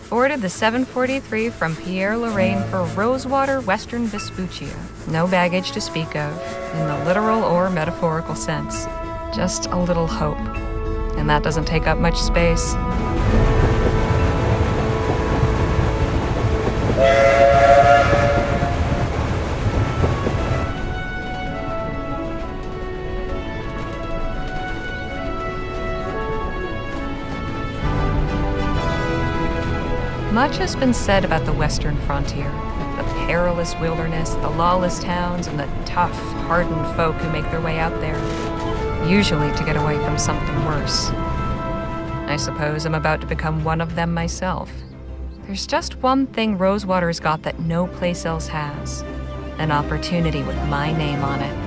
Boarded the 743 from Pierre-Lorraine for Rosewater, Western Vespuccia. No baggage to speak of, in the literal or metaphorical sense. Just a little hope. And that doesn't take up much space. Much has been said about the Western frontier. The perilous wilderness, the lawless towns, and the tough, hardened folk who make their way out there. Usually to get away from something worse. I suppose I'm about to become one of them myself. There's just one thing Rosewater's got that no place else has. An opportunity with my name on it.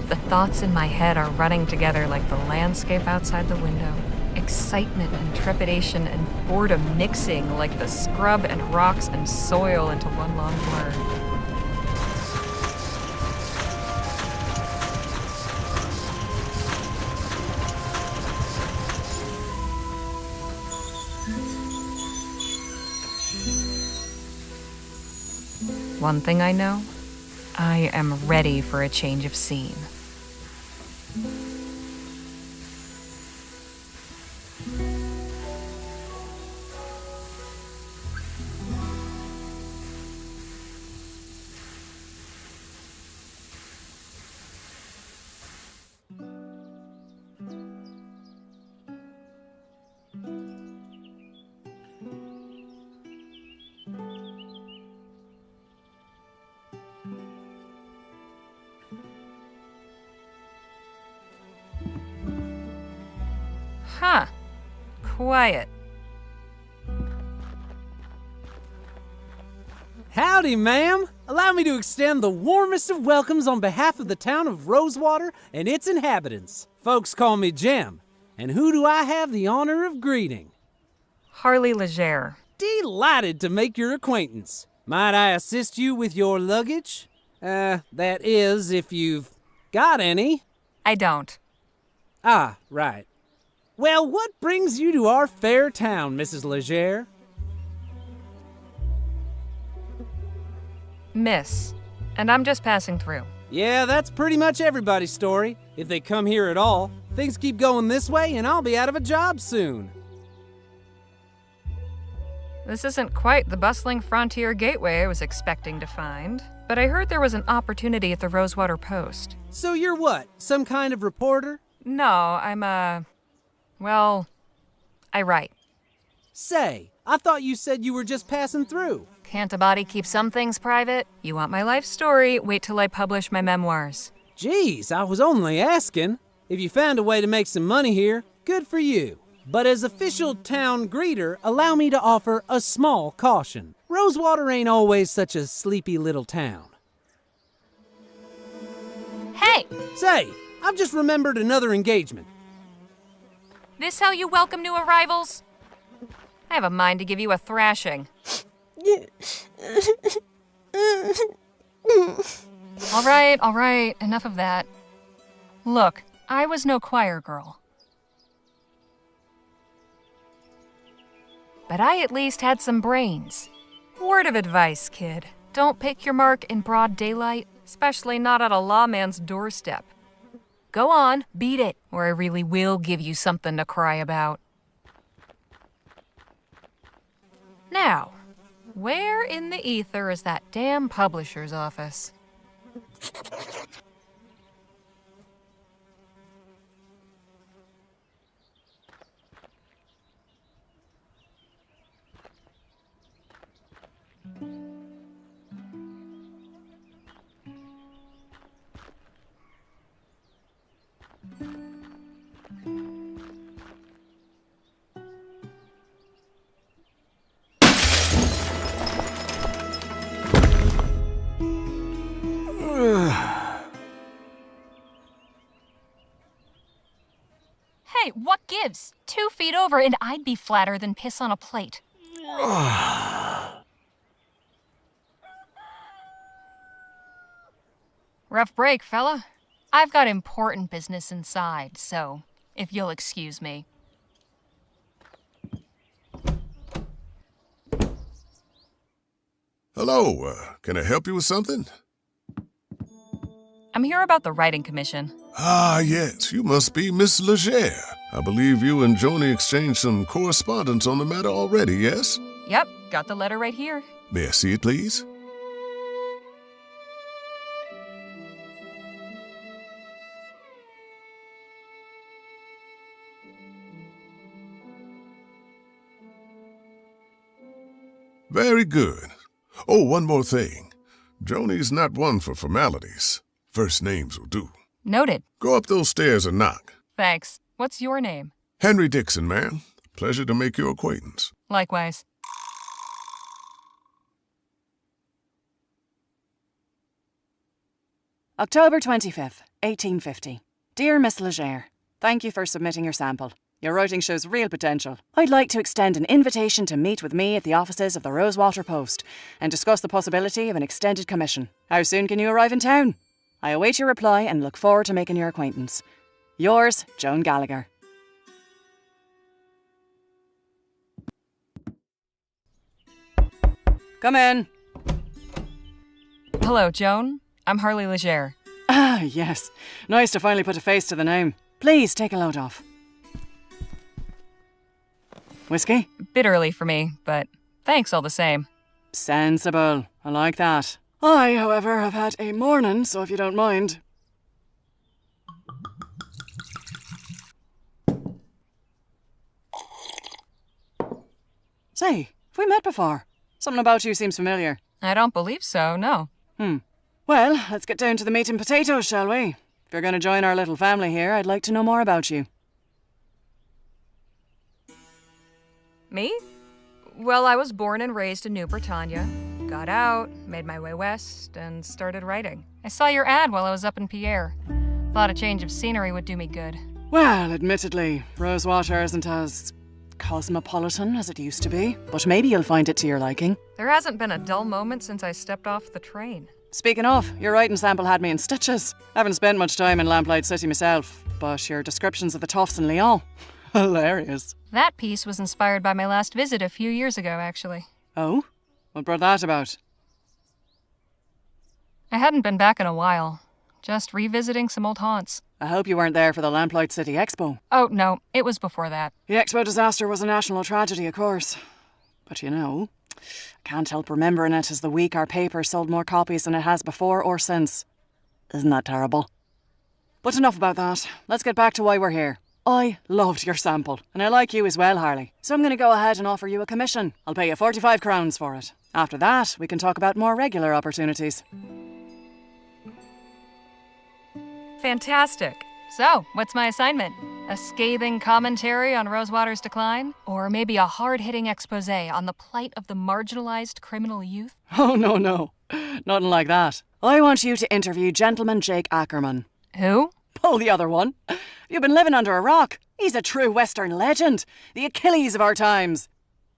The thoughts in my head are running together like the landscape outside the window. Excitement and trepidation and boredom mixing like the scrub and rocks and soil into one long blur. One thing I know, I am ready for a change of scene. Huh. Quiet. Howdy, ma'am. Allow me to extend the warmest of welcomes on behalf of the town of Rosewater and its inhabitants. Folks call me Jem. And who do I have the honor of greeting? Harley Leger. Delighted to make your acquaintance. Might I assist you with your luggage? That is, if you've got any. I don't. Ah, right. Well, what brings you to our fair town, Mrs. Leger? Miss. And I'm just passing through. Yeah, that's pretty much everybody's story. If they come here at all. Things keep going this way and I'll be out of a job soon. This isn't quite the bustling frontier gateway I was expecting to find, but I heard there was an opportunity at the Rosewater Post. So you're what, some kind of reporter? No, I'm well, I write. Say, I thought you said you were just passing through. Can't a body keep some things private? You want my life story? Wait till I publish my memoirs. Geez, I was only asking. If you found a way to make some money here, good for you. But as official town greeter, allow me to offer a small caution. Rosewater ain't always such a sleepy little town. Hey! Say, I've just remembered another engagement. This how you welcome new arrivals? I have a mind to give you a thrashing. All right, enough of that. Look, I was no choir girl. But I at least had some brains. Word of advice, kid. Don't pick your mark in broad daylight, especially not at a lawman's doorstep. Go on, beat it, or I really will give you something to cry about. Now, where in the ether is that damn publisher's office? Hey, what gives? 2 feet over and I'd be flatter than piss on a plate. Rough break, fella. I've got important business inside, so if you'll excuse me. Hello, can I help you with something? I'm here about the writing commission. Ah, yes, you must be Miss Leger. I believe you and Joni exchanged some correspondence on the matter already, yes? Yep, got the letter right here. May I see it, please? Very good. Oh, one more thing. Joni's not one for formalities. First names will do. Noted. Go up those stairs and knock. Thanks. What's your name? Henry Dixon, ma'am. Pleasure to make your acquaintance. Likewise. October 25th, 1850. Dear Miss Leger, thank you for submitting your sample. Your writing shows real potential. I'd like to extend an invitation to meet with me at the offices of the Rosewater Post and discuss the possibility of an extended commission. How soon can you arrive in town? I await your reply and look forward to making your acquaintance. Yours, Joan Gallagher. Come in. Hello, Joan. I'm Harley Leger. Ah, yes. Nice to finally put a face to the name. Please take a load off. Whiskey? Bit early for me, but thanks all the same. Sensible. I like that. I, however, have had a morning, so if you don't mind. Say, have we met before? Something about you seems familiar. I don't believe so, no. Well, let's get down to the meat and potatoes, shall we? If you're going to join our little family here, I'd like to know more about you. Me? Well, I was born and raised in New Britannia. Got out, made my way west, and started writing. I saw your ad while I was up in Pierre. Thought a change of scenery would do me good. Well, admittedly, Rosewater isn't as cosmopolitan as it used to be, but maybe you'll find it to your liking. There hasn't been a dull moment since I stepped off the train. Speaking of, your writing sample had me in stitches. Haven't spent much time in Lamplight City myself, but your descriptions of the toffs in Lyon, hilarious. That piece was inspired by my last visit a few years ago, actually. Oh? What brought that about? I hadn't been back in a while. Just revisiting some old haunts. I hope you weren't there for the Lamplight City Expo. Oh, no, it was before that. The Expo disaster was a national tragedy, of course. But you know, I can't help remembering it as the week our paper sold more copies than it has before or since. Isn't that terrible? But enough about that. Let's get back to why we're here. I loved your sample, and I like you as well, Harley. So I'm going to go ahead and offer you a commission. I'll pay you 45 crowns for it. After that, we can talk about more regular opportunities. Fantastic. So, what's my assignment? A scathing commentary on Rosewater's decline? Or maybe a hard-hitting exposé on the plight of the marginalized criminal youth? Oh, no. Nothing like that. I want you to interview Gentleman Jake Ackerman. Who? Oh, the other one. You've been living under a rock. He's a true Western legend. The Achilles of our times.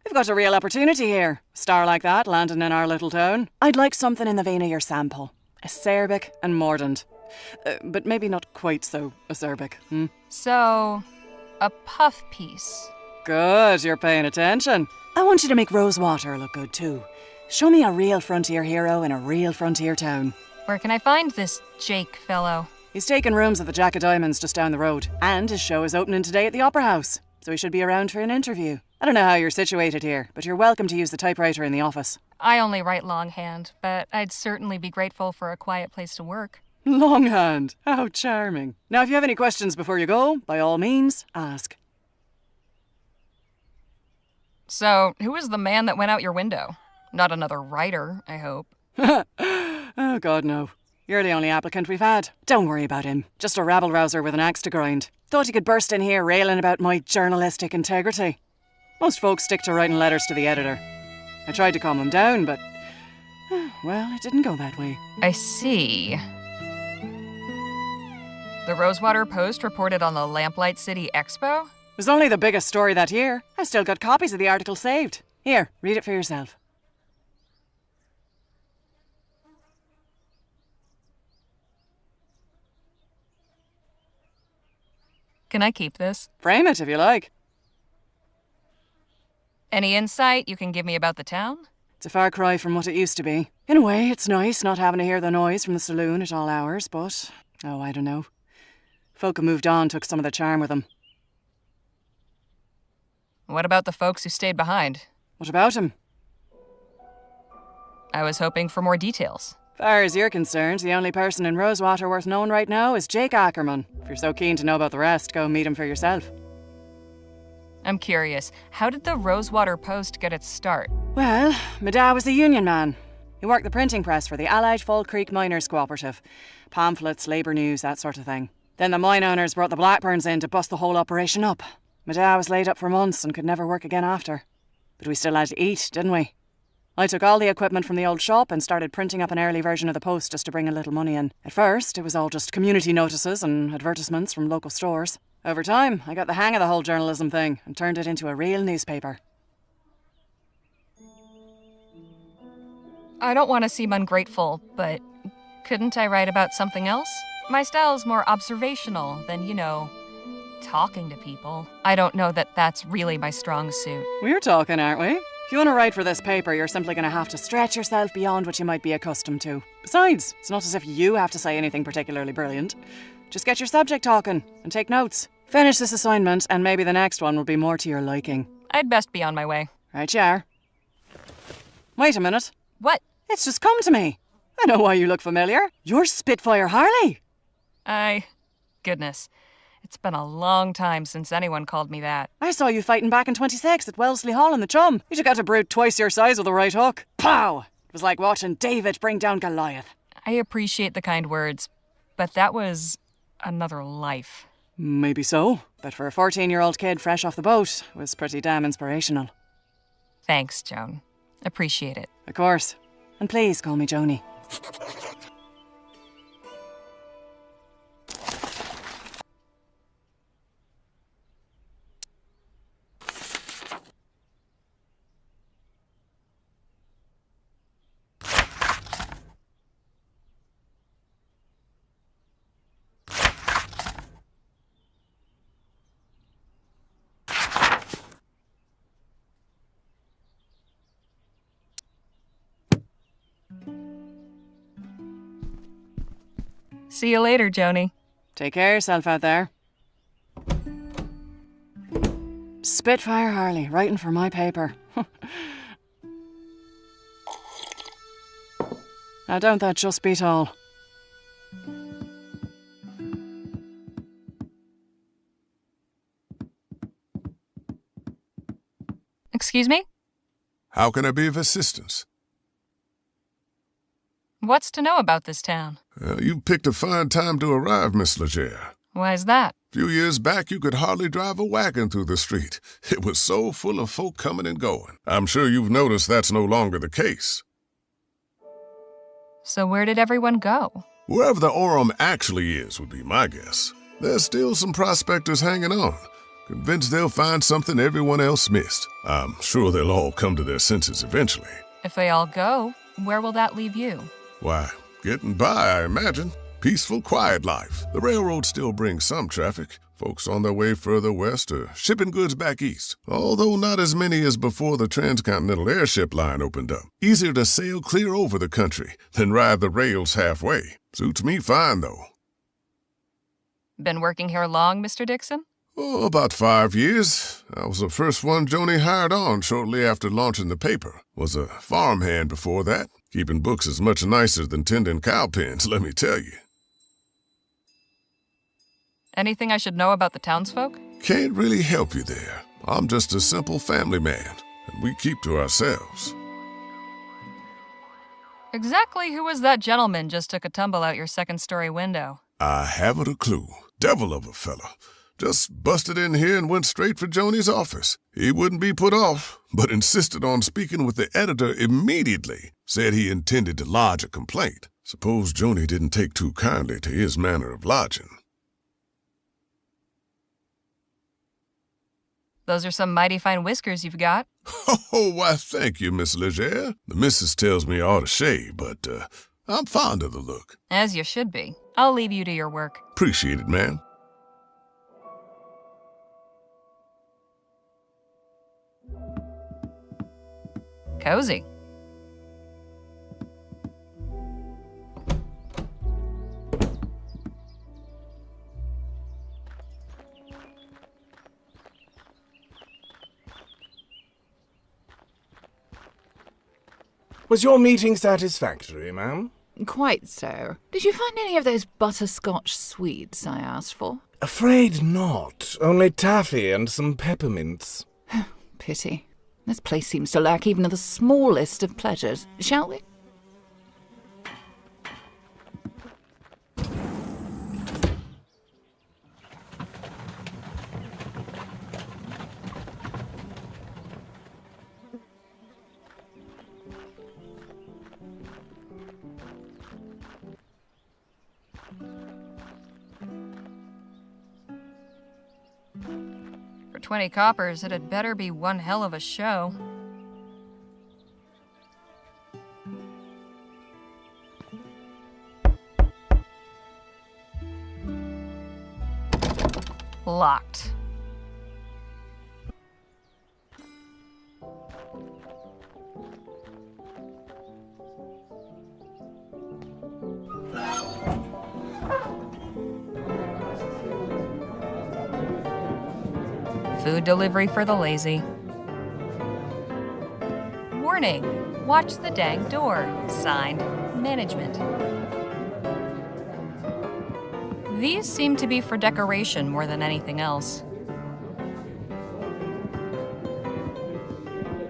We've got a real opportunity here. A star like that landing in our little town. I'd like something in the vein of your sample. Acerbic and mordant. But maybe not quite so acerbic. So, a puff piece. Good, you're paying attention. I want you to make Rosewater look good too. Show me a real frontier hero in a real frontier town. Where can I find this Jake fellow? He's taking rooms at the Jack of Diamonds just down the road. And his show is opening today at the Opera House. So he should be around for an interview. I don't know how you're situated here, but you're welcome to use the typewriter in the office. I only write longhand, but I'd certainly be grateful for a quiet place to work. Longhand. How charming. Now, if you have any questions before you go, by all means, ask. So, who was the man that went out your window? Not another writer, I hope. Oh, God, no. You're the only applicant we've had. Don't worry about him. Just a rabble-rouser with an axe to grind. Thought he could burst in here railing about my journalistic integrity. Most folks stick to writing letters to the editor. I tried to calm him down, but... well, it didn't go that way. I see. The Rosewater Post reported on the Lamplight City Expo? It was only the biggest story that year. I've still got copies of the article saved. Here, read it for yourself. Can I keep this? Frame it if you like. Any insight you can give me about the town? It's a far cry from what it used to be. In a way, it's nice not having to hear the noise from the saloon at all hours, but... oh, I don't know. Folk who moved on took some of the charm with them. What about the folks who stayed behind? What about him? I was hoping for more details. Far as you're concerned, the only person in Rosewater worth knowing right now is Jake Ackerman. If you're so keen to know about the rest, go meet him for yourself. I'm curious, how did the Rosewater Post get its start? Well, my dad was a union man. He worked the printing press for the Allied Fall Creek Miners Cooperative. Pamphlets, labour news, that sort of thing. Then the mine owners brought the Blackburns in to bust the whole operation up. My dad was laid up for months and could never work again after. But we still had to eat, didn't we? I took all the equipment from the old shop and started printing up an early version of the Post just to bring a little money in. At first, it was all just community notices and advertisements from local stores. Over time, I got the hang of the whole journalism thing and turned it into a real newspaper. I don't want to seem ungrateful, but couldn't I write about something else? My style's more observational than, talking to people. I don't know that that's really my strong suit. We're talking, aren't we? If you want to write for this paper, you're simply going to have to stretch yourself beyond what you might be accustomed to. Besides, it's not as if you have to say anything particularly brilliant. Just get your subject talking and take notes. Finish this assignment and maybe the next one will be more to your liking. I'd best be on my way. Right you are. Wait a minute. What? It's just come to me. I know why you look familiar. You're Spitfire Harley. Goodness. It's been a long time since anyone called me that. I saw you fighting back in 26 at Wellesley Hall in the Chum. You took out a brute twice your size with a right hook. Pow! It was like watching David bring down Goliath. I appreciate the kind words, but that was another life. Maybe so, but for a 14-year-old kid fresh off the boat, it was pretty damn inspirational. Thanks, Joan. Appreciate it. Of course. And please call me Joni. See you later, Joni. Take care of yourself out there. Spitfire Harley, writing for my paper. Now don't that just beat all? Excuse me? How can I be of assistance? What's to know about this town? You picked a fine time to arrive, Miss Leger. Why's that? A few years back, you could hardly drive a wagon through the street. It was so full of folk coming and going. I'm sure you've noticed that's no longer the case. So where did everyone go? Wherever the Orem actually is would be my guess. There's still some prospectors hanging on, convinced they'll find something everyone else missed. I'm sure they'll all come to their senses eventually. If they all go, where will that leave you? Why, getting by, I imagine. Peaceful, quiet life. The railroad still brings some traffic. Folks on their way further west or shipping goods back east. Although not as many as before the transcontinental airship line opened up. Easier to sail clear over the country than ride the rails halfway. Suits me fine, though. Been working here long, Mr. Dixon? Oh, about 5 years. I was the first one Joni hired on shortly after launching the paper. Was a farmhand before that. Keeping books is much nicer than tending cow pens, let me tell you. Anything I should know about the townsfolk? Can't really help you there. I'm just a simple family man, and we keep to ourselves. Exactly who was that gentleman just took a tumble out your second-story window? I haven't a clue. Devil of a fella. Just busted in here and went straight for Joni's office. He wouldn't be put off, but insisted on speaking with the editor immediately. Said he intended to lodge a complaint. Suppose Joni didn't take too kindly to his manner of lodging. Those are some mighty fine whiskers you've got. Oh, why, thank you, Miss Leger. The missus tells me I ought to shave, but I'm fond of the look. As you should be. I'll leave you to your work. Appreciate it, ma'am. Cozy. Was your meeting satisfactory, ma'am? Quite so. Did you find any of those butterscotch sweets I asked for? Afraid not. Only taffy and some peppermints. Pity. This place seems to lack even the smallest of pleasures. Shall we? For 20 coppers, it had better be one hell of a show. Locked. Food delivery for the lazy. Warning, watch the dang door. Signed, management. These seem to be for decoration more than anything else.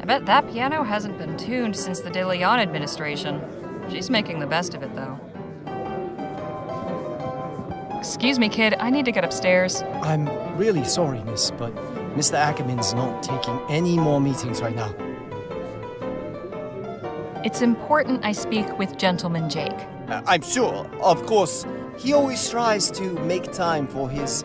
I bet that piano hasn't been tuned since the De Leon administration. She's making the best of it, though. Excuse me, kid, I need to get upstairs. I'm really sorry, miss, but Mr. Ackerman's not taking any more meetings right now. It's important I speak with Gentleman Jake. I'm sure. Of course, he always tries to make time for his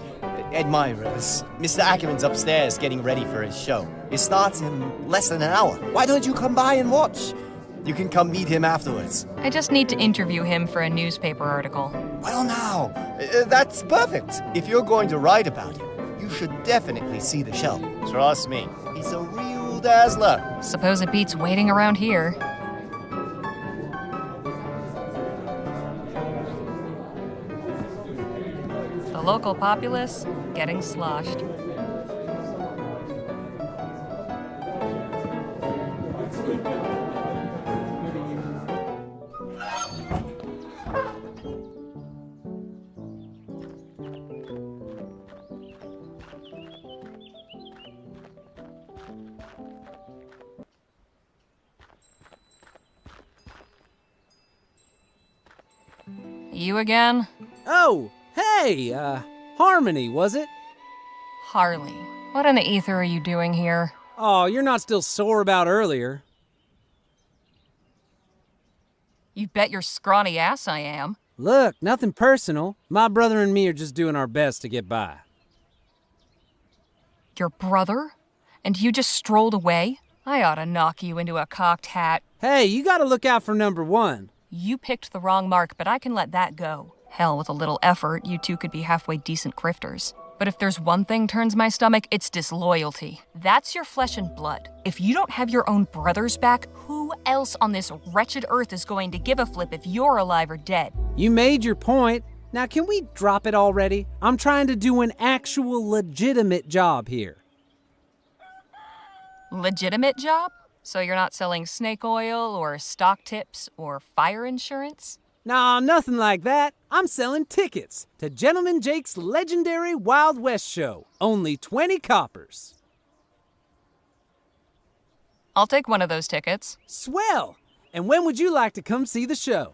admirers. Mr. Ackerman's upstairs getting ready for his show. It starts in less than an hour. Why don't you come by and watch? You can come meet him afterwards. I just need to interview him for a newspaper article. Well, now, that's perfect. If you're going to write about him, you should definitely see the show. Trust me, he's a real dazzler. Suppose it beats waiting around here. The local populace getting sloshed. You again? Oh, hey, Harmony, was it? Harley. What in the ether are you doing here? Oh, you're not still sore about earlier. You bet your scrawny ass I am. Look, nothing personal. My brother and me are just doing our best to get by. Your brother? And you just strolled away? I ought to knock you into a cocked hat. Hey, you gotta look out for number one. You picked the wrong mark, but I can let that go. Hell, with a little effort, you two could be halfway decent crifters. But if there's one thing turns my stomach, it's disloyalty. That's your flesh and blood. If you don't have your own brothers back, who else on this wretched earth is going to give a flip if you're alive or dead? You made your point. Now can we drop it already? I'm trying to do an actual legitimate job here. Legitimate job? So you're not selling snake oil or stock tips or fire insurance? Nah, nothing like that. I'm selling tickets to Gentleman Jake's legendary Wild West show. Only 20 coppers. I'll take one of those tickets. Swell! And when would you like to come see the show?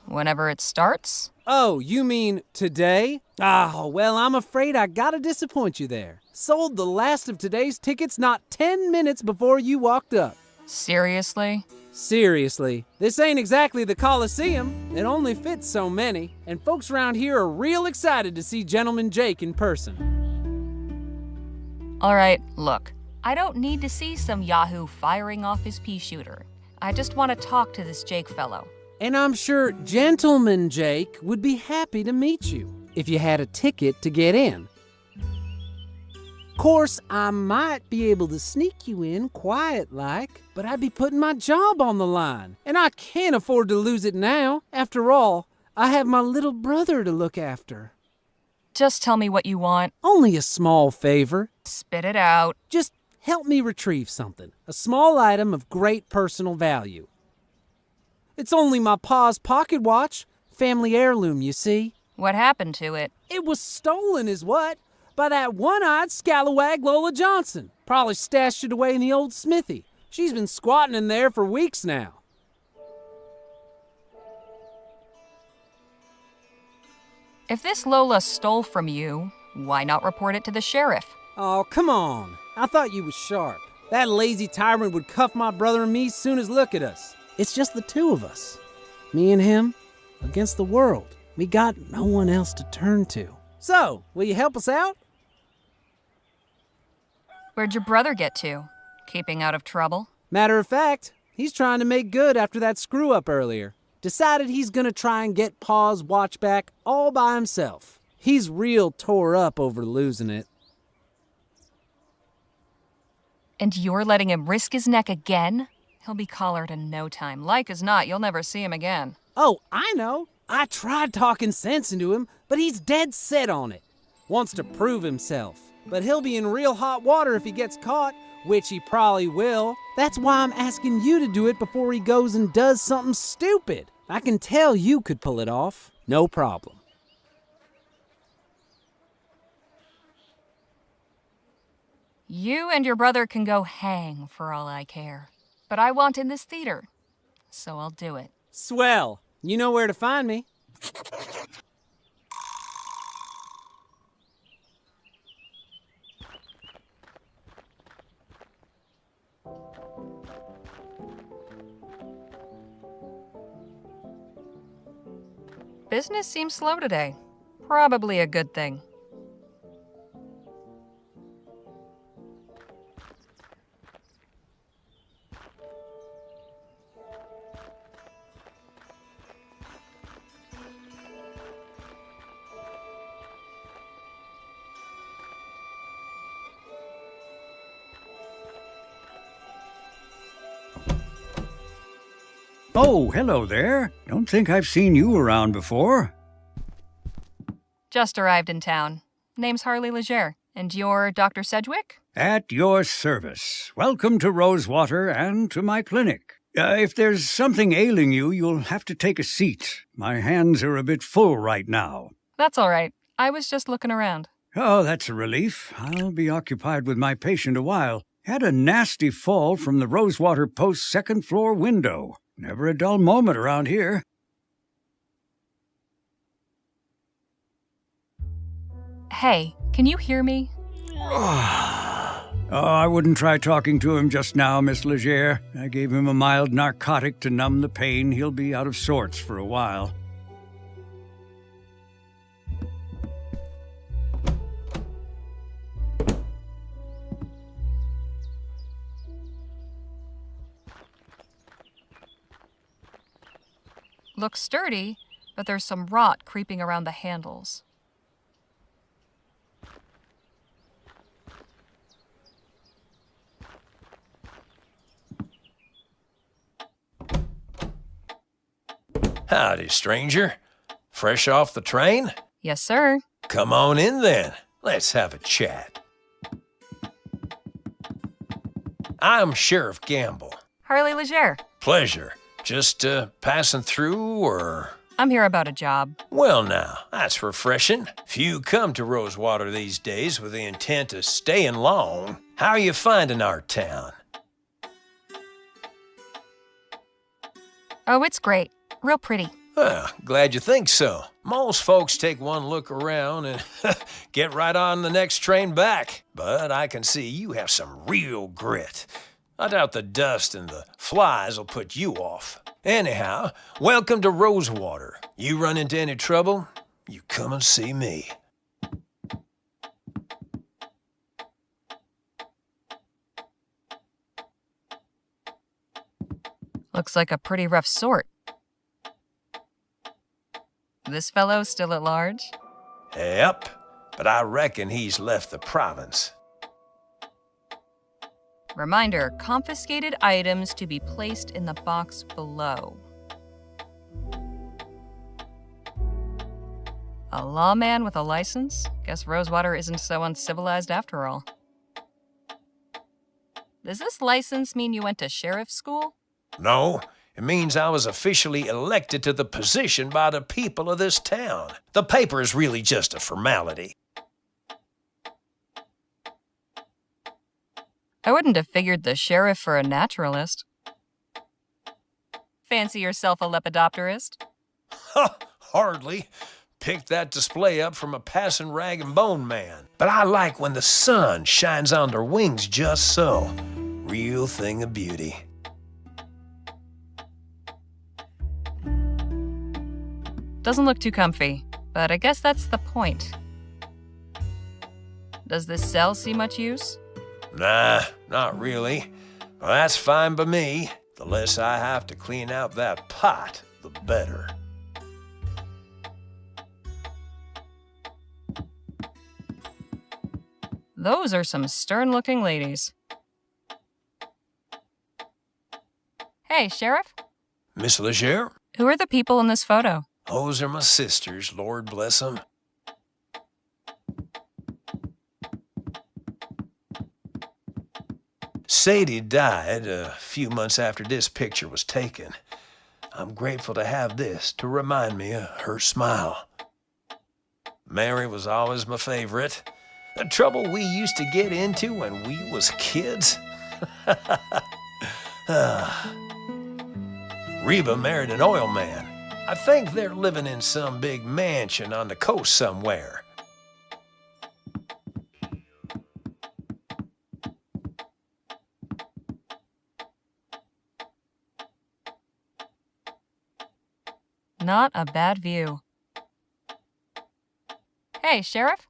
Whenever it starts? Oh, you mean today? Ah, well, I'm afraid I gotta disappoint you there. Sold the last of today's tickets not 10 minutes before you walked up. Seriously? Seriously, this ain't exactly the Coliseum. It only fits so many, and folks around here are real excited to see Gentleman Jake in person. All right, look. I don't need to see some yahoo firing off his pea shooter. I just want to talk to this Jake fellow. And I'm sure Gentleman Jake would be happy to meet you if you had a ticket to get in. Course, I might be able to sneak you in quiet-like, but I'd be putting my job on the line, and I can't afford to lose it now. After all, I have my little brother to look after. Just tell me what you want. Only a small favor. Spit it out. Just help me retrieve something, a small item of great personal value. It's only my pa's pocket watch, family heirloom, you see. What happened to it? It was stolen is what? By that one-eyed scalawag Lola Johnson. Probably stashed it away in the old smithy. She's been squatting in there for weeks now. If this Lola stole from you, why not report it to the sheriff? Oh, come on. I thought you was sharp. That lazy tyrant would cuff my brother and me soon as look at us. It's just the two of us. Me and him against the world. We got no one else to turn to. So, will you help us out? Where'd your brother get to? Keeping out of trouble? Matter of fact, he's trying to make good after that screw-up earlier. Decided he's gonna try and get Pa's watch back all by himself. He's real tore up over losing it. And you're letting him risk his neck again? He'll be collared in no time. Like as not, you'll never see him again. Oh, I know. I tried talking sense into him, but he's dead set on it. Wants to prove himself. But he'll be in real hot water if he gets caught, which he probably will. That's why I'm asking you to do it before he goes and does something stupid. I can tell you could pull it off. No problem. You and your brother can go hang for all I care. But I want in this theater, so I'll do it. Swell. You know where to find me. Business seems slow today. Probably a good thing. Oh, hello there. Don't think I've seen you around before. Just arrived in town. Name's Harley Leger. And you're Dr. Sedgwick? At your service. Welcome to Rosewater and to my clinic. If there's something ailing you, you'll have to take a seat. My hands are a bit full right now. That's all right. I was just looking around. Oh, that's a relief. I'll be occupied with my patient a while. Had a nasty fall from the Rosewater Post's second-floor window. Never a dull moment around here. Hey, can you hear me? Oh, I wouldn't try talking to him just now, Miss Leger. I gave him a mild narcotic to numb the pain. He'll be out of sorts for a while. Looks sturdy, but there's some rot creeping around the handles. Howdy, stranger. Fresh off the train? Yes, sir. Come on in then. Let's have a chat. I'm Sheriff Gamble. Harley Leger. Pleasure. Just passing through, or? I'm here about a job. Well now, that's refreshing. Few come to Rosewater these days with the intent of staying long. How are you finding our town? Oh, it's great. Real pretty. Well, glad you think so. Most folks take one look around and get right on the next train back. But I can see you have some real grit. I doubt the dust and the flies will put you off. Anyhow, welcome to Rosewater. You run into any trouble, you come and see me. Looks like a pretty rough sort. This fellow still at large? Yep, but I reckon he's left the province. Reminder, confiscated items to be placed in the box below. A lawman with a license? Guess Rosewater isn't so uncivilized after all. Does this license mean you went to sheriff's school? No, it means I was officially elected to the position by the people of this town. The paper is really just a formality. I wouldn't have figured the sheriff for a naturalist. Fancy yourself a lepidopterist? Ha! Hardly. Picked that display up from a passing rag and bone man. But I like when the sun shines on their wings just so. Real thing of beauty. Doesn't look too comfy, but I guess that's the point. Does this cell see much use? Nah, not really. Well, that's fine by me. The less I have to clean out that pot, the better. Those are some stern-looking ladies. Hey, Sheriff? Miss Leger? Who are the people in this photo? Those are my sisters, Lord bless them. Sadie died a few months after this picture was taken. I'm grateful to have this to remind me of her smile. Mary was always my favorite. The trouble we used to get into when we was kids. Reba married an oil man. I think they're living in some big mansion on the coast somewhere. Not a bad view. Hey, Sheriff?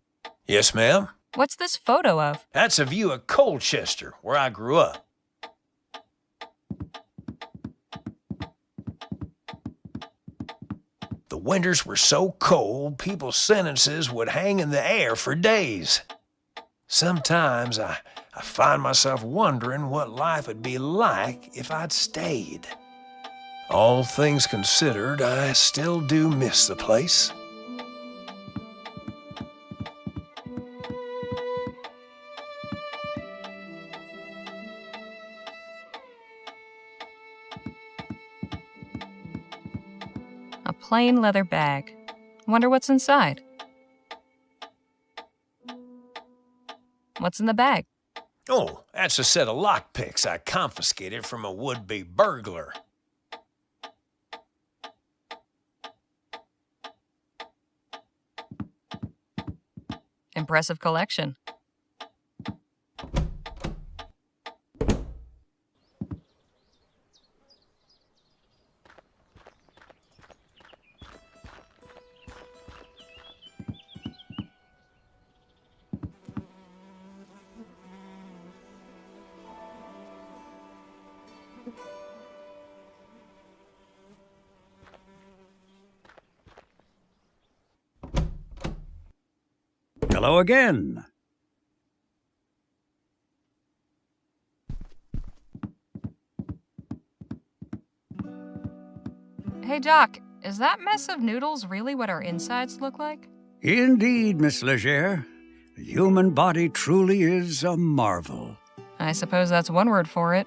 Yes, ma'am? What's this photo of? That's a view of Colchester, where I grew up. The winters were so cold, people's sentences would hang in the air for days. Sometimes I find myself wondering what life would be like if I'd stayed. All things considered, I still do miss the place. A plain leather bag. Wonder what's inside. What's in the bag? Oh, that's a set of lockpicks I confiscated from a would-be burglar. Impressive collection. Hello again. Hey, Doc, is that mess of noodles really what our insides look like? Indeed, Miss Leger. The human body truly is a marvel. I suppose that's one word for it.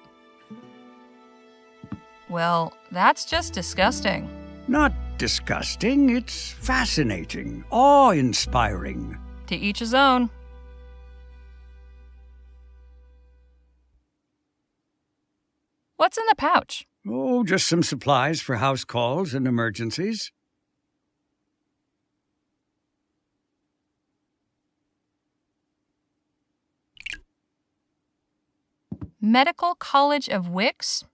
Well, that's just disgusting. Not disgusting, it's fascinating, awe-inspiring. To each his own. What's in the pouch? Oh, just some supplies for house calls and emergencies. Medical College of Wicks?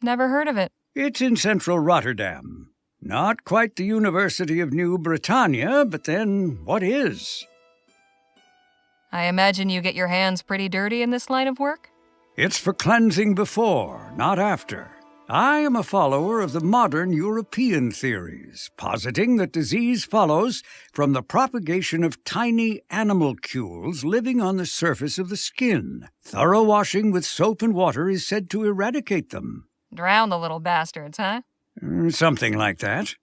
Never heard of it. It's in central Rotterdam. Not quite the University of New Britannia, but then what is? I imagine you get your hands pretty dirty in this line of work? It's for cleansing before, not after. I am a follower of the modern European theories, positing that disease follows from the propagation of tiny animalcules living on the surface of the skin. Thorough washing with soap and water is said to eradicate them. Drown the little bastards, huh? Something like that.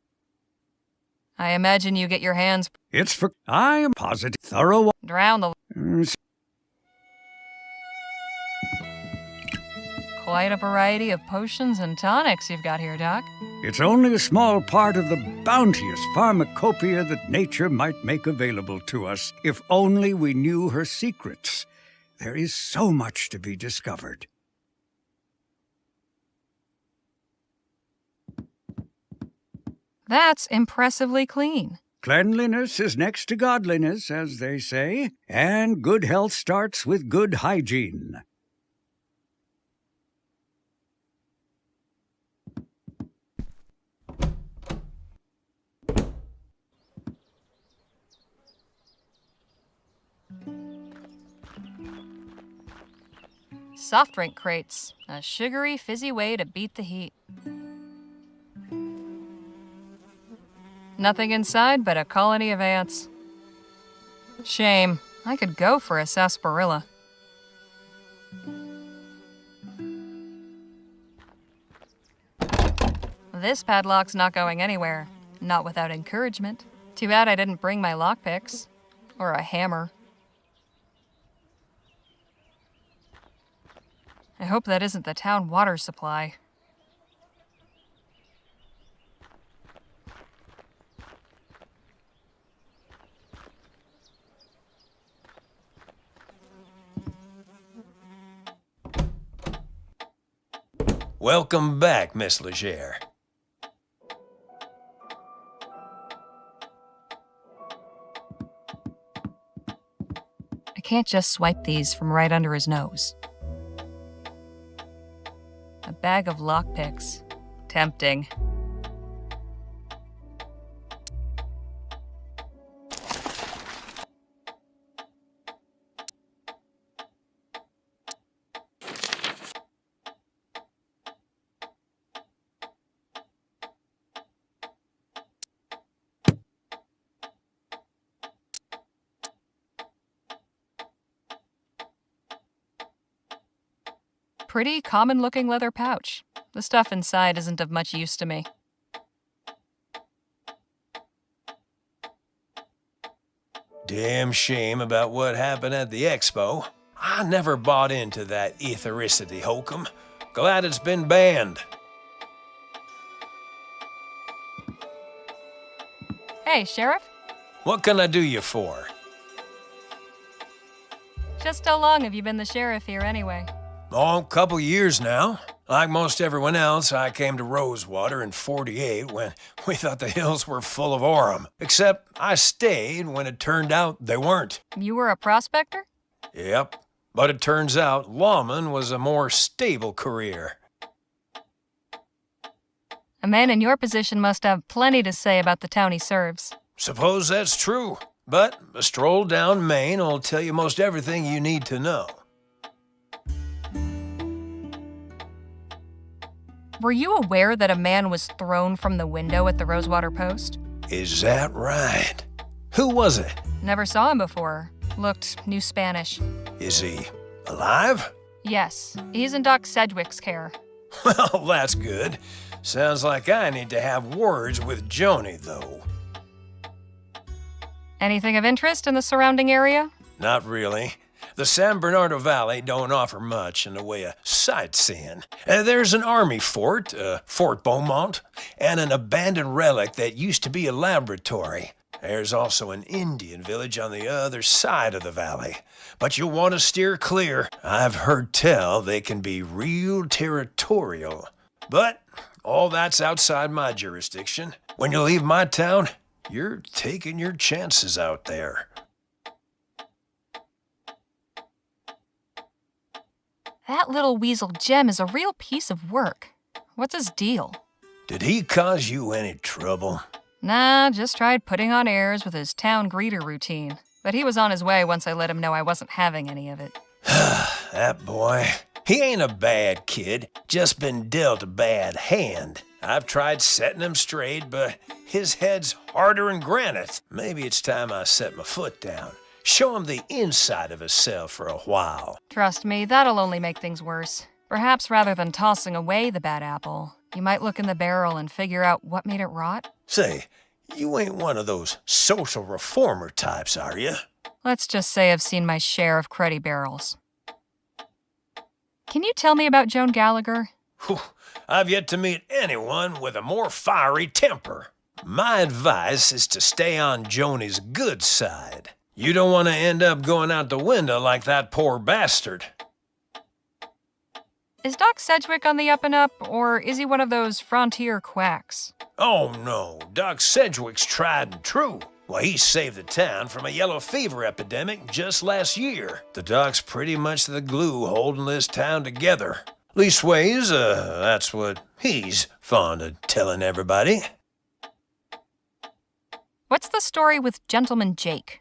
I imagine you get your hands... It's for... I am positive. Thorough... Drown the... Quite a variety of potions and tonics you've got here, Doc. It's only a small part of the bounteous pharmacopoeia that nature might make available to us, if only we knew her secrets. There is so much to be discovered. That's impressively clean. Cleanliness is next to godliness, as they say, and good health starts with good hygiene. Soft drink crates. A sugary, fizzy way to beat the heat. Nothing inside but a colony of ants. Shame. I could go for a sarsaparilla. This padlock's not going anywhere. Not without encouragement. Too bad I didn't bring my lockpicks. Or a hammer. I hope that isn't the town water supply. Welcome back, Miss Leger. I can't just swipe these from right under his nose. A bag of lockpicks. Tempting. Pretty common-looking leather pouch. The stuff inside isn't of much use to me. Damn shame about what happened at the expo. I never bought into that ethericity hokum. Glad it's been banned. Hey, Sheriff. What can I do you for? Just how long have you been the sheriff here anyway? Oh, a couple years now. Like most everyone else, I came to Rosewater in '48 when we thought the hills were full of aurum. Except I stayed when it turned out they weren't. You were a prospector? Yep. But it turns out lawman was a more stable career. A man in your position must have plenty to say about the town he serves. Suppose that's true. But a stroll down Main will tell you most everything you need to know. Were you aware that a man was thrown from the window at the Rosewater Post? Is that right? Who was it? Never saw him before. Looked New Spanish. Is he alive? Yes, he's in Doc Sedgwick's care. Well, that's good. Sounds like I need to have words with Joni, though. Anything of interest in the surrounding area? Not really. The San Bernardino Valley don't offer much in the way of sightseeing. There's an army fort, Fort Beaumont, and an abandoned relic that used to be a laboratory. There's also an Indian village on the other side of the valley. But you'll want to steer clear. I've heard tell they can be real territorial. But all that's outside my jurisdiction. When you leave my town, you're taking your chances out there. That little weasel Jem is a real piece of work. What's his deal? Did he cause you any trouble? Nah, just tried putting on airs with his town greeter routine. But he was on his way once I let him know I wasn't having any of it. That boy. He ain't a bad kid, just been dealt a bad hand. I've tried setting him straight, but his head's harder than granite. Maybe it's time I set my foot down. Show him the inside of himself for a while. Trust me, that'll only make things worse. Perhaps rather than tossing away the bad apple, you might look in the barrel and figure out what made it rot. Say, you ain't one of those social reformer types, are you? Let's just say I've seen my share of cruddy barrels. Can you tell me about Joan Gallagher? Whew, I've yet to meet anyone with a more fiery temper. My advice is to stay on Joni's good side. You don't want to end up going out the window like that poor bastard. Is Doc Sedgwick on the up and up, or is he one of those frontier quacks? Oh no, Doc Sedgwick's tried and true. Well, he saved the town from a yellow fever epidemic just last year. The doc's pretty much the glue holding this town together. Leastways, that's what he's fond of telling everybody. What's the story with Gentleman Jake?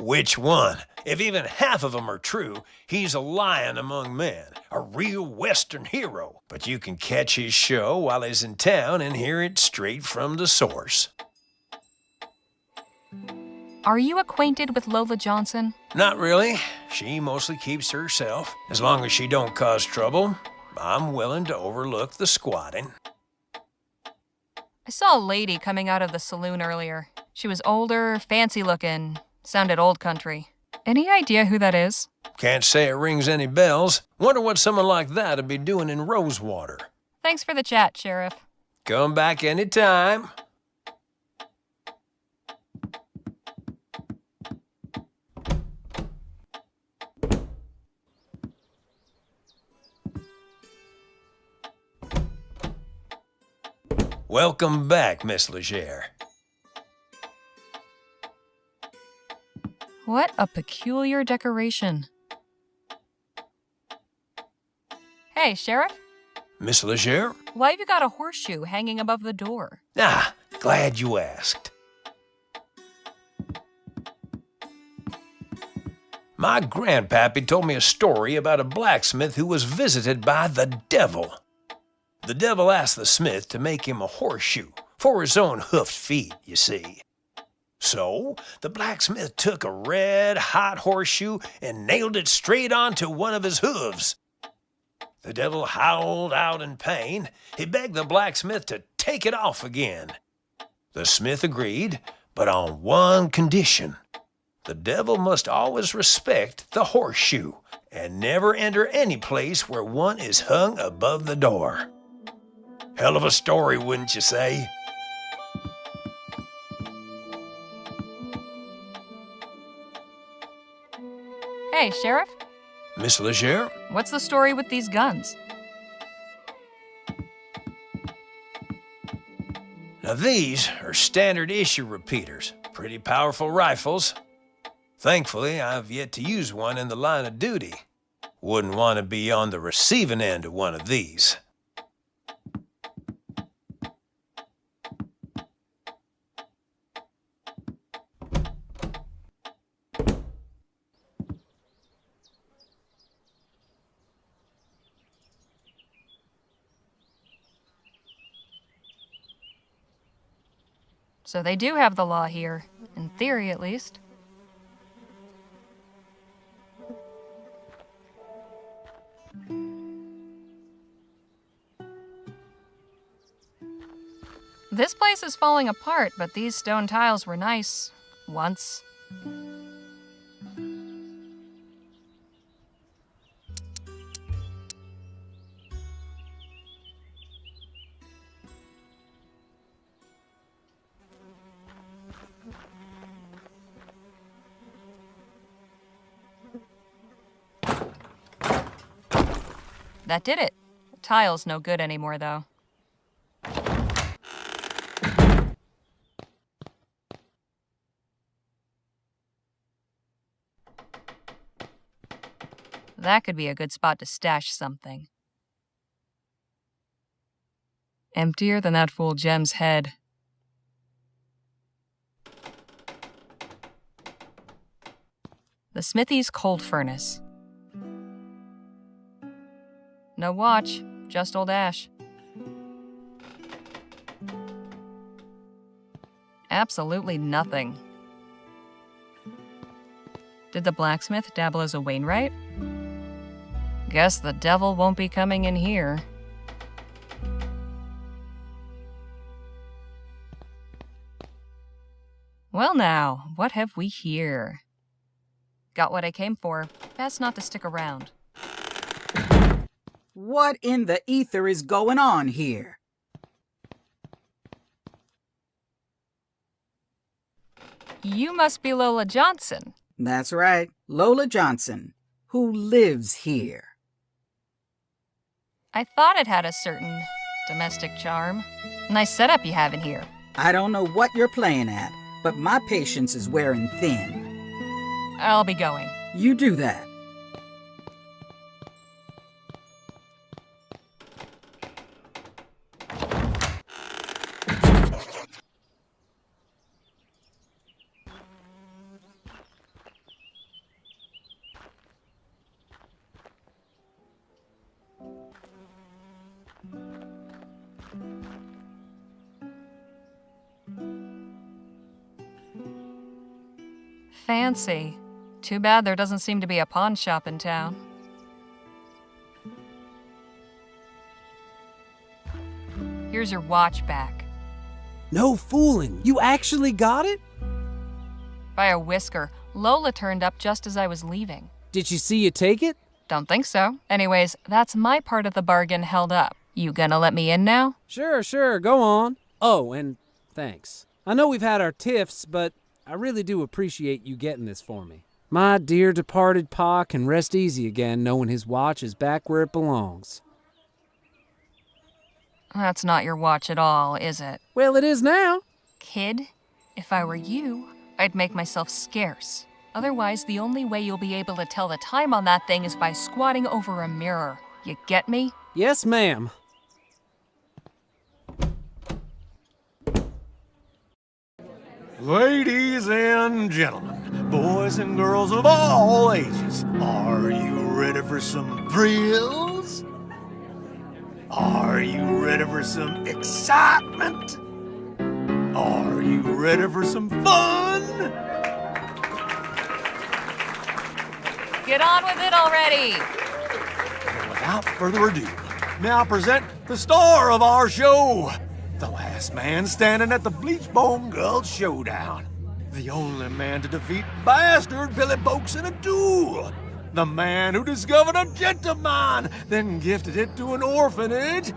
Which one? If even half of them are true, he's a lion among men, a real Western hero. But you can catch his show while he's in town and hear it straight from the source. Are you acquainted with Lola Johnson? Not really. She mostly keeps to herself. As long as she don't cause trouble, I'm willing to overlook the squatting. I saw a lady coming out of the saloon earlier. She was older, fancy-looking, sounded old country. Any idea who that is? Can't say it rings any bells. Wonder what someone like that'd be doing in Rosewater. Thanks for the chat, Sheriff. Come back anytime. Welcome back, Miss Leger. What a peculiar decoration. Hey, Sheriff? Miss Leger? Why have you got a horseshoe hanging above the door? Ah, glad you asked. My grandpappy told me a story about a blacksmith who was visited by the devil. The devil asked the smith to make him a horseshoe for his own hoofed feet, you see. So, the blacksmith took a red-hot horseshoe and nailed it straight onto one of his hooves. The devil howled out in pain. He begged the blacksmith to take it off again. The smith agreed, but on one condition. The devil must always respect the horseshoe and never enter any place where one is hung above the door. Hell of a story, wouldn't you say? Hey, Sheriff? Miss Leger? What's the story with these guns? Now these are standard issue repeaters, pretty powerful rifles. Thankfully, I've yet to use one in the line of duty. Wouldn't want to be on the receiving end of one of these. So they do have the law here, in theory at least. This place is falling apart, but these stone tiles were nice. Once. That did it. The tile's no good anymore, though. That could be a good spot to stash something. Emptier than that fool Jem's head. The Smithy's cold furnace. No watch, just old Ash. Absolutely nothing. Did the blacksmith dabble as a Wainwright? Guess the devil won't be coming in here. Well now, what have we here? Got what I came for. Best not to stick around. What in the ether is going on here? You must be Lola Johnson. That's right, Lola Johnson, who lives here. I thought it had a certain domestic charm. Nice setup you have in here. I don't know what you're playing at, but my patience is wearing thin. I'll be going. You do that. Fancy. Too bad there doesn't seem to be a pawn shop in town. Here's your watch back. No fooling. You actually got it? By a whisker, Lola turned up just as I was leaving. Did she see you take it? Don't think so. Anyways, that's my part of the bargain held up. You gonna let me in now? Sure, go on. Oh, and thanks. I know we've had our tiffs, but I really do appreciate you getting this for me. My dear departed Pa can rest easy again knowing his watch is back where it belongs. That's not your watch at all, is it? Well, it is now. Kid, if I were you, I'd make myself scarce. Otherwise, the only way you'll be able to tell the time on that thing is by squatting over a mirror. You get me? Yes, ma'am. Ladies and gentlemen, boys and girls of all ages, are you ready for some thrills? Are you ready for some excitement? Are you ready for some fun? Get on with it already! And without further ado, now present the star of our show, the last man standing at the Bleachbone Gulch Showdown. The only man to defeat bastard Billy Boakes in a duel. The man who discovered a gentleman, then gifted it to an orphanage.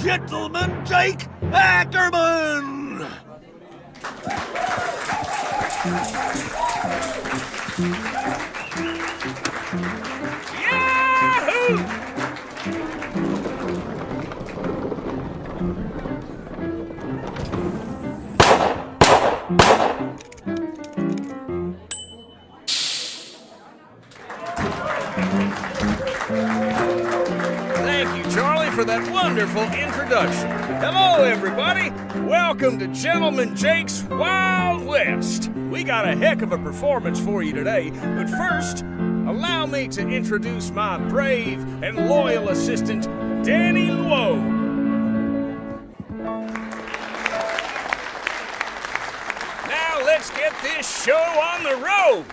Gentleman Jake Ackerman! Yahoo! Thank you, Charlie, for that wonderful introduction. Hello, everybody. Welcome to Gentleman Jake's Wild West. We got a heck of a performance for you today, but first, allow me to introduce my brave and loyal assistant, Danny Luo. Now let's get this show on the road.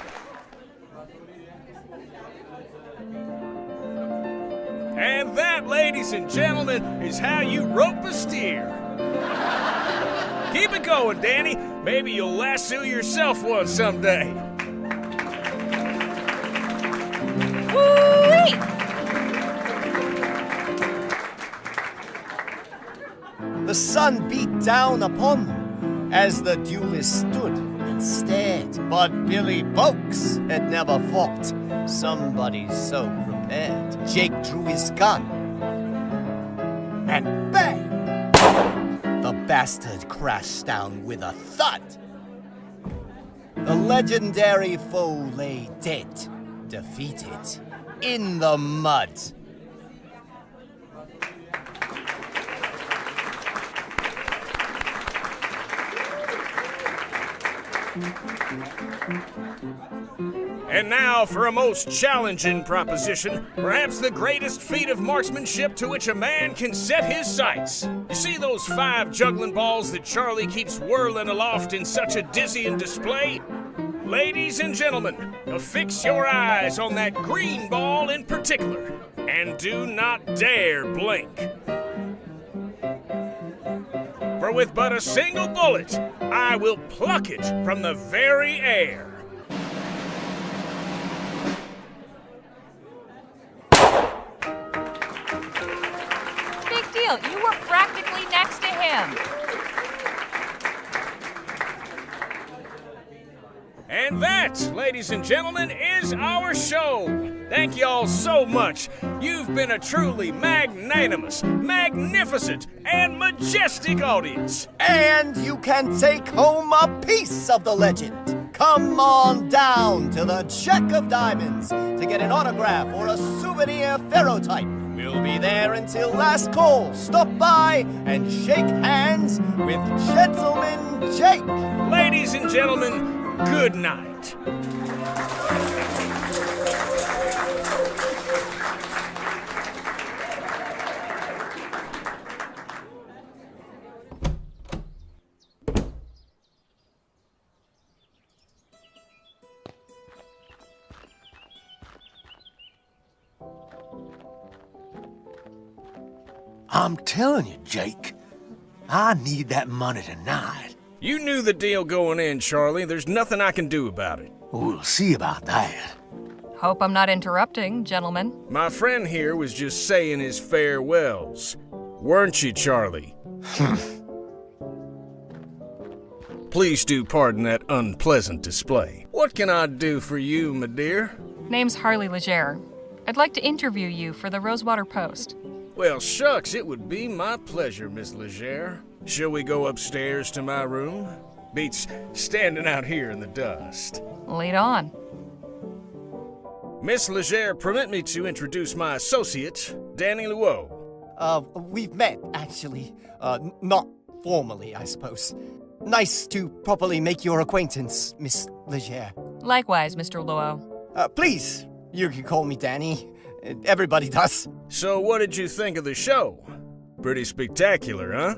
And that, ladies and gentlemen, is how you rope a steer. Keep it going, Danny. Maybe you'll lasso yourself one someday. Woo-wee! The sun beat down upon them as the duelists stood and stared. But Billy Boakes had never fought somebody so prepared. Jake drew his gun, and bang! The bastard crashed down with a thud. The legendary foe lay dead, defeated, in the mud. And now for a most challenging proposition, perhaps the greatest feat of marksmanship to which a man can set his sights. You see those 5 juggling balls that Charlie keeps whirling aloft in such a dizzying display? Ladies and gentlemen, affix your eyes on that green ball in particular, and do not dare blink. For with but a single bullet, I will pluck it from the very air. Big deal. You were practically next to him. And that, ladies and gentlemen, is our show. Thank you all so much. You've been a truly magnanimous, magnificent, and majestic audience. And you can take home a piece of the legend. Come on down to the Jack of Diamonds to get an autograph or a souvenir ferrotype. We'll be there until last call. Stop by and shake hands with Gentleman Jake. Ladies and gentlemen, good night. I'm telling you, Jake, I need that money tonight. You knew the deal going in, Charlie. There's nothing I can do about it. We'll see about that. Hope I'm not interrupting, gentlemen. My friend here was just saying his farewells. Weren't you, Charlie? Please do pardon that unpleasant display. What can I do for you, my dear? Name's Harley Leger. I'd like to interview you for the Rosewater Post. Well, shucks, it would be my pleasure, Miss Leger. Shall we go upstairs to my room? Beats standing out here in the dust. Lead on. Miss Leger, permit me to introduce my associate, Danny Luo. We've met, actually. Not formally, I suppose. Nice to properly make your acquaintance, Miss Leger. Likewise, Mr. Luo. Please, you can call me Danny. Everybody does. So what did you think of the show? Pretty spectacular, huh?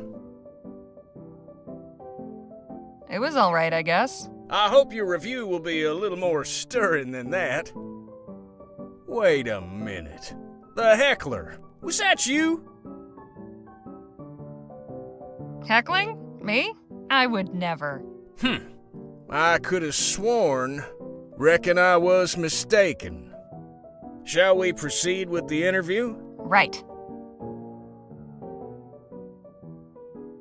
It was all right, I guess. I hope your review will be a little more stirring than that. Wait a minute. The heckler. Was that you? Heckling? Me? I would never. I could have sworn. Reckon I was mistaken. Shall we proceed with the interview? Right.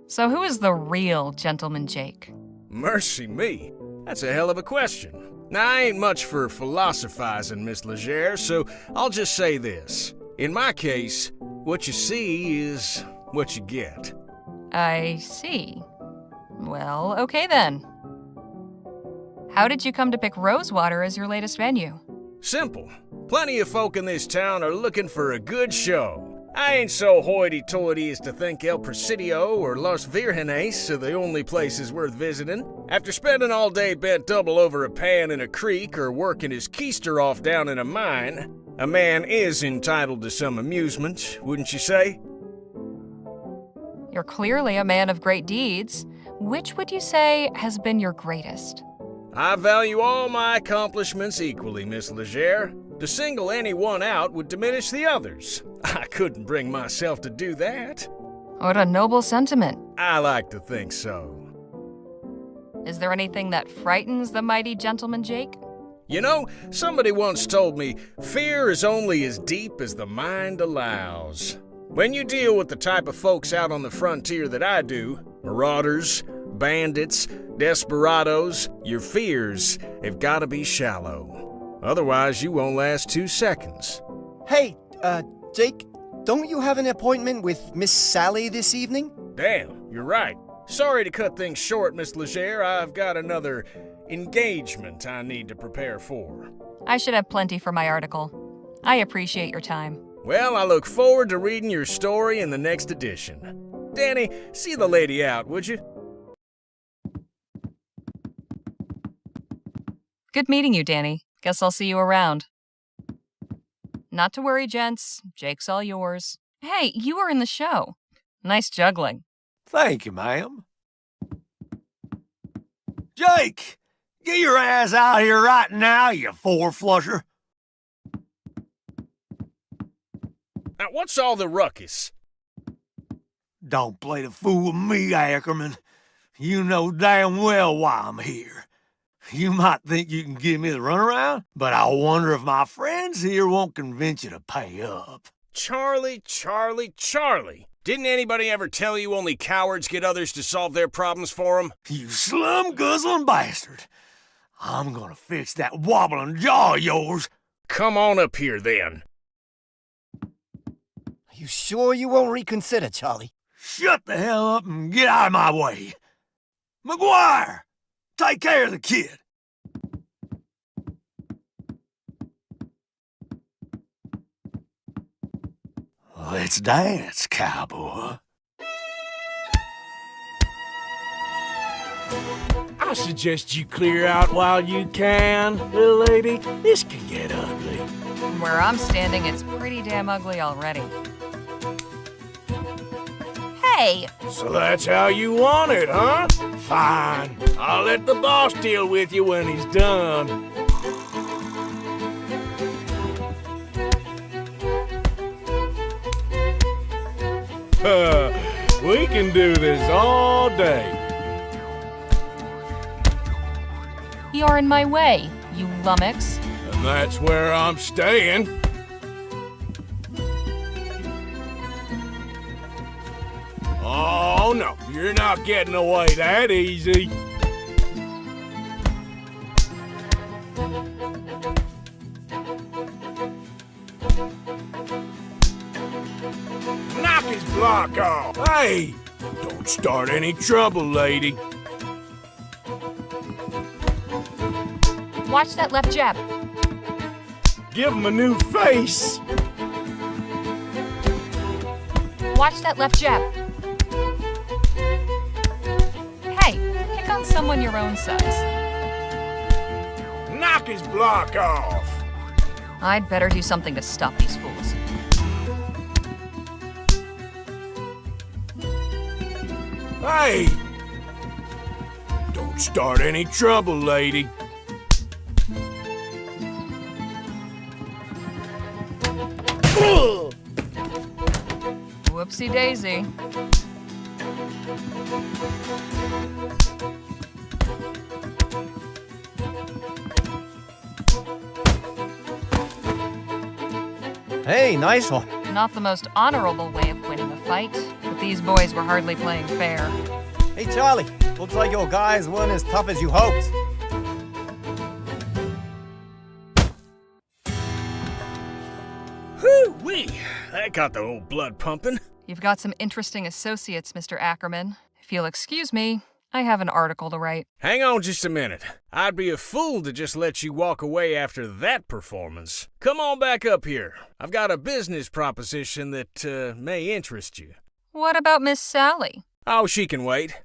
So who is the real Gentleman Jake? Mercy me. That's a hell of a question. Now, I ain't much for philosophizing, Miss Leger, so I'll just say this. In my case, what you see is what you get. I see. Well, okay then. How did you come to pick Rosewater as your latest venue? Simple. Plenty of folk in this town are looking for a good show. I ain't so hoity-toity as to think El Presidio or Los Virgenes are the only places worth visiting. After spending all day bent double over a pan in a creek or working his keister off down in a mine, a man is entitled to some amusement, wouldn't you say? You're clearly a man of great deeds. Which would you say has been your greatest? I value all my accomplishments equally, Miss Leger. To single any one out would diminish the others. I couldn't bring myself to do that. What a noble sentiment. I like to think so. Is there anything that frightens the mighty Gentleman Jake? You know, somebody once told me, fear is only as deep as the mind allows. When you deal with the type of folks out on the frontier that I do, marauders, bandits, desperados, your fears have got to be shallow. Otherwise, you won't last 2 seconds. Hey, Jake, don't you have an appointment with Miss Sally this evening? Damn, you're right. Sorry to cut things short, Miss Leger. I've got another engagement I need to prepare for. I should have plenty for my article. I appreciate your time. Well, I look forward to reading your story in the next edition. Danny, see the lady out, would you? Good meeting you, Danny. Guess I'll see you around. Not to worry, gents. Jake's all yours. Hey, you were in the show. Nice juggling. Thank you, ma'am. Jake! Get your ass out here right now, you four-flusher. Now, what's all the ruckus? Don't play the fool with me, Ackerman. You know damn well why I'm here. You might think you can give me the runaround, but I wonder if my friends here won't convince you to pay up. Charlie. Didn't anybody ever tell you only cowards get others to solve their problems for them? You slum-guzzling bastard. I'm gonna fix that wobbling jaw of yours. Come on up here, then. Are you sure you won't reconsider, Charlie? Shut the hell up and get out of my way. McGuire, take care of the kid. Let's dance, cowboy. I suggest you clear out while you can, little lady. This can get ugly. From where I'm standing, it's pretty damn ugly already. Hey! So that's how you want it, huh? Fine. I'll let the boss deal with you when he's done. We can do this all day. You're in my way, you lummox. And that's where I'm staying. Oh, no, you're not getting away that easy. Knock his block off. Hey, don't start any trouble, lady. Watch that left jab. Give him a new face. Watch that left jab. Hey, pick on someone your own size. Knock his block off. I'd better do something to stop these fools. Hey! Don't start any trouble, lady. Whoopsie daisy. Hey, nice one. Not the most honorable way of winning a fight, but these boys were hardly playing fair. Hey, Charlie. Looks like your guys weren't as tough as you hoped. Whoo-wee! That got the old blood pumping. You've got some interesting associates, Mr. Ackerman. If you'll excuse me, I have an article to write. Hang on just a minute. I'd be a fool to just let you walk away after that performance. Come on back up here. I've got a business proposition that may interest you. What about Miss Sally? Oh, she can wait.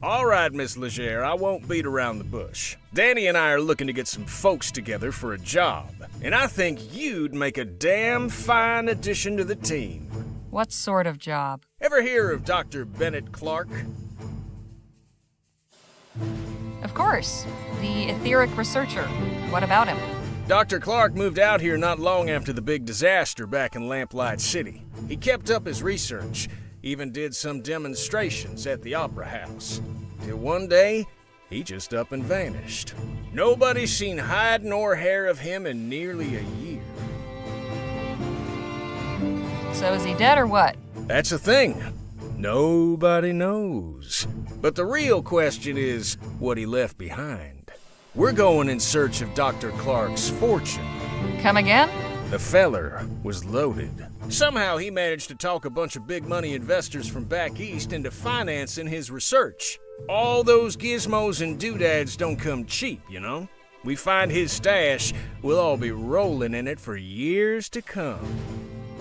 All right, Miss Leger, I won't beat around the bush. Danny and I are looking to get some folks together for a job, and I think you'd make a damn fine addition to the team. What sort of job? Ever hear of Dr. Bennett Clark? Of course. The etheric researcher. What about him? Dr. Clark moved out here not long after the big disaster back in Lamplight City. He kept up his research, even did some demonstrations at the Opera House. Till one day, he just up and vanished. Nobody's seen hide nor hair of him in nearly a year. So is he dead or what? That's the thing. Nobody knows. But the real question is what he left behind. We're going in search of Dr. Clark's fortune. Come again? The feller was loaded. Somehow he managed to talk a bunch of big money investors from back east into financing his research. All those gizmos and doodads don't come cheap, you know? We find his stash, we'll all be rolling in it for years to come.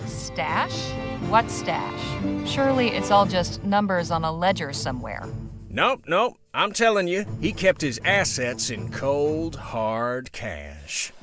Stash? What stash? Surely it's all just numbers on a ledger somewhere. Nope. I'm telling you, he kept his assets in cold, hard cash.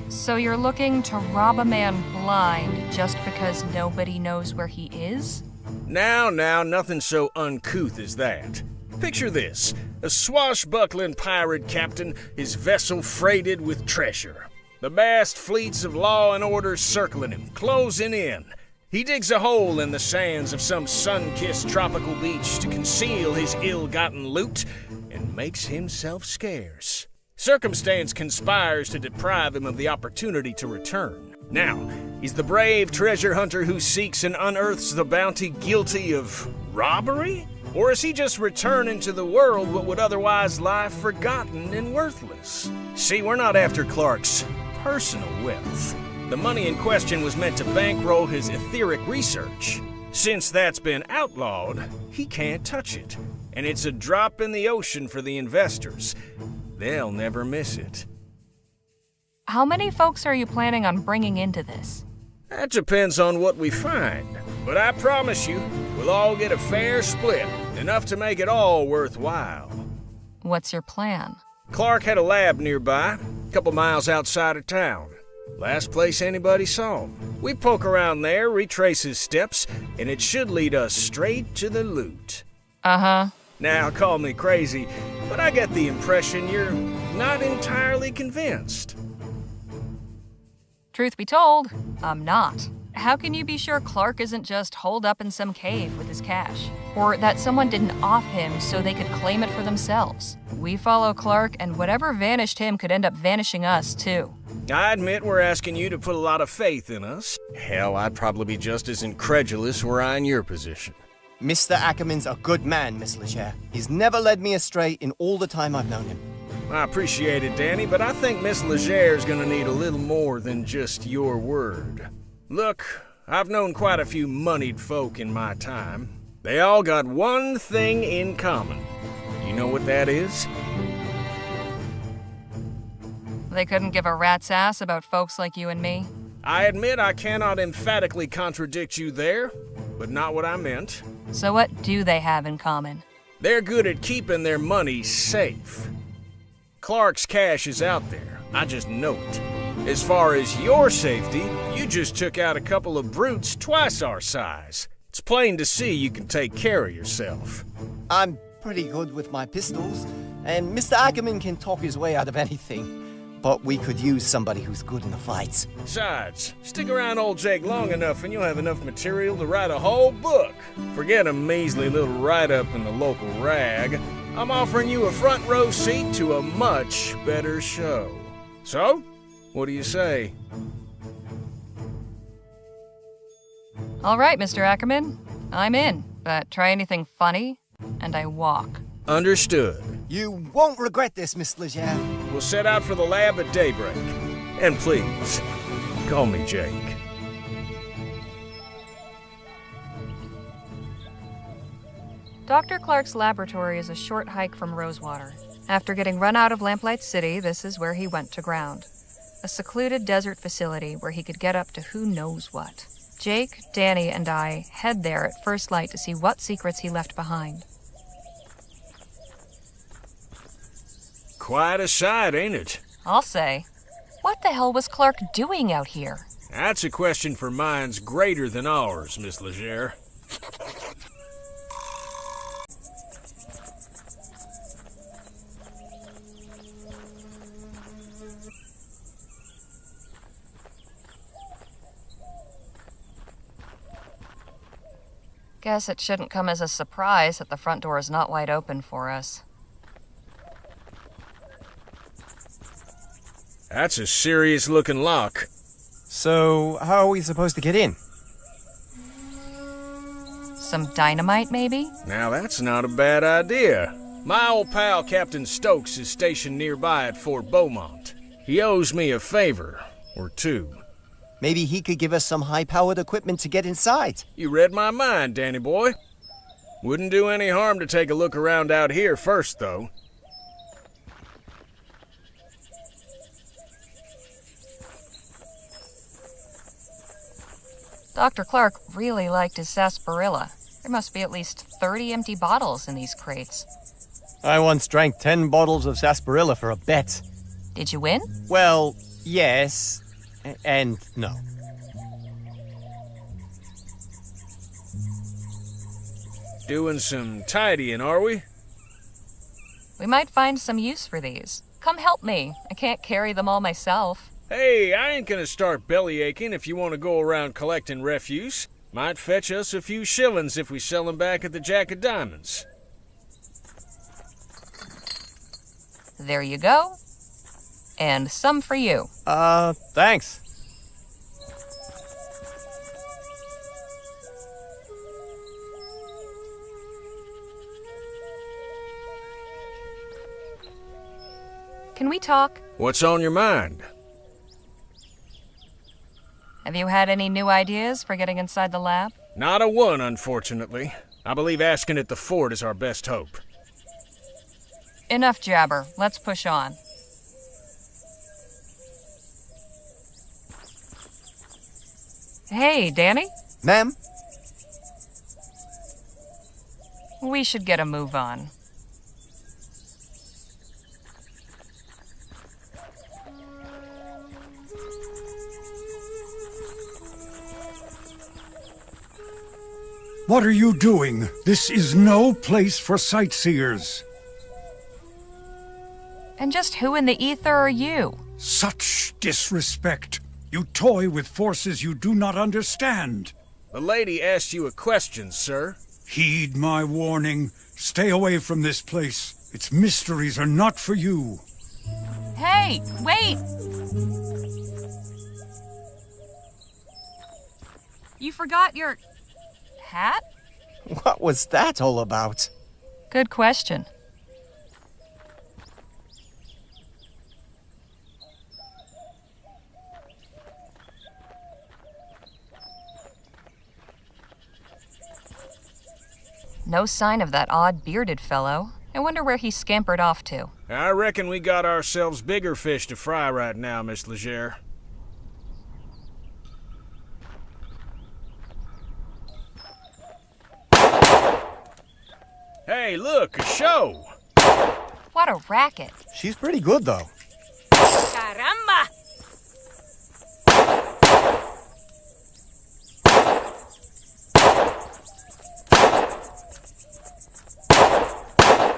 So you're looking to rob a man blind just because nobody knows where he is? Now, nothing so uncouth as that. Picture this, a swashbuckling pirate captain, his vessel freighted with treasure. The vast fleets of law and order circling him, closing in. He digs a hole in the sands of some sun-kissed tropical beach to conceal his ill-gotten loot and makes himself scarce. Circumstance conspires to deprive him of the opportunity to return. Now, he's the brave treasure hunter who seeks and unearths the bounty guilty of robbery? Or is he just returning to the world what would otherwise lie forgotten and worthless? See, we're not after Clark's personal wealth. The money in question was meant to bankroll his etheric research. Since that's been outlawed, he can't touch it. And it's a drop in the ocean for the investors. They'll never miss it. How many folks are you planning on bringing into this? That depends on what we find. But I promise you, we'll all get a fair split, enough to make it all worthwhile. What's your plan? Clark had a lab nearby, a couple miles outside of town. Last place anybody saw him. We poke around there, retrace his steps, and it should lead us straight to the loot. Uh-huh. Now, call me crazy, but I get the impression you're not entirely convinced. Truth be told, I'm not. How can you be sure Clark isn't just holed up in some cave with his cash? Or that someone didn't off him so they could claim it for themselves? We follow Clark, and whatever vanished him could end up vanishing us, too. I admit we're asking you to put a lot of faith in us. Hell, I'd probably be just as incredulous were I in your position. Mr. Ackerman's a good man, Miss Leger. He's never led me astray in all the time I've known him. I appreciate it, Danny, but I think Miss Leger's gonna need a little more than just your word. Look, I've known quite a few moneyed folk in my time. They all got one thing in common. You know what that is? They couldn't give a rat's ass about folks like you and me. I admit I cannot emphatically contradict you there, but not what I meant. So what do they have in common? They're good at keeping their money safe. Clark's cash is out there. I just know it. As far as your safety, you just took out a couple of brutes twice our size. It's plain to see you can take care of yourself. I'm pretty good with my pistols, and Mr. Ackerman can talk his way out of anything. But we could use somebody who's good in the fights. Besides, stick around old Jake long enough and you'll have enough material to write a whole book. Forget a measly little write-up in the local rag. I'm offering you a front row seat to a much better show. So, what do you say? All right, Mr. Ackerman. I'm in, but try anything funny, and I walk. Understood. You won't regret this, Miss Leger. We'll set out for the lab at daybreak. And please, call me Jake. Dr. Clark's laboratory is a short hike from Rosewater. After getting run out of Lamplight City, this is where he went to ground. A secluded desert facility where he could get up to who knows what. Jake, Danny, and I head there at first light to see what secrets he left behind. Quite a sight, ain't it? I'll say. What the hell was Clark doing out here? That's a question for minds greater than ours, Miss Leger. Guess it shouldn't come as a surprise that the front door is not wide open for us. That's a serious-looking lock. So, how are we supposed to get in? Some dynamite, maybe? Now that's not a bad idea. My old pal Captain Stokes is stationed nearby at Fort Beaumont. He owes me a favor, or two. Maybe he could give us some high-powered equipment to get inside. You read my mind, Danny boy. Wouldn't do any harm to take a look around out here first, though. Dr. Clark really liked his sarsaparilla. There must be at least 30 empty bottles in these crates. I once drank 10 bottles of sarsaparilla for a bet. Did you win? Well, yes, and no. Doing some tidying, are we? We might find some use for these. Come help me. I can't carry them all myself. Hey, I ain't gonna start belly aching if you want to go around collecting refuse. Might fetch us a few shillings if we sell them back at the Jack of Diamonds. There you go. And some for you. Thanks. Can we talk? What's on your mind? Have you had any new ideas for getting inside the lab? Not a one, unfortunately. I believe asking at the fort is our best hope. Enough jabber. Let's push on. Hey, Danny? Ma'am? We should get a move on. What are you doing? This is no place for sightseers. And just who in the ether are you? Such disrespect. You toy with forces you do not understand. The lady asked you a question, sir. Heed my warning. Stay away from this place. Its mysteries are not for you. Hey, wait! You forgot your... hat? What was that all about? Good question. No sign of that odd bearded fellow. I wonder where he scampered off to. I reckon we got ourselves bigger fish to fry right now, Miss Leger. Hey, look, a show! What a racket. She's pretty good, though. Caramba!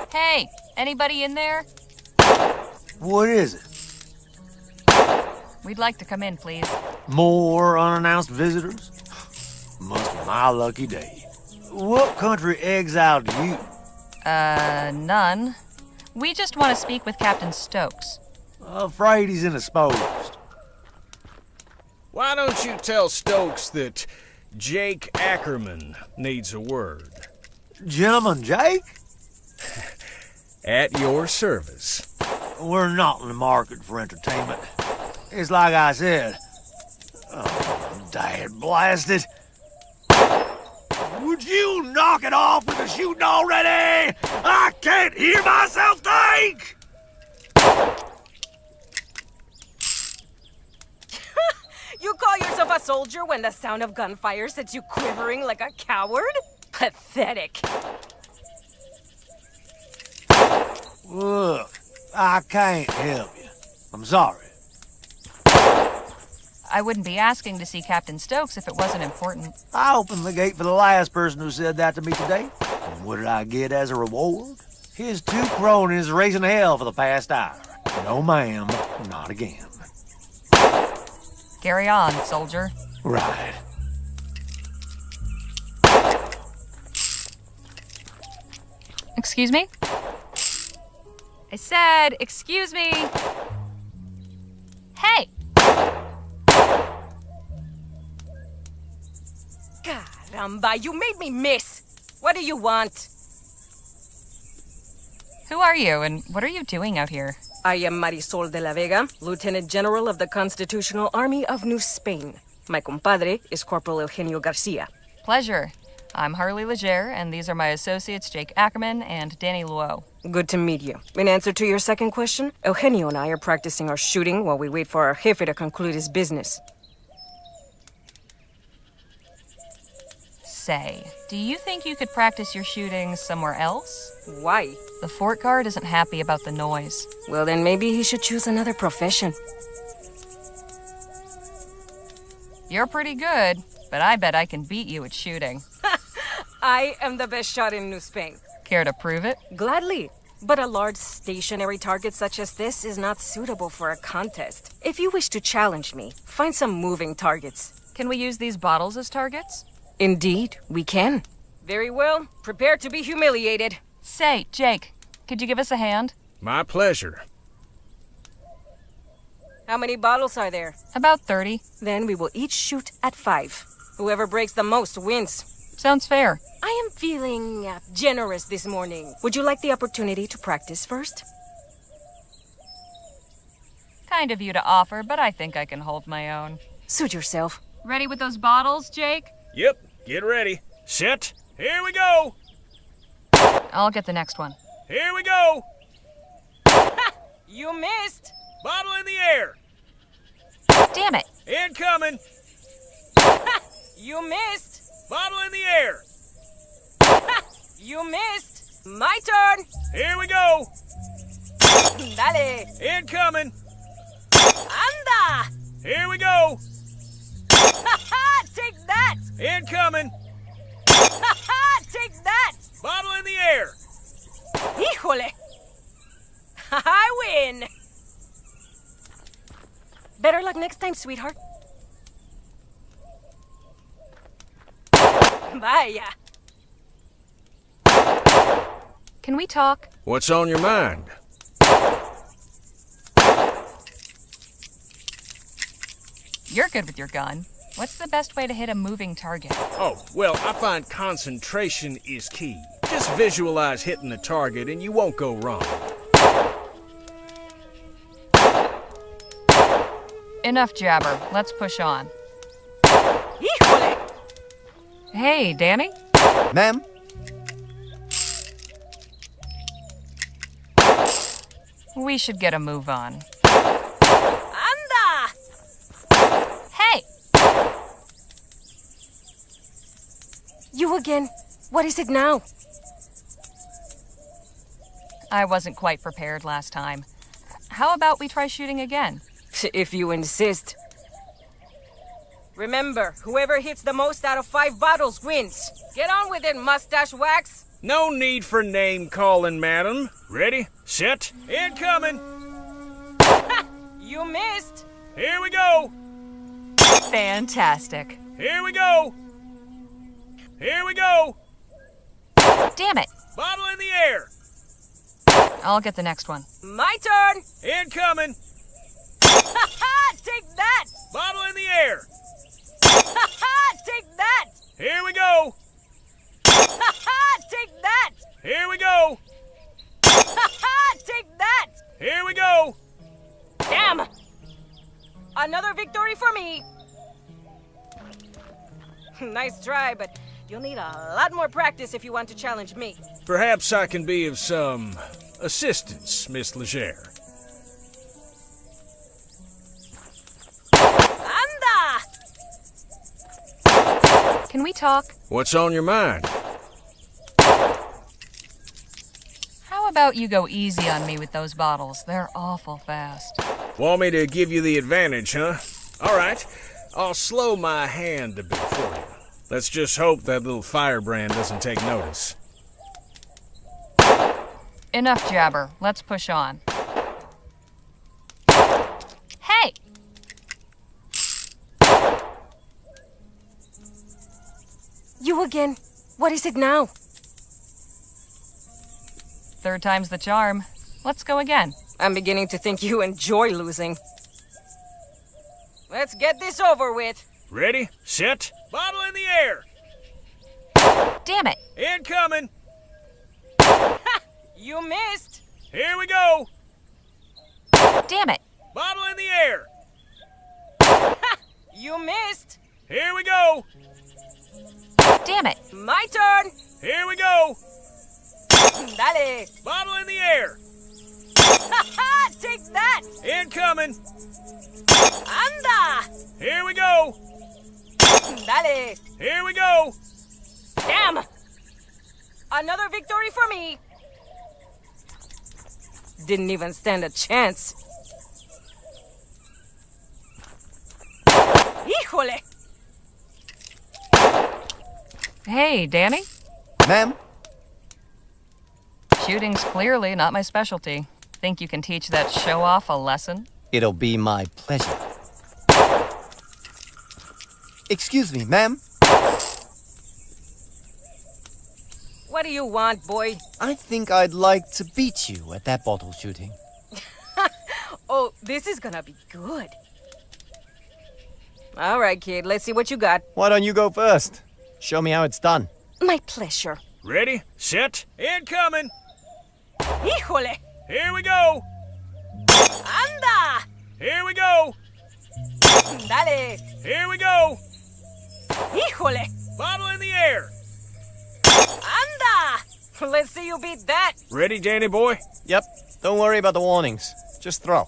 Hey, anybody in there? What is it? We'd like to come in, please. More unannounced visitors? Must be my lucky day. What country exiled you? None. We just want to speak with Captain Stokes. Afraid he's indisposed. Why don't you tell Stokes that Jake Ackerman needs a word? Gentleman Jake? At your service. We're not in the market for entertainment. It's like I said. Oh, dad blasted. Would you knock it off with the shooting already? I can't hear myself think! You call yourself a soldier when the sound of gunfire sets you quivering like a coward? Pathetic. Look, I can't help you. I'm sorry. I wouldn't be asking to see Captain Stokes if it wasn't important. I opened the gate for the last person who said that to me today. And what did I get as a reward? His 2 cronies raising hell for the past hour. No, ma'am, not again. Carry on, soldier. Right. Excuse me? I said, excuse me. Hey! Caramba, you made me miss. What do you want? Who are you, and what are you doing out here? I am Marisol de la Vega, Lieutenant General of the Constitutional Army of New Spain. My compadre is Corporal Eugenio Garcia. Pleasure. I'm Harley Leger, and these are my associates Jake Ackerman and Danny Luo. Good to meet you. In answer to your second question, Eugenio and I are practicing our shooting while we wait for our jefe to conclude his business. say, do you think you could practice your shooting somewhere else? Why? The fort guard isn't happy about the noise. Well, then maybe he should choose another profession. You're pretty good, but I bet I can beat you at shooting. I am the best shot in New Spain. Care to prove it? Gladly. But a large stationary target such as this is not suitable for a contest. If you wish to challenge me, find some moving targets. Can we use these bottles as targets? Indeed, we can. Very well. Prepare to be humiliated. Say, Jake, could you give us a hand? My pleasure. How many bottles are there? About 30. Then we will each shoot at 5. Whoever breaks the most wins. Sounds fair. I am feeling generous this morning. Would you like the opportunity to practice first? Kind of you to offer, but I think I can hold my own. Suit yourself. Ready with those bottles, Jake? Yep, get ready. Set. Here we go. I'll get the next one. Here we go. You missed. Bottle in the air. Damn it. Incoming. You missed. Bottle in the air. You missed. My turn. Here we go. Dale. Incoming. Anda. Here we go. Take that. Incoming. Take that. Bottle in the air. Híjole. I win. Better luck next time, sweetheart. Vaya. Can we talk? What's on your mind? You're good with your gun. What's the best way to hit a moving target? Oh, well, I find concentration is key. Just visualize hitting the target and you won't go wrong. Enough jabber. Let's push on. Híjole. Hey, Danny? Ma'am? We should get a move on. Anda! Hey! You again. What is it now? I wasn't quite prepared last time. How about we try shooting again? If you insist. Remember, whoever hits the most out of 5 bottles wins. Get on with it, mustache wax. No need for name calling, madam. Ready, set, incoming. You missed. Here we go. Fantastic. Here we go. Here we go. Damn it. Bottle in the air. I'll get the next one. My turn. Incoming. Take that. Bottle in the air. Take that. Here we go. Take that. Here we go. Take that. Here we go. Damn. Another victory for me. Nice try, but you'll need a lot more practice if you want to challenge me. Perhaps I can be of some assistance, Miss Leger. Anda! Can we talk? What's on your mind? How about you go easy on me with those bottles? They're awful fast. Want me to give you the advantage, huh? All right. I'll slow my hand a bit for you. Let's just hope that little firebrand doesn't take notice. Enough jabber. Let's push on. Hey! You again. What is it now? Third time's the charm. Let's go again. I'm beginning to think you enjoy losing. Let's get this over with. Ready, set, bottle in the air. Damn it. Incoming. You missed. Here we go. Damn it. Bottle in the air. You missed. Here we go. Damn it. My turn. Here we go. Dale. Bottle in the air. Take that. Incoming. Anda. Here we go. Dale. Here we go. Damn! Another victory for me! Didn't even stand a chance. Híjole! Hey, Danny? Ma'am? Shooting's clearly not my specialty. Think you can teach that show-off a lesson? It'll be my pleasure. Excuse me, ma'am? What do you want, boy? I think I'd like to beat you at that bottle shooting. Oh, this is gonna be good. All right, kid, let's see what you got. Why don't you go first? Show me how it's done. My pleasure. Ready, set, incoming! Híjole! Here we go! Anda! Here we go! Dale! Here we go! Híjole! Bottle in the air! Anda! Let's see you beat that. Ready, Danny boy? Yep. Don't worry about the warnings. Just throw.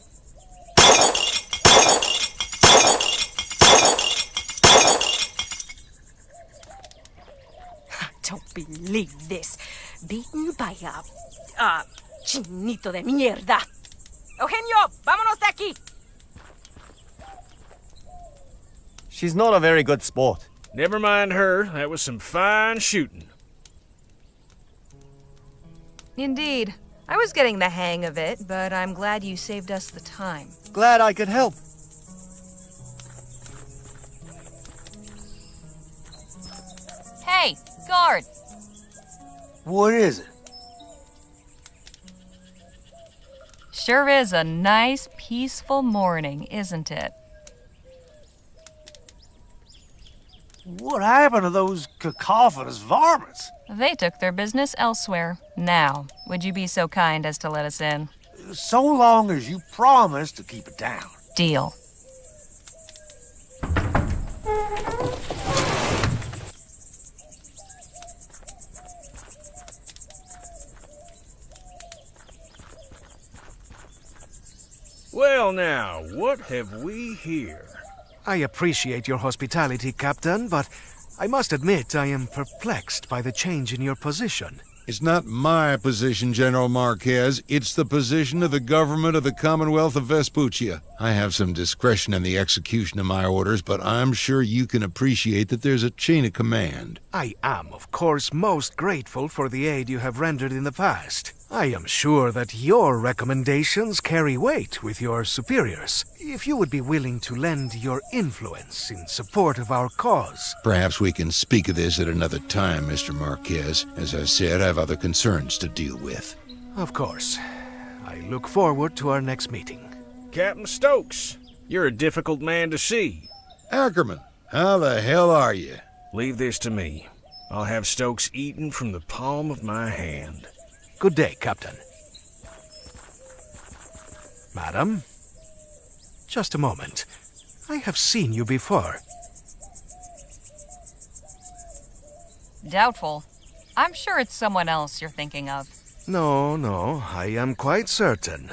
Don't believe this. Beaten by a chinito de mierda. Eugenio, vámonos de aquí. She's not a very good sport. Never mind her. That was some fine shooting. Indeed. I was getting the hang of it, but I'm glad you saved us the time. Glad I could help. Hey, guard! What is it? Sure is a nice, peaceful morning, isn't it? What happened to those cacophonous varmints? They took their business elsewhere. Now, would you be so kind as to let us in? So long as you promise to keep it down. Deal. Well now, what have we here? I appreciate your hospitality, Captain, but I must admit I am perplexed by the change in your position. It's not my position, General Marquez. It's the position of the government of the Commonwealth of Vespuccia. I have some discretion in the execution of my orders, but I'm sure you can appreciate that there's a chain of command. I am, of course, most grateful for the aid you have rendered in the past. I am sure that your recommendations carry weight with your superiors. If you would be willing to lend your influence in support of our cause. Perhaps we can speak of this at another time, Mr. Marquez. As I said, I have other concerns to deal with. Of course. I look forward to our next meeting. Captain Stokes, you're a difficult man to see. Ackerman, how the hell are you? Leave this to me. I'll have Stokes eaten from the palm of my hand. Good day, Captain. Madam? Just a moment. I have seen you before. Doubtful. I'm sure it's someone else you're thinking of. No, I am quite certain.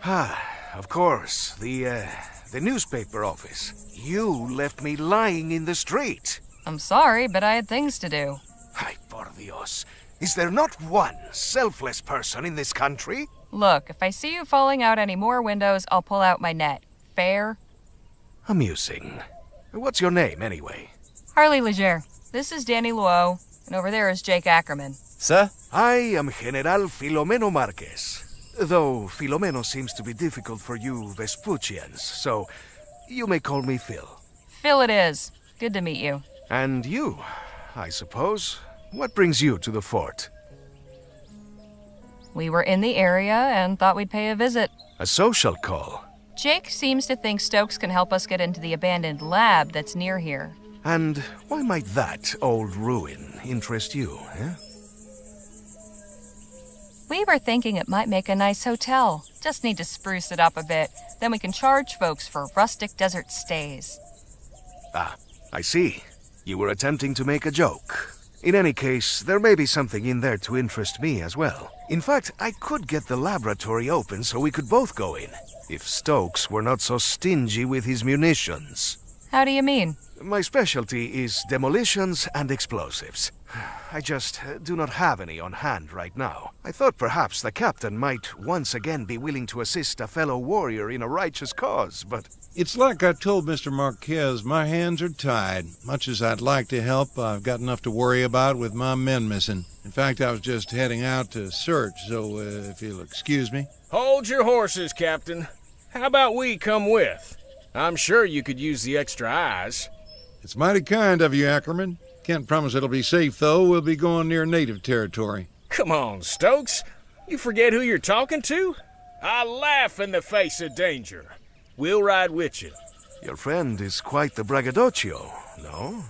Of course, the newspaper office. You left me lying in the street. I'm sorry, but I had things to do. Ay, por Dios. Is there not one selfless person in this country? Look, if I see you falling out any more windows, I'll pull out my net. Fair? Amusing. What's your name, anyway? Harley Leger. This is Danny Luo, and over there is Jake Ackerman. Sir? I am General Filomeno Marquez. Though Filomeno seems to be difficult for you Vespuccians, so you may call me Phil. Phil it is. Good to meet you. And you, I suppose. What brings you to the fort? We were in the area and thought we'd pay a visit. A social call. Jake seems to think Stokes can help us get into the abandoned lab that's near here. And why might that old ruin interest you, eh? We were thinking it might make a nice hotel. Just need to spruce it up a bit. Then we can charge folks for rustic desert stays. Ah, I see. You were attempting to make a joke. In any case, there may be something in there to interest me as well. In fact, I could get the laboratory open so we could both go in, if Stokes were not so stingy with his munitions. How do you mean? My specialty is demolitions and explosives. I just do not have any on hand right now. I thought perhaps the captain might once again be willing to assist a fellow warrior in a righteous cause, but... It's like I told Mr. Marquez, my hands are tied. Much as I'd like to help, I've got enough to worry about with my men missing. In fact, I was just heading out to search, so if you'll excuse me. Hold your horses, Captain. How about we come with? I'm sure you could use the extra eyes. It's mighty kind of you, Ackerman. Can't promise it'll be safe, though. We'll be going near native territory. Come on, Stokes. You forget who you're talking to? I laugh in the face of danger. We'll ride with you. Your friend is quite the braggadocio, no?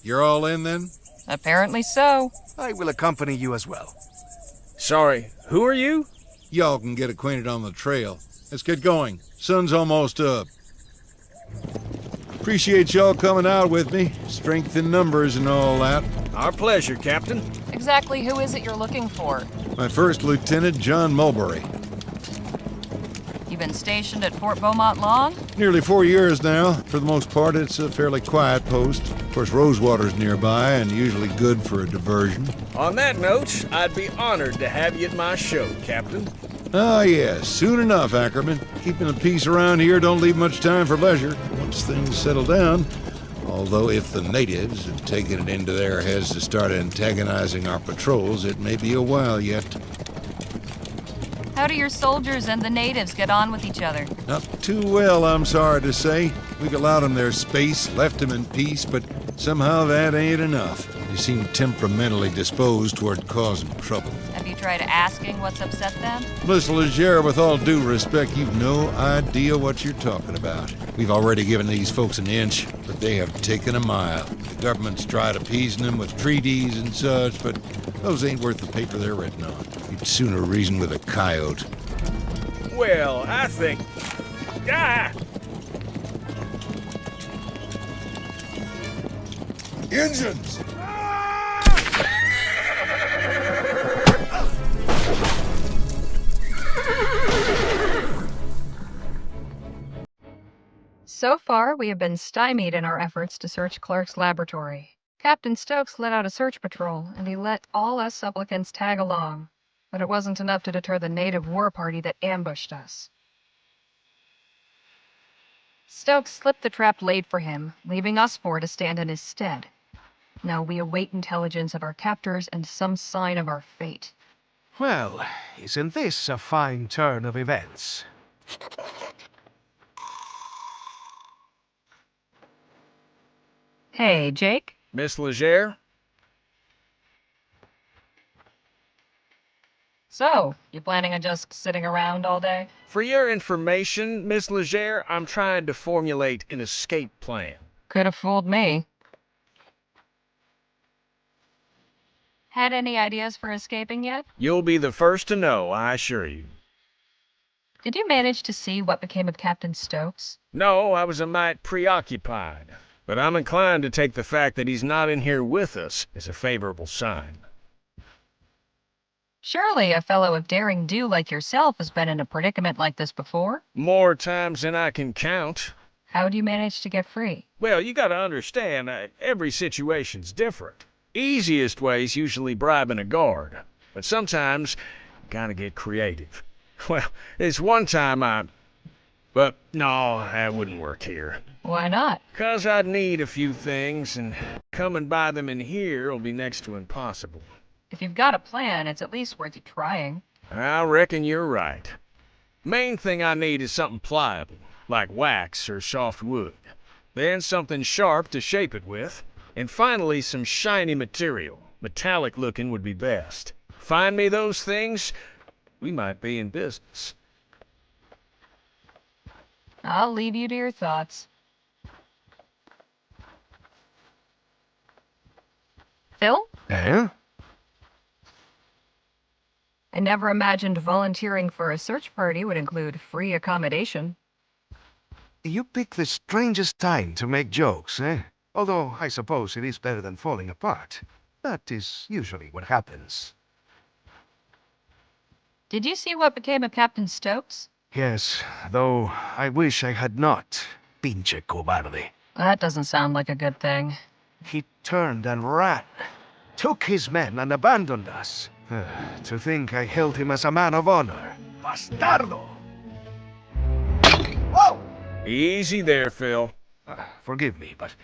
You're all in, then? Apparently so. I will accompany you as well. Sorry, who are you? Y'all can get acquainted on the trail. Let's get going. Sun's almost up. Appreciate y'all coming out with me. Strength in numbers and all that. Our pleasure, Captain. Exactly who is it you're looking for? My first lieutenant, John Mulberry. You've been stationed at Fort Beaumont long? Nearly 4 years now. For the most part, it's a fairly quiet post. Of course, Rosewater's nearby and usually good for a diversion. On that note, I'd be honored to have you at my show, Captain. Ah, yes. Soon enough, Ackerman. Keeping the peace around here don't leave much time for leisure once things settle down. Although if the natives have taken it into their heads to start antagonizing our patrols, it may be a while yet. How do your soldiers and the natives get on with each other? Not too well, I'm sorry to say. We've allowed them their space, left them in peace, but somehow that ain't enough. They seem temperamentally disposed toward causing trouble. Have you tried asking what's upset them? Miss Leger, with all due respect, you've no idea what you're talking about. We've already given these folks an inch, but they have taken a mile. The government's tried appeasing them with treaties and such, but those ain't worth the paper they're written on. You'd sooner reason with a coyote. Well, I think... Ah! Engines! So far, we have been stymied in our efforts to search Clark's laboratory. Captain Stokes let out a search patrol, and he let all us supplicants tag along. But it wasn't enough to deter the native war party that ambushed us. Stokes slipped the trap laid for him, leaving us four to stand in his stead. Now we await intelligence of our captors and some sign of our fate. Well, isn't this a fine turn of events? Hey, Jake? Miss Leger? So, you planning on just sitting around all day? For your information, Miss Leger, I'm trying to formulate an escape plan. Could have fooled me. Had any ideas for escaping yet? You'll be the first to know, I assure you. Did you manage to see what became of Captain Stokes? No, I was a mite preoccupied. But I'm inclined to take the fact that he's not in here with us as a favorable sign. Surely a fellow of daring do like yourself has been in a predicament like this before? More times than I can count. How'd you manage to get free? Well, you gotta understand, every situation's different. Easiest way's usually bribing a guard, but sometimes you gotta get creative. Well, there's one time but no, that wouldn't work here. Why not? 'Cause I'd need a few things, and coming by them in here will be next to impossible. If you've got a plan, it's at least worth you trying. I reckon you're right. Main thing I need is something pliable, like wax or soft wood. Then something sharp to shape it with. And finally, some shiny material. Metallic looking would be best. Find me those things, we might be in business. I'll leave you to your thoughts. Phil? Eh? I never imagined volunteering for a search party would include free accommodation. You pick the strangest time to make jokes, eh? Although I suppose it is better than falling apart. That is usually what happens. Did you see what became of Captain Stokes? Yes, though I wish I had not. Pinche cobarde. That doesn't sound like a good thing. He turned and ran, took his men and abandoned us. To think I held him as a man of honor. Bastardo! Whoa! Easy there, Phil. Forgive me, but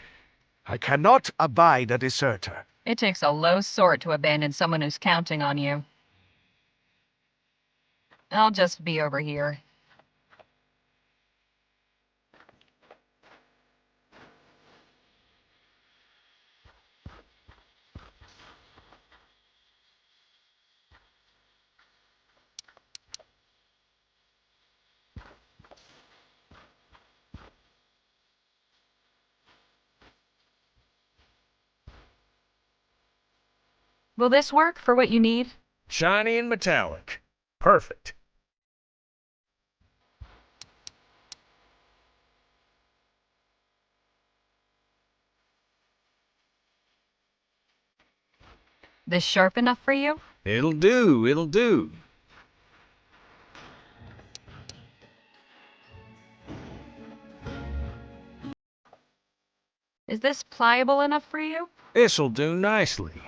I cannot abide a deserter. It takes a low sort to abandon someone who's counting on you. I'll just be over here. Will this work for what you need? Shiny and metallic. Perfect. This sharp enough for you? It'll do, it'll do. Is this pliable enough for you? This'll do nicely.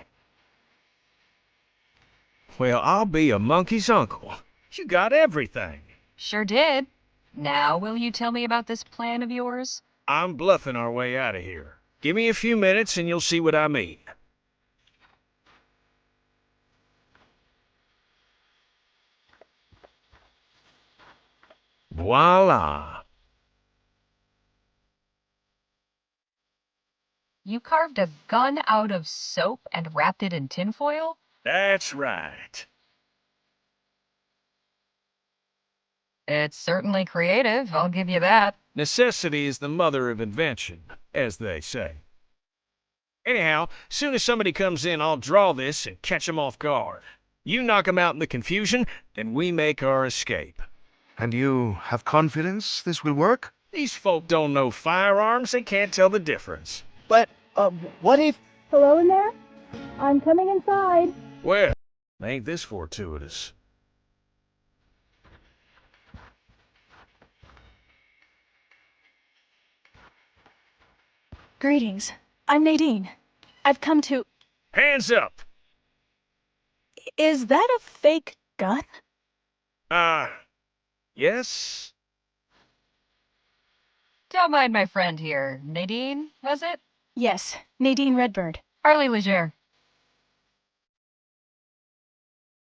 Well, I'll be a monkey's uncle. You got everything. Sure did. Now, will you tell me about this plan of yours? I'm bluffing our way out of here. Give me a few minutes and you'll see what I mean. Voila. You carved a gun out of soap and wrapped it in tinfoil? That's right. It's certainly creative, I'll give you that. Necessity is the mother of invention, as they say. Anyhow, soon as somebody comes in, I'll draw this and catch 'em off guard. You knock 'em out in the confusion, then we make our escape. And you have confidence this will work? These folk don't know firearms, they can't tell the difference. But, what if... Hello in there? I'm coming inside. Well, ain't this fortuitous? Greetings. I'm Nadine. I've come to... Hands up! Is that a fake gun? Yes? Don't mind my friend here. Nadine, was it? Yes, Nadine Redbird. Harley Leger.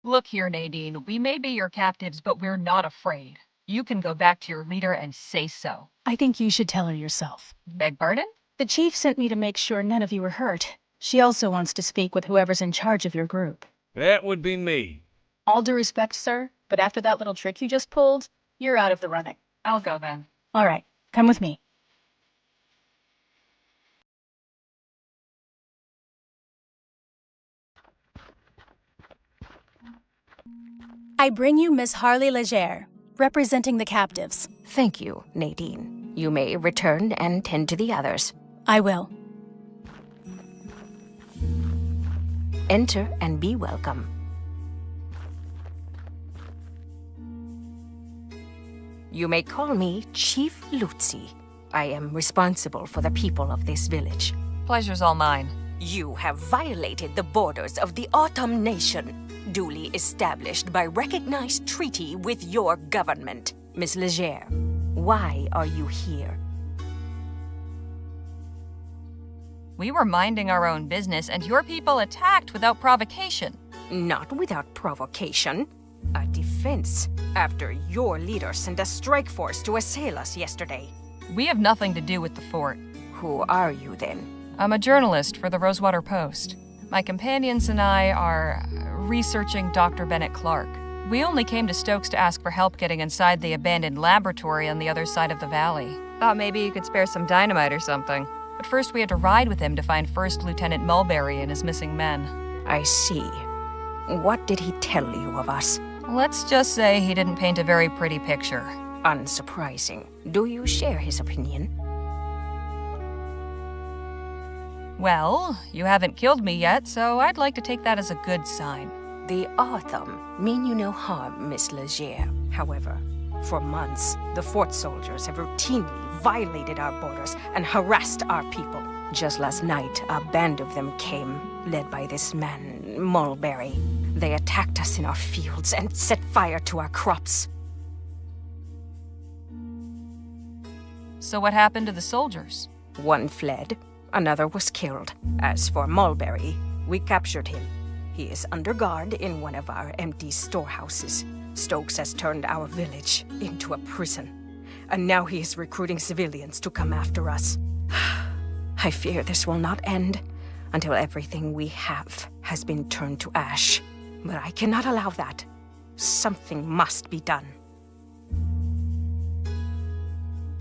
Look here, Nadine. We may be your captives, but we're not afraid. You can go back to your leader and say so. I think you should tell her yourself. Beg pardon? The chief sent me to make sure none of you were hurt. She also wants to speak with whoever's in charge of your group. That would be me. All due respect, sir, but after that little trick you just pulled, you're out of the running. I'll go then. All right, come with me. I bring you Miss Harley Leger, representing the captives. Thank you, Nadine. You may return and tend to the others. I will. Enter and be welcome. You may call me Chief Lutzi. I am responsible for the people of this village. Pleasure's all mine. You have violated the borders of the Autumn Nation, duly established by recognized treaty with your government. Miss Leger, why are you here? We were minding our own business, and your people attacked without provocation. Not without provocation. A defense, after your leader sent a strike force to assail us yesterday. We have nothing to do with the fort. Who are you, then? I'm a journalist for the Rosewater Post. My companions and I are researching Dr. Bennett Clark. We only came to Stokes to ask for help getting inside the abandoned laboratory on the other side of the valley. Thought maybe you could spare some dynamite or something. But first we had to ride with him to find First Lieutenant Mulberry and his missing men. I see. What did he tell you of us? Let's just say he didn't paint a very pretty picture. Unsurprising. Do you share his opinion? Well, you haven't killed me yet, so I'd like to take that as a good sign. The Autumn mean you no harm, Miss Leger. However, for months, the fort soldiers have routinely violated our borders and harassed our people. Just last night, a band of them came, led by this man, Mulberry. They attacked us in our fields and set fire to our crops. So what happened to the soldiers? One fled, another was killed. As for Mulberry, we captured him. He is under guard in one of our empty storehouses. Stokes has turned our village into a prison. And now he is recruiting civilians to come after us. I fear this will not end until everything we have has been turned to ash. But I cannot allow that. Something must be done.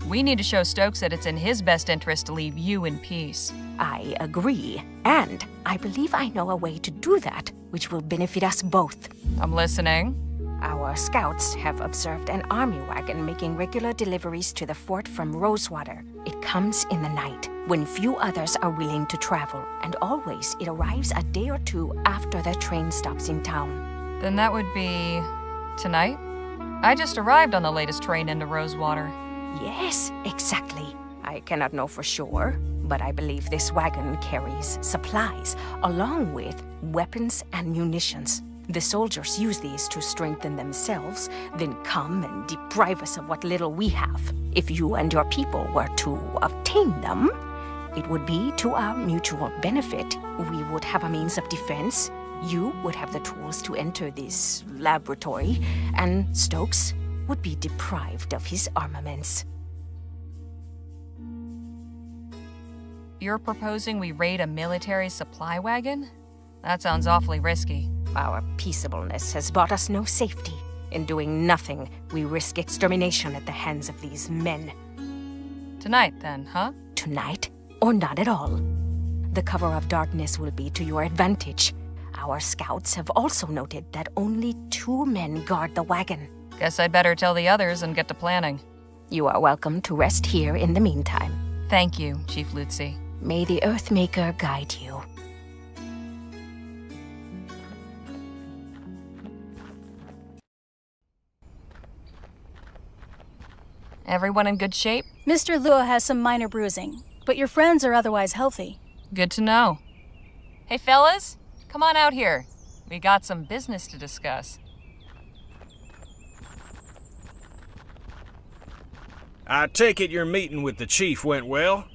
We need to show Stokes that it's in his best interest to leave you in peace. I agree. And I believe I know a way to do that, which will benefit us both. I'm listening. Our scouts have observed an army wagon making regular deliveries to the fort from Rosewater. It comes in the night, when few others are willing to travel, and always it arrives a day or two after the train stops in town. Then that would be tonight? I just arrived on the latest train into Rosewater. Yes, exactly. I cannot know for sure, but I believe this wagon carries supplies, along with weapons and munitions. The soldiers use these to strengthen themselves, then come and deprive us of what little we have. If you and your people were to obtain them, it would be to our mutual benefit. We would have a means of defense. You would have the tools to enter this laboratory, and Stokes would be deprived of his armaments. You're proposing we raid a military supply wagon? That sounds awfully risky. Our peaceableness has brought us no safety. In doing nothing, we risk extermination at the hands of these men. Tonight, then, huh? Tonight, or not at all. The cover of darkness will be to your advantage. Our scouts have also noted that only 2 men guard the wagon. Guess I'd better tell the others and get to planning. You are welcome to rest here in the meantime. Thank you, Chief Lutzi. May the Earthmaker guide you. Everyone in good shape? Mr. Lua has some minor bruising, but your friends are otherwise healthy. Good to know. Hey, fellas, come on out here. We got some business to discuss. I take it your meeting with the chief went well?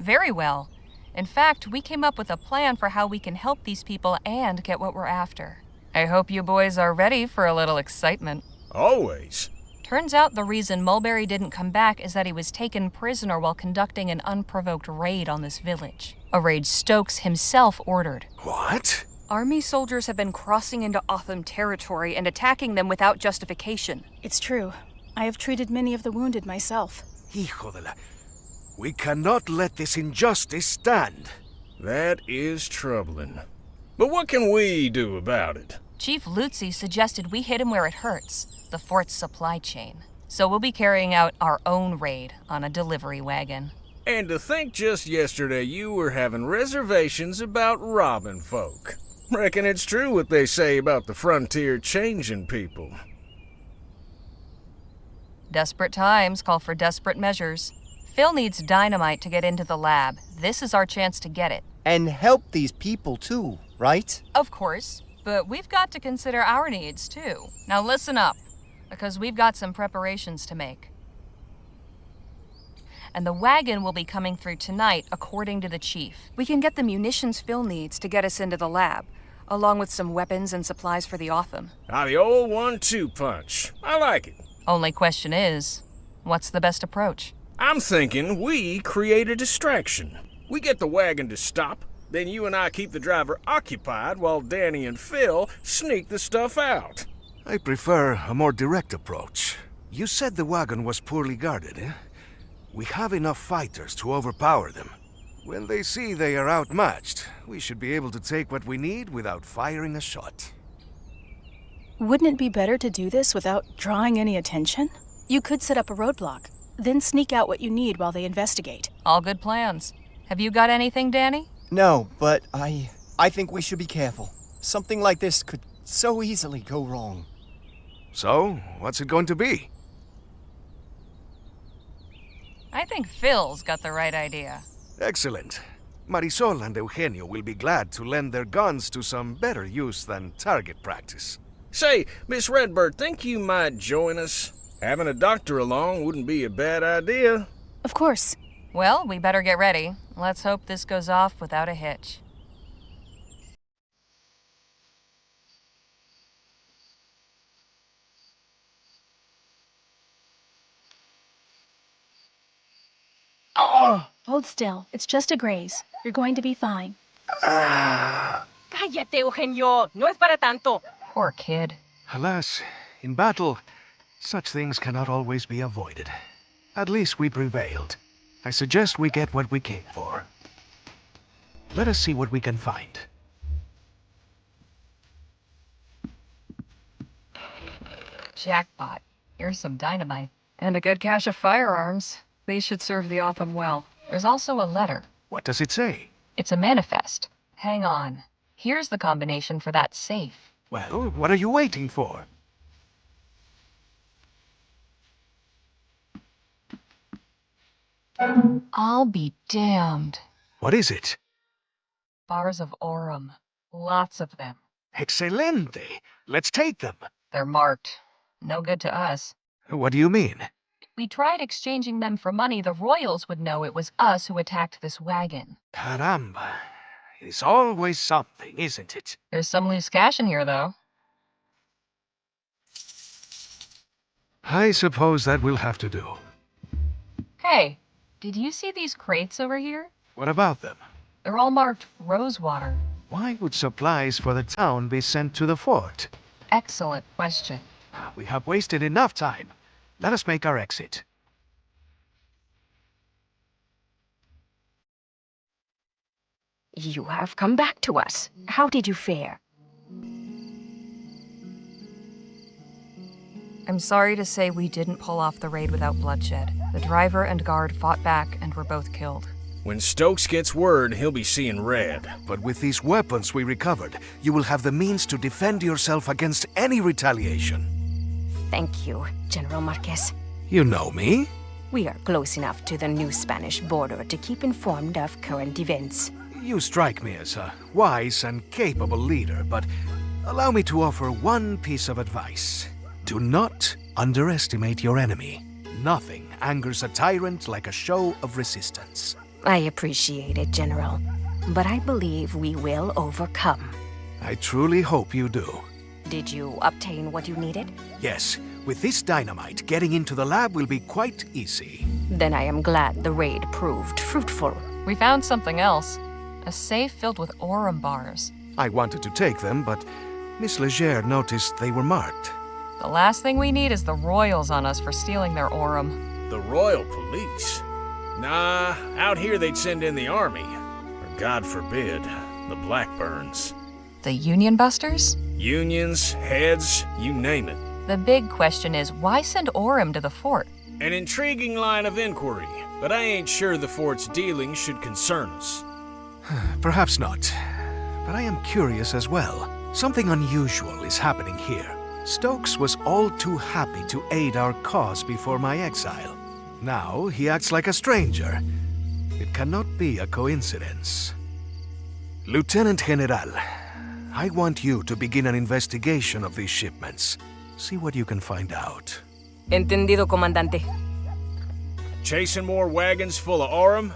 Very well. In fact, we came up with a plan for how we can help these people and get what we're after. I hope you boys are ready for a little excitement. Always. Turns out the reason Mulberry didn't come back is that he was taken prisoner while conducting an unprovoked raid on this village. A raid Stokes himself ordered. What? Army soldiers have been crossing into Otham territory and attacking them without justification. It's true. I have treated many of the wounded myself. Hijo de la... We cannot let this injustice stand. That is troubling. But what can we do about it? Chief Lutzi suggested we hit him where it hurts, the fort's supply chain. So we'll be carrying out our own raid on a delivery wagon. And to think just yesterday you were having reservations about robbing folk. Reckon it's true what they say about the frontier changing people. Desperate times call for desperate measures. Phil needs dynamite to get into the lab. This is our chance to get it. And help these people too, right? Of course, but we've got to consider our needs too. Now listen up, because we've got some preparations to make. And the wagon will be coming through tonight, according to the chief. We can get the munitions Phil needs to get us into the lab, along with some weapons and supplies for the Otham. The old 1-2 punch. I like it. Only question is, what's the best approach? I'm thinking we create a distraction. We get the wagon to stop, then you and I keep the driver occupied while Danny and Phil sneak the stuff out. I prefer a more direct approach. You said the wagon was poorly guarded, eh? We have enough fighters to overpower them. When they see they are outmatched, we should be able to take what we need without firing a shot. Wouldn't it be better to do this without drawing any attention? You could set up a roadblock, then sneak out what you need while they investigate. All good plans. Have you got anything, Danny? No, but I think we should be careful. Something like this could so easily go wrong. So, what's it going to be? I think Phil's got the right idea. Excellent. Marisol and Eugenio will be glad to lend their guns to some better use than target practice. Say, Miss Redbird, think you might join us? Having a doctor along wouldn't be a bad idea. Of course. Well, we better get ready. Let's hope this goes off without a hitch. Oh! Hold still. It's just a graze. You're going to be fine. Cállate, Eugenio. No es para tanto. Poor kid. Alas, in battle, such things cannot always be avoided. At least we prevailed. I suggest we get what we came for. Let us see what we can find. Jackpot. Here's some dynamite. And a good cache of firearms. These should serve the Otham well. There's also a letter. What does it say? It's a manifest. Hang on. Here's the combination for that safe. Well, what are you waiting for? I'll be damned. What is it? Bars of Aurum. Lots of them. Excelente! Let's take them. They're marked. No good to us. What do you mean? If we tried exchanging them for money, the royals would know it was us who attacked this wagon. Caramba. It's always something, isn't it? There's some loose cash in here, though. I suppose that will have to do. Hey, did you see these crates over here? What about them? They're all marked Rosewater. Why would supplies for the town be sent to the fort? Excellent question. We have wasted enough time. Let us make our exit. You have come back to us. How did you fare? I'm sorry to say we didn't pull off the raid without bloodshed. The driver and guard fought back and were both killed. When Stokes gets word, he'll be seeing red. But with these weapons we recovered, you will have the means to defend yourself against any retaliation. Thank you, General Marquez. You know me? We are close enough to the new Spanish border to keep informed of current events. You strike me as a wise and capable leader, but allow me to offer one piece of advice. Do not underestimate your enemy. Nothing angers a tyrant like a show of resistance. I appreciate it, General, but I believe we will overcome. I truly hope you do. Did you obtain what you needed? Yes, with this dynamite, getting into the lab will be quite easy. Then I am glad the raid proved fruitful. We found something else. A safe filled with Aurum bars. I wanted to take them, but Miss Leger noticed they were marked. The last thing we need is the royals on us for stealing their Aurum. The royal police? Nah, out here they'd send in the army. Or God forbid, the Blackburns. The Union Busters? Unions, heads, you name it. The big question is, why send Aurum to the fort? An intriguing line of inquiry, but I ain't sure the fort's dealings should concern us. Perhaps not, but I am curious as well. Something unusual is happening here. Stokes was all too happy to aid our cause before my exile. Now he acts like a stranger. It cannot be a coincidence. Lieutenant General, I want you to begin an investigation of these shipments. See what you can find out. Entendido, Comandante. Chasing more wagons full of Aurum?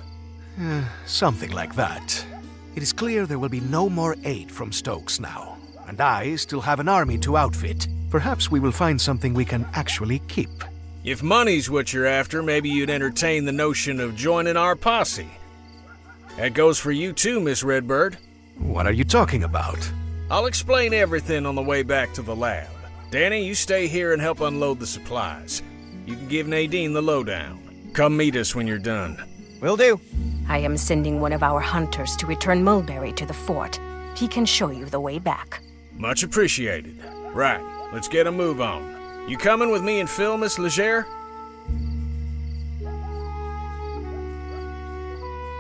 Something like that. It is clear there will be no more aid from Stokes now, and I still have an army to outfit. Perhaps we will find something we can actually keep. If money's what you're after, maybe you'd entertain the notion of joining our posse. That goes for you too, Miss Redbird. What are you talking about? I'll explain everything on the way back to the lab. Danny, you stay here and help unload the supplies. You can give Nadine the lowdown. Come meet us when you're done. Will do. I am sending one of our hunters to return Mulberry to the fort. He can show you the way back. Much appreciated. Right, let's get a move on. You coming with me and Phil, Miss Leger?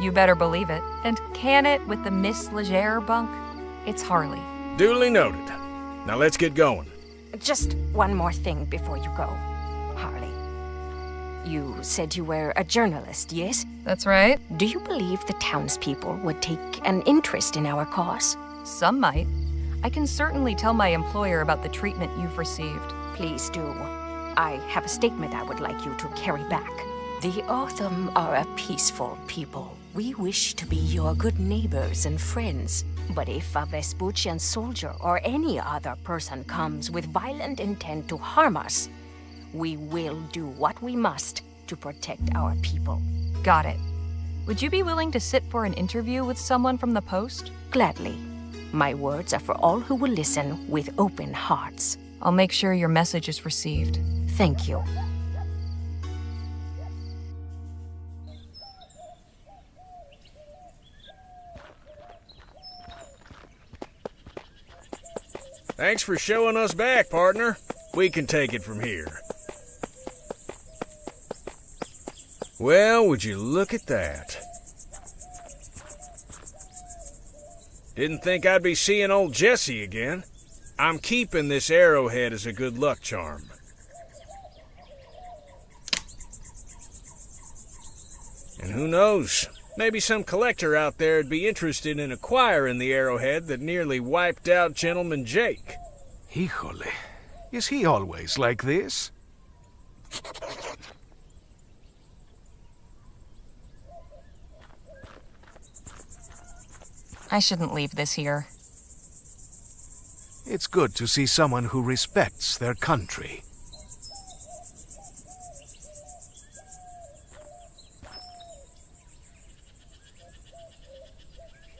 You better believe it. And can it with the Miss Leger bunk? It's Harley. Duly noted. Now let's get going. just one more thing before you go, Harley. You said you were a journalist, yes? That's right. Do you believe the townspeople would take an interest in our cause? Some might. I can certainly tell my employer about the treatment you've received. Please do. I have a statement I would like you to carry back. The Autumn are a peaceful people. We wish to be your good neighbors and friends. But if a Vespuccian soldier or any other person comes with violent intent to harm us, we will do what we must to protect our people. Got it. Would you be willing to sit for an interview with someone from the post? Gladly. My words are for all who will listen with open hearts. I'll make sure your message is received. Thank you. Thanks for showing us back, partner. We can take it from here. Well, would you look at that? Didn't think I'd be seeing old Jesse again. I'm keeping this arrowhead as a good luck charm. And who knows, maybe some collector out there would be interested in acquiring the arrowhead that nearly wiped out Gentleman Jake. Híjole, is he always like this? I shouldn't leave this here. It's good to see someone who respects their country.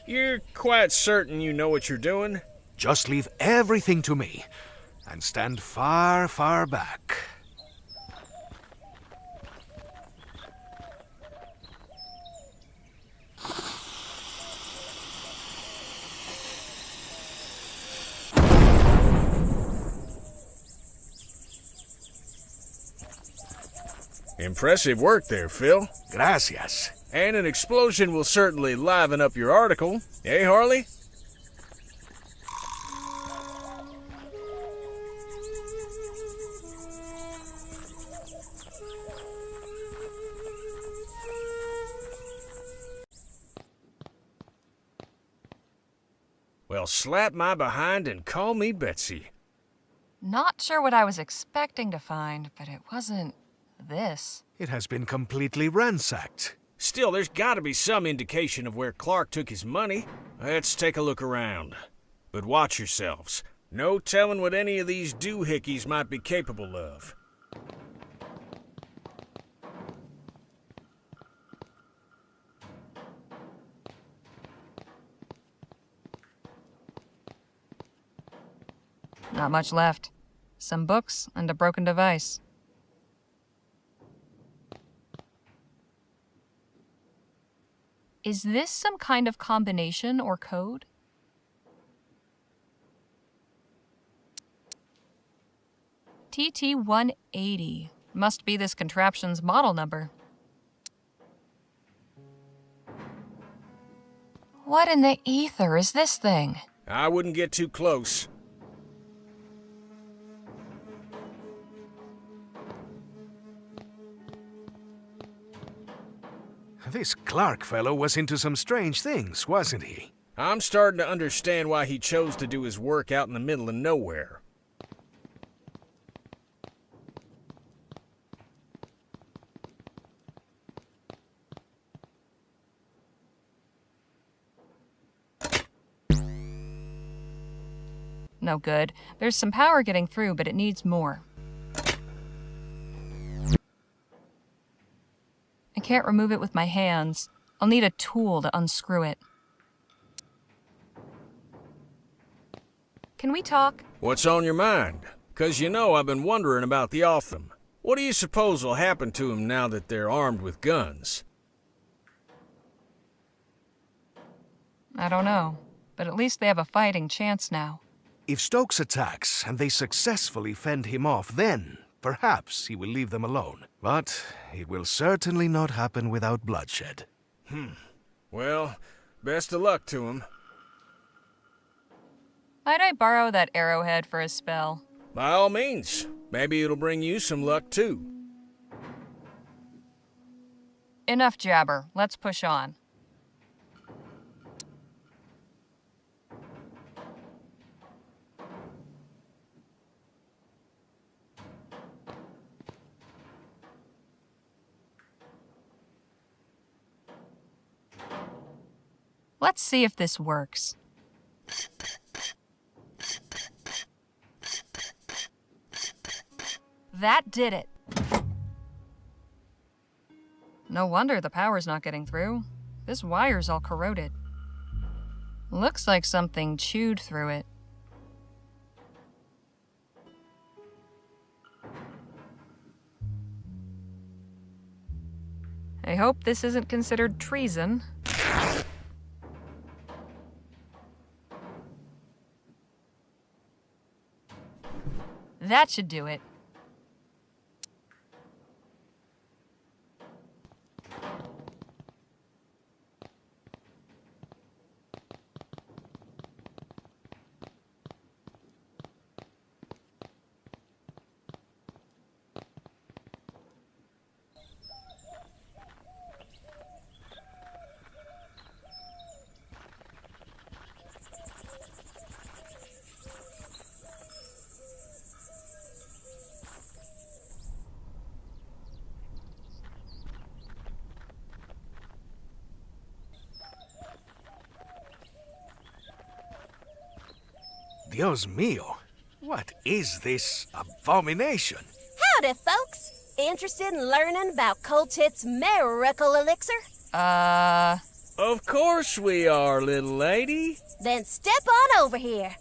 You're quite certain you know what you're doing? Just leave everything to me, and stand far, far back. Impressive work there, Phil. Gracias. And an explosion will certainly liven up your article. Eh, Harley? Well, slap my behind and call me Betsy. Not sure what I was expecting to find, but it wasn't this. It has been completely ransacked. Still, there's gotta be some indication of where Clark took his money. Let's take a look around. But watch yourselves. No telling what any of these doohickeys might be capable of. Not much left. Some books and a broken device. Is this some kind of combination or code? TT-180. Must be this contraption's model number. What in the ether is this thing? I wouldn't get too close. This Clark fellow was into some strange things, wasn't he? I'm starting to understand why he chose to do his work out in the middle of nowhere. No good. There's some power getting through, but it needs more. I can't remove it with my hands. I'll need a tool to unscrew it. Can we talk? What's on your mind? 'Cause you know I've been wondering about the Autumn. What do you suppose will happen to them now that they're armed with guns? I don't know, but at least they have a fighting chance now. If Stokes attacks and they successfully fend him off, then perhaps he will leave them alone. But it will certainly not happen without bloodshed. Well, best of luck to him. Might I borrow that arrowhead for a spell? By all means. Maybe it'll bring you some luck, too. Enough jabber. Let's push on. Let's see if this works. That did it. No wonder the power's not getting through. This wire's all corroded. Looks like something chewed through it. I hope this isn't considered treason. That should do it. Dios mío, what is this abomination? Howdy, folks. Interested in learning about Coltit's miracle elixir? Of course we are, little lady. Then step on over here.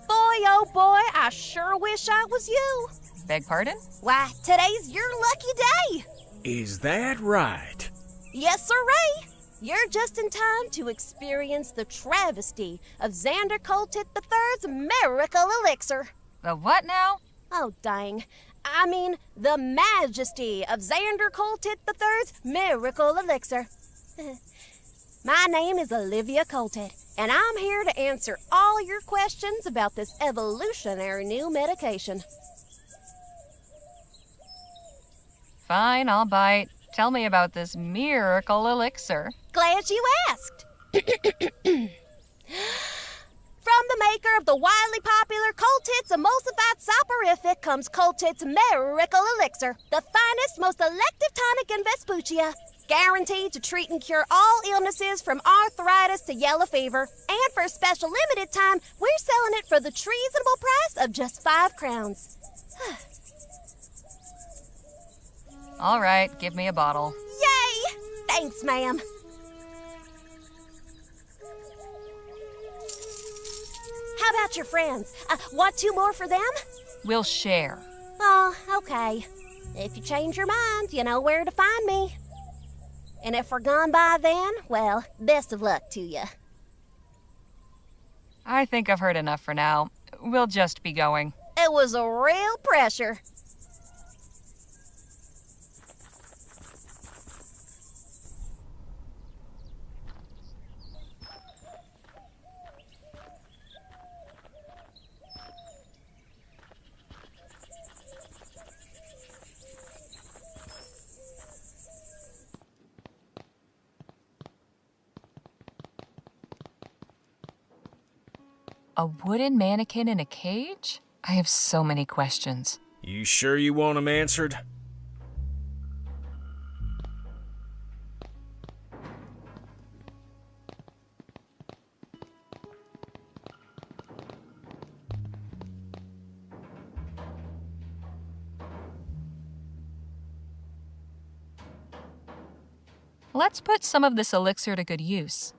Boy, oh boy, I sure wish I was you. Beg pardon? Why, today's your lucky day. Is that right? Yes, sirree. You're just in time to experience the travesty of Xander Coltit III's miracle elixir. The what now? Oh, dang. I mean, the majesty of Xander Coltit III's miracle elixir. My name is Olivia Coltit, and I'm here to answer all your questions about this evolutionary new medication. Fine, I'll bite. Tell me about this miracle elixir. Glad you asked. From the maker of the widely popular Coltit's emulsified soporific comes Coltit's miracle elixir, the finest, most elective tonic in Vespuccia, guaranteed to treat and cure all illnesses from arthritis to yellow fever. And for a special limited time, we're selling it for the treasonable price of just 5 crowns. All right, give me a bottle. Yay! Thanks, ma'am. How about your friends? Want 2 more for them? We'll share. Oh, okay. If you change your mind, you know where to find me. And if we're gone by then, well, best of luck to you. I think I've heard enough for now. We'll just be going. It was a real pressure. A wooden mannequin in a cage? I have so many questions. You sure you want them answered? Let's put some of this elixir to good use.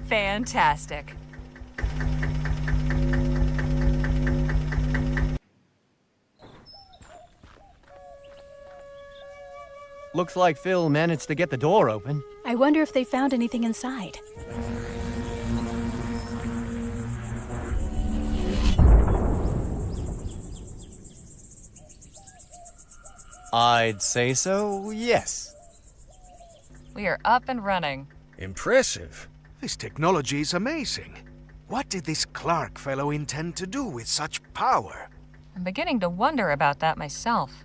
Fantastic. Looks like Phil managed to get the door open. I wonder if they found anything inside. I'd say so, yes. We are up and running. Impressive. This technology is amazing. What did this Clark fellow intend to do with such power? I'm beginning to wonder about that myself.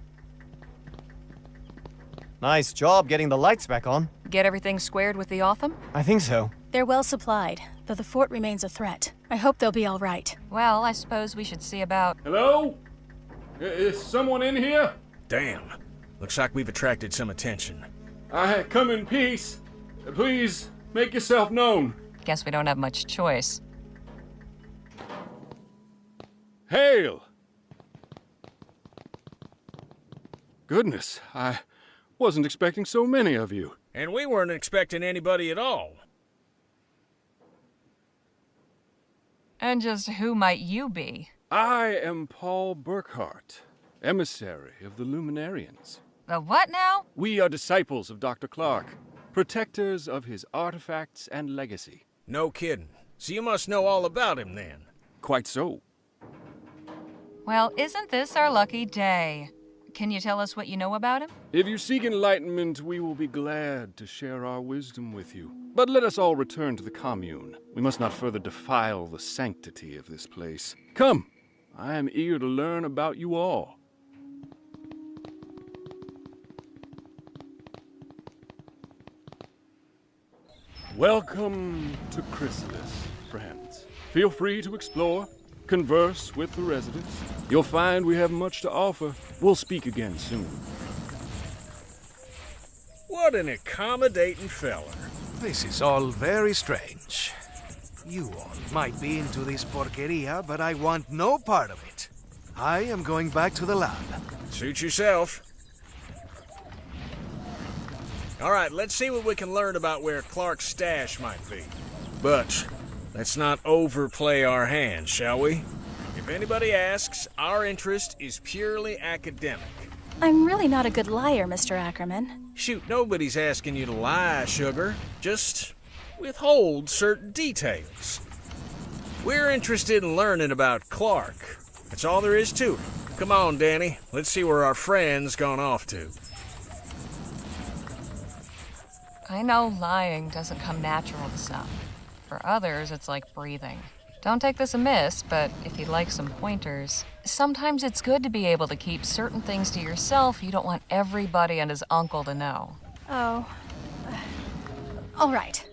Nice job getting the lights back on. Get everything squared with the Otham? I think so. They're well supplied, though the fort remains a threat. I hope they'll be all right. Well, I suppose we should see about... Hello? Is someone in here? Damn. Looks like we've attracted some attention. I come in peace. Please, make yourself known. Guess we don't have much choice. Hail! Goodness, I wasn't expecting so many of you. And we weren't expecting anybody at all. And just who might you be? I am Paul Burkhart, emissary of the Luminarians. The what now? We are disciples of Dr. Clark, protectors of his artifacts and legacy. No kidding. So you must know all about him then. Quite so. Well, isn't this our lucky day? Can you tell us what you know about him? If you seek enlightenment, we will be glad to share our wisdom with you. But let us all return to the commune. We must not further defile the sanctity of this place. Come, I am eager to learn about you all. Welcome to Chrysalis, friends. Feel free to explore, converse with the residents. You'll find we have much to offer. We'll speak again soon. What an accommodating feller. This is all very strange. You all might be into this porqueria, but I want no part of it. I am going back to the lab. Suit yourself. All right, let's see what we can learn about where Clark's stash might be. But let's not overplay our hand, shall we? If anybody asks, our interest is purely academic. I'm really not a good liar, Mr. Ackerman. Shoot, nobody's asking you to lie, sugar. Just withhold certain details. We're interested in learning about Clark. That's all there is to it. Come on, Danny. Let's see where our friend's gone off to. I know lying doesn't come natural to some. For others, it's like breathing. Don't take this amiss, but if you'd like some pointers, sometimes it's good to be able to keep certain things to yourself you don't want everybody and his uncle to know. Oh. All right.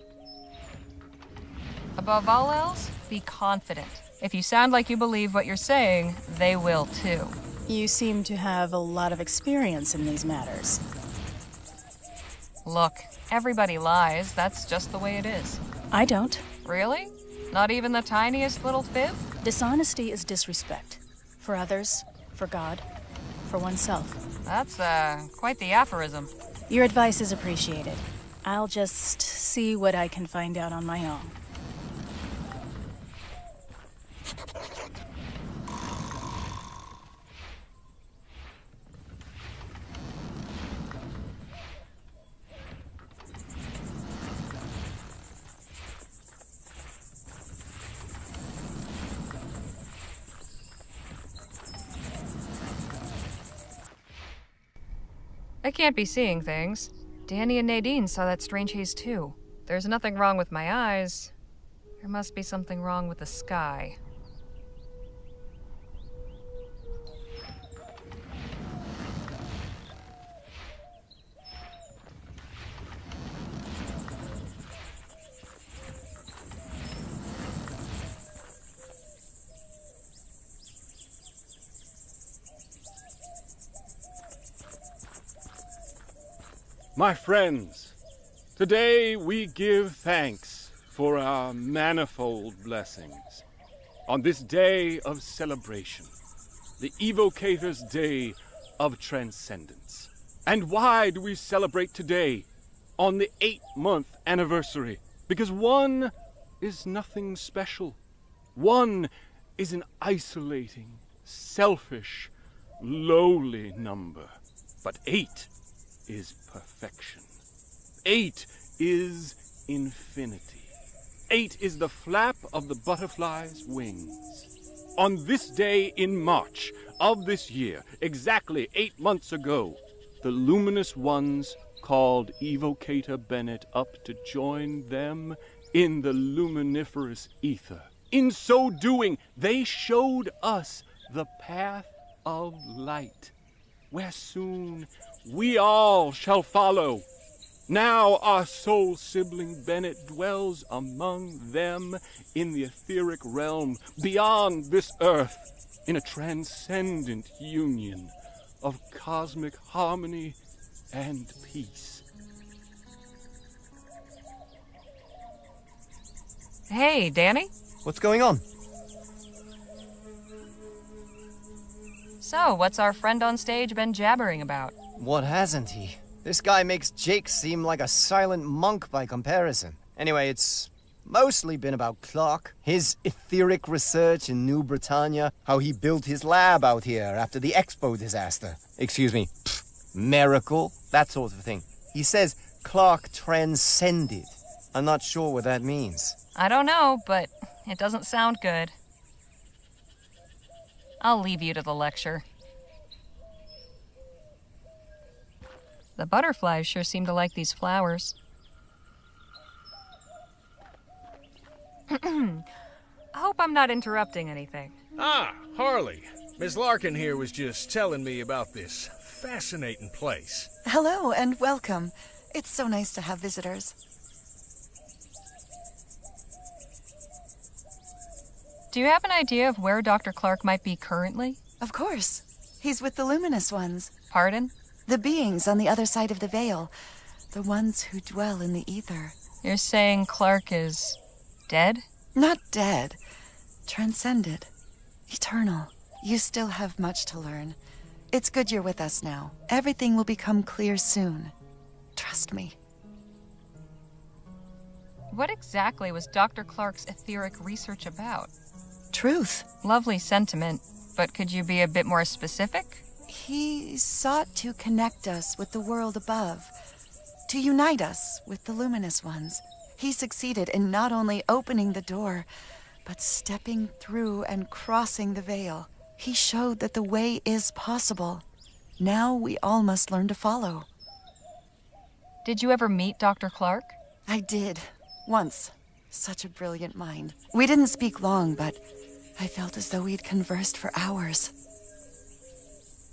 Above all else, be confident. If you sound like you believe what you're saying, they will too. You seem to have a lot of experience in these matters. Look, everybody lies. That's just the way it is. I don't. Really? Not even the tiniest little fib? Dishonesty is disrespect. For others, for God, for oneself. That's, quite the aphorism. Your advice is appreciated. I'll just see what I can find out on my own. I can't be seeing things. Danny and Nadine saw that strange haze too. There's nothing wrong with my eyes. There must be something wrong with the sky. My friends, today we give thanks for our manifold blessings. On this day of celebration, the Evocator's Day of Transcendence. And why do we celebrate today, on the 8-month anniversary? Because 1 is nothing special. 1 is an isolating, selfish, lowly number. But 8 is perfection. 8 is infinity. 8 is the flap of the butterfly's wings. On this day in March of this year, exactly 8 months ago, the luminous ones called Evocator Bennett up to join them in the luminiferous ether. In so doing, they showed us the path of light, where soon we all shall follow. Now our soul sibling Bennett dwells among them in the etheric realm beyond this earth, in a transcendent union of cosmic harmony and peace. Hey, Danny? What's going on? So, what's our friend on stage been jabbering about? What hasn't he? This guy makes Jake seem like a silent monk by comparison. Anyway, it's mostly been about Clark, his etheric research in New Britannia, how he built his lab out here after the Expo disaster. Excuse me, miracle, that sort of thing. He says Clark transcended. I'm not sure what that means. I don't know, but it doesn't sound good. I'll leave you to the lecture. The butterflies sure seem to like these flowers. I hope I'm not interrupting anything. Ah, Harley. Miss Larkin here was just telling me about this fascinating place. Hello and welcome. It's so nice to have visitors. Do you have an idea of where Dr. Clark might be currently? Of course. He's with the luminous ones. Pardon? The beings on the other side of the veil. The ones who dwell in the ether. You're saying Clark is dead? Not dead. Transcended. Eternal. You still have much to learn. It's good you're with us now. Everything will become clear soon. Trust me. What exactly was Dr. Clark's etheric research about? Truth. Lovely sentiment, but could you be a bit more specific? He sought to connect us with the world above, to unite us with the luminous ones. He succeeded in not only opening the door, but stepping through and crossing the veil. He showed that the way is possible. Now we all must learn to follow. Did you ever meet Dr. Clark? I did. Once. Such a brilliant mind. We didn't speak long, but I felt as though we'd conversed for hours.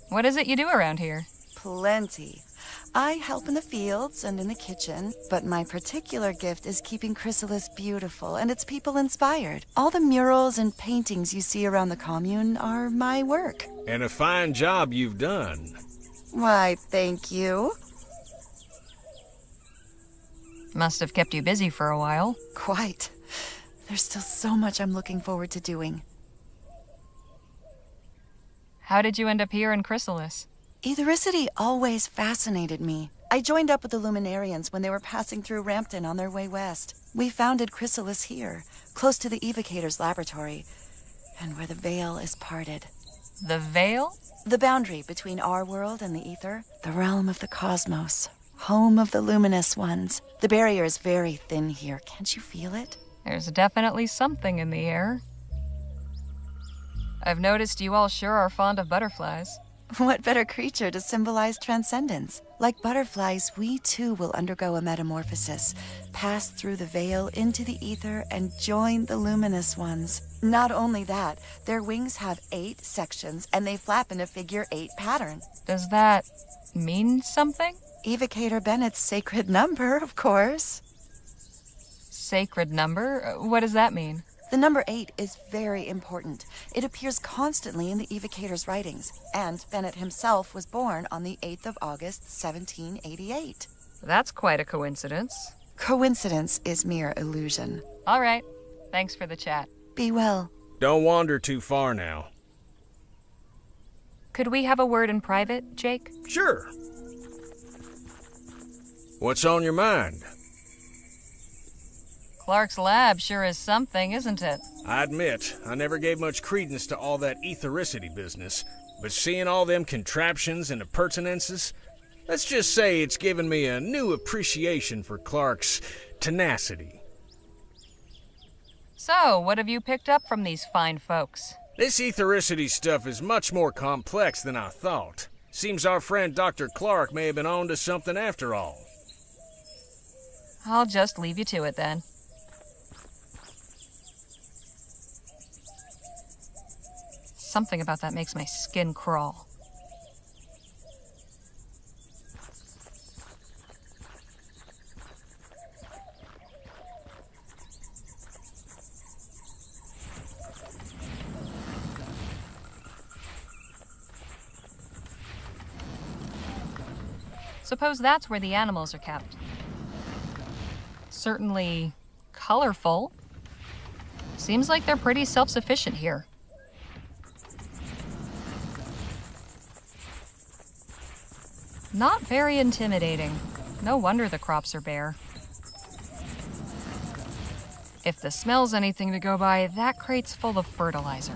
What is it you do around here? Plenty. I help in the fields and in the kitchen, but my particular gift is keeping Chrysalis beautiful and its people inspired. All the murals and paintings you see around the commune are my work. And a fine job you've done. Why, thank you. Must have kept you busy for a while. Quite. There's still so much I'm looking forward to doing. How did you end up here in Chrysalis? Ethericity always fascinated me. I joined up with the Luminarians when they were passing through Rampton on their way west. We founded Chrysalis here, close to the Evocator's laboratory, and where the veil is parted. The veil? The boundary between our world and the ether, the realm of the cosmos, home of the luminous ones. The barrier is very thin here. Can't you feel it? There's definitely something in the air. I've noticed you all sure are fond of butterflies. What better creature to symbolize transcendence? Like butterflies, we too will undergo a metamorphosis, pass through the veil into the ether, and join the luminous ones. Not only that, their wings have 8 sections, and they flap in a figure 8 pattern. Does that mean something? Evocator Bennett's sacred number, of course. Sacred number? What does that mean? The number 8 is very important. It appears constantly in the Evocator's writings, and Bennett himself was born on the 8th of August, 1788. That's quite a coincidence. Coincidence is mere illusion. All right. Thanks for the chat. Be well. Don't wander too far now. Could we have a word in private, Jake? Sure. What's on your mind? Clark's lab sure is something, isn't it? I admit, I never gave much credence to all that ethericity business, but seeing all them contraptions and appurtenances, Let's just say it's given me a new appreciation for Clark's tenacity. So, what have you picked up from these fine folks? This ethericity stuff is much more complex than I thought. Seems our friend Dr. Clark may have been on to something after all. I'll just leave you to it then. Something about that makes my skin crawl. Suppose that's where the animals are kept. Certainly colorful. Seems like they're pretty self-sufficient here. Not very intimidating. No wonder the crops are bare. If the smell's anything to go by, that crate's full of fertilizer.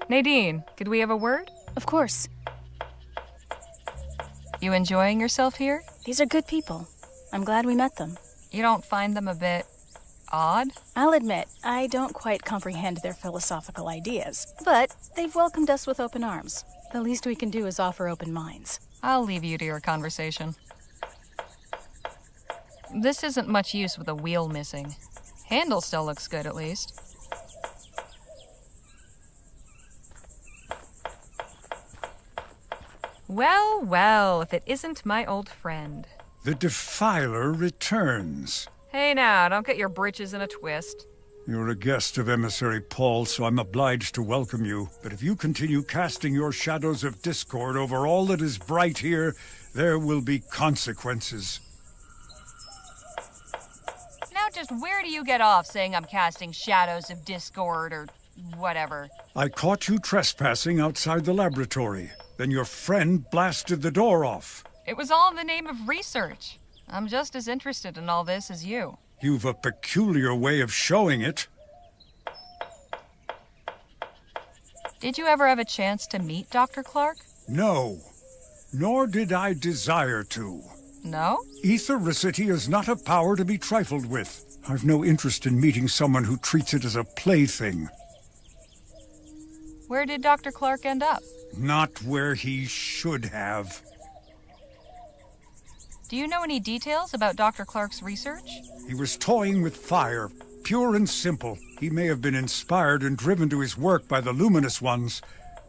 Nadine, could we have a word? Of course. You enjoying yourself here? These are good people. I'm glad we met them. You don't find them a bit odd? I'll admit, I don't quite comprehend their philosophical ideas, but they've welcomed us with open arms. The least we can do is offer open minds. I'll leave you to your conversation. This isn't much use with a wheel missing. Handle still looks good, at least. Well, well, if it isn't my old friend. The Defiler returns. Hey now, don't get your britches in a twist. You're a guest of Emissary Paul, so I'm obliged to welcome you. But if you continue casting your shadows of discord over all that is bright here, there will be consequences. Now just where do you get off saying I'm casting shadows of discord or whatever? I caught you trespassing outside the laboratory. Then your friend blasted the door off. It was all in the name of research. I'm just as interested in all this as you. You've a peculiar way of showing it. Did you ever have a chance to meet Dr. Clark? No, nor did I desire to. No? Ethericity is not a power to be trifled with. I've no interest in meeting someone who treats it as a plaything. Where did Dr. Clark end up? Not where he should have. Do you know any details about Dr. Clark's research? He was toying with fire, pure and simple. He may have been inspired and driven to his work by the luminous ones,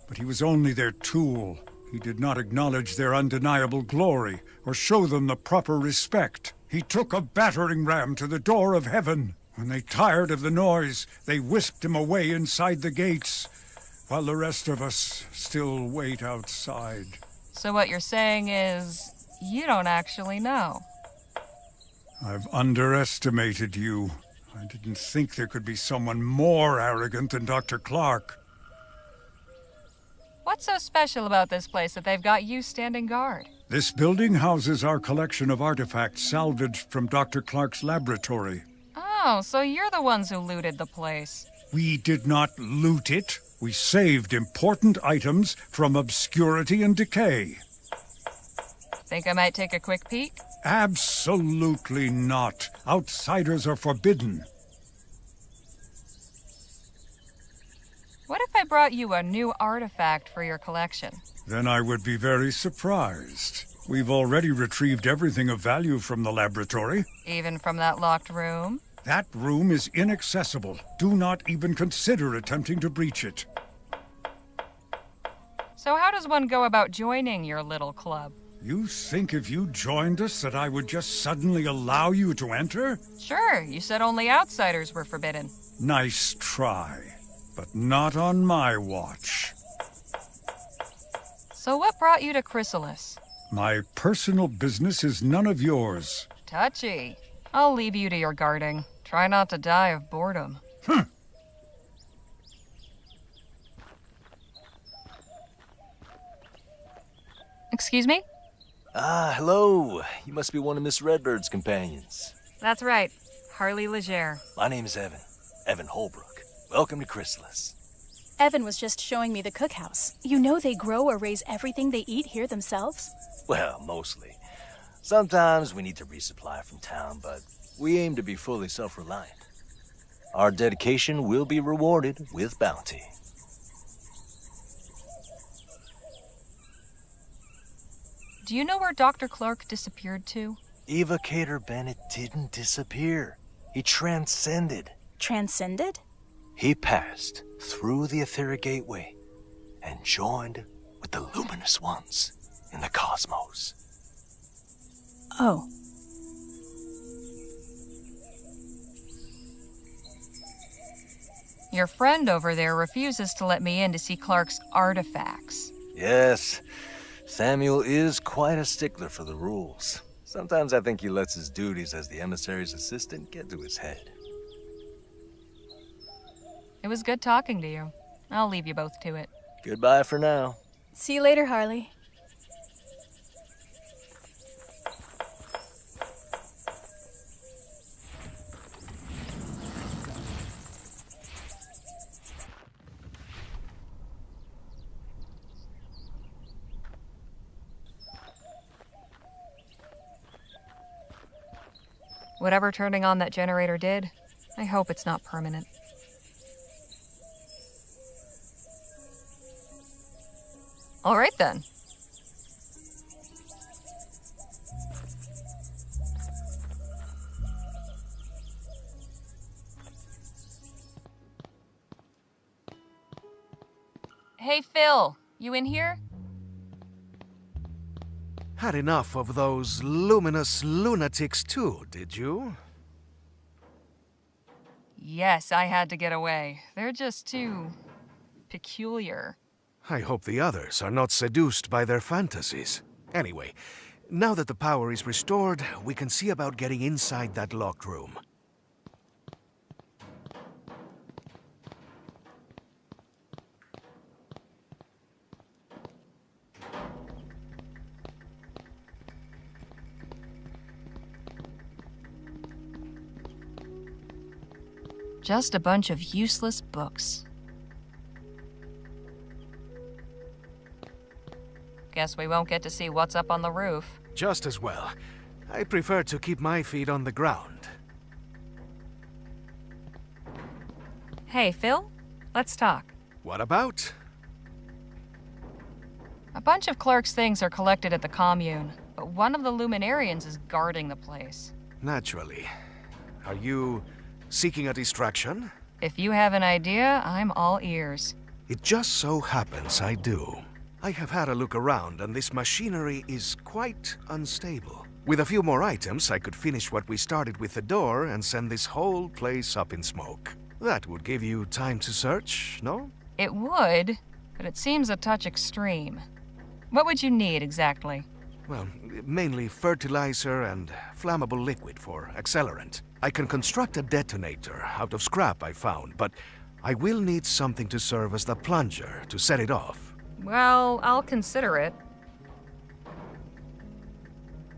but he was only their tool. He did not acknowledge their undeniable glory or show them the proper respect. He took a battering ram to the door of heaven. When they tired of the noise, they whisked him away inside the gates, while the rest of us still wait outside. So what you're saying is, you don't actually know. I've underestimated you. I didn't think there could be someone more arrogant than Dr. Clark. What's so special about this place that they've got you standing guard? This building houses our collection of artifacts salvaged from Dr. Clark's laboratory. Oh, so you're the ones who looted the place. We did not loot it. We saved important items from obscurity and decay. Think I might take a quick peek? Absolutely not. Outsiders are forbidden. What if I brought you a new artifact for your collection? Then I would be very surprised. We've already retrieved everything of value from the laboratory. Even from that locked room? That room is inaccessible. Do not even consider attempting to breach it. So how does one go about joining your little club? You think if you joined us that I would just suddenly allow you to enter? Sure, you said only outsiders were forbidden. Nice try, but not on my watch. So what brought you to Chrysalis? My personal business is none of yours. Touchy. I'll leave you to your guarding. Try not to die of boredom. Excuse me? Ah, hello. You must be one of Miss Redbird's companions. That's right. Harley Leger. My name's Evan. Evan Holbrook. Welcome to Chrysalis. Evan was just showing me the cookhouse. You know they grow or raise everything they eat here themselves? Well, mostly. Sometimes we need to resupply from town, but we aim to be fully self-reliant. Our dedication will be rewarded with bounty. Do you know where Dr. Clark disappeared to? Evocator Bennett didn't disappear. He transcended. Transcended? He passed through the etheric gateway and joined with the luminous ones in the cosmos. Oh. Your friend over there refuses to let me in to see Clark's artifacts. Yes, Samuel is quite a stickler for the rules. Sometimes I think he lets his duties as the emissary's assistant get to his head. It was good talking to you. I'll leave you both to it. Goodbye for now. See you later, Harley. Whatever turning on that generator did, I hope it's not permanent. All right, then. Hey, Phil, you in here? Had enough of those luminous lunatics too, did you? Yes, I had to get away. They're just too peculiar. I hope the others are not seduced by their fantasies. Anyway, now that the power is restored, we can see about getting inside that locked room. Just a bunch of useless books. Guess we won't get to see what's up on the roof. Just as well. I prefer to keep my feet on the ground. Hey, Phil, let's talk. What about? A bunch of Clark's things are collected at the commune, but one of the Luminarians is guarding the place. Naturally. Are you seeking a distraction? If you have an idea, I'm all ears. It just so happens I do. I have had a look around, and this machinery is quite unstable. With a few more items, I could finish what we started with the door and send this whole place up in smoke. That would give you time to search, no? It would, but it seems a touch extreme. What would you need exactly? Well, mainly fertilizer and flammable liquid for accelerant. I can construct a detonator out of scrap I found, but I will need something to serve as the plunger to set it off. Well, I'll consider it.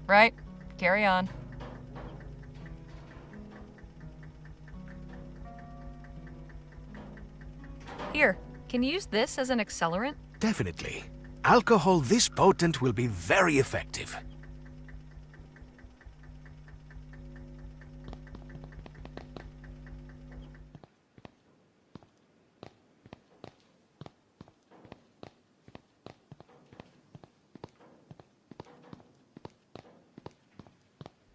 Right, carry on. Here, can you use this as an accelerant? Definitely. Alcohol this potent will be very effective.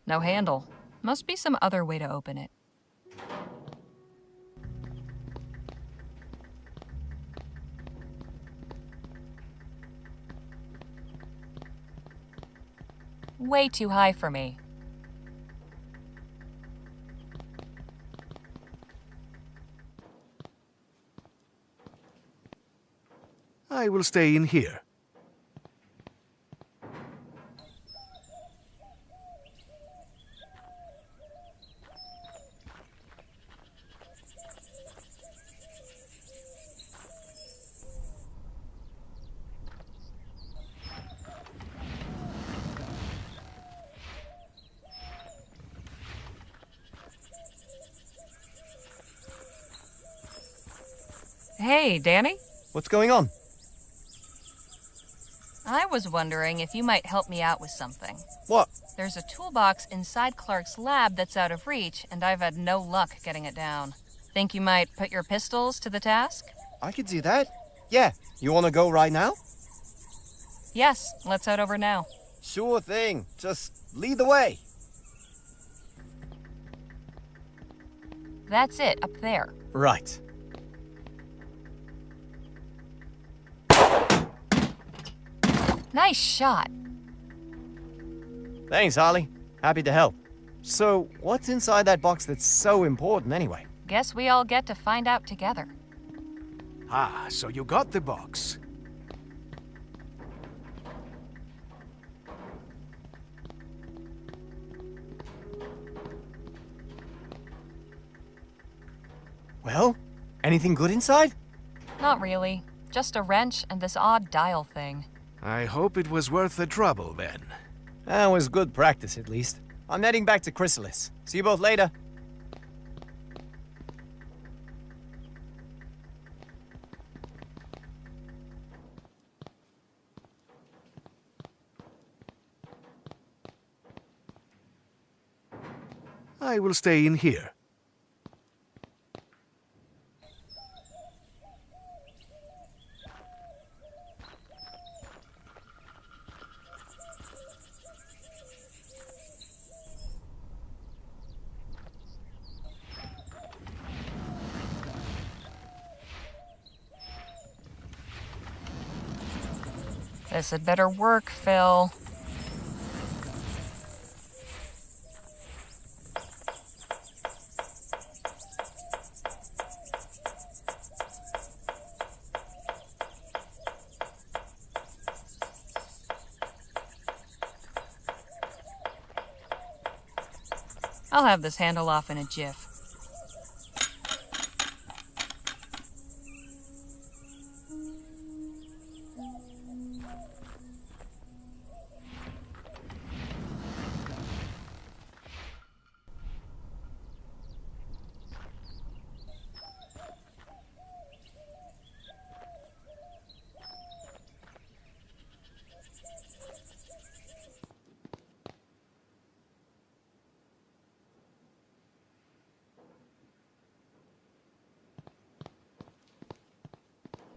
No handle. Must be some other way to open it. Way too high for me. I will stay in here. Hey, Danny? What's going on? I was wondering if you might help me out with something. What? There's a toolbox inside Clark's lab that's out of reach, and I've had no luck getting it down. Think you might put your pistols to the task? I could do that. Yeah. You want to go right now? Yes, let's head over now. Sure thing. Just lead the way. That's it, up there. Right. Nice shot. Thanks, Harley. Happy to help. So, what's inside that box that's so important anyway? Guess we all get to find out together. Ah, so you got the box. Well, anything good inside? Not really. Just a wrench and this odd dial thing. I hope it was worth the trouble, then. That was good practice, at least. I'm heading back to Chrysalis. See you both later. I will stay in here. This had better work, Phil. I'll have this handle off in a jiff.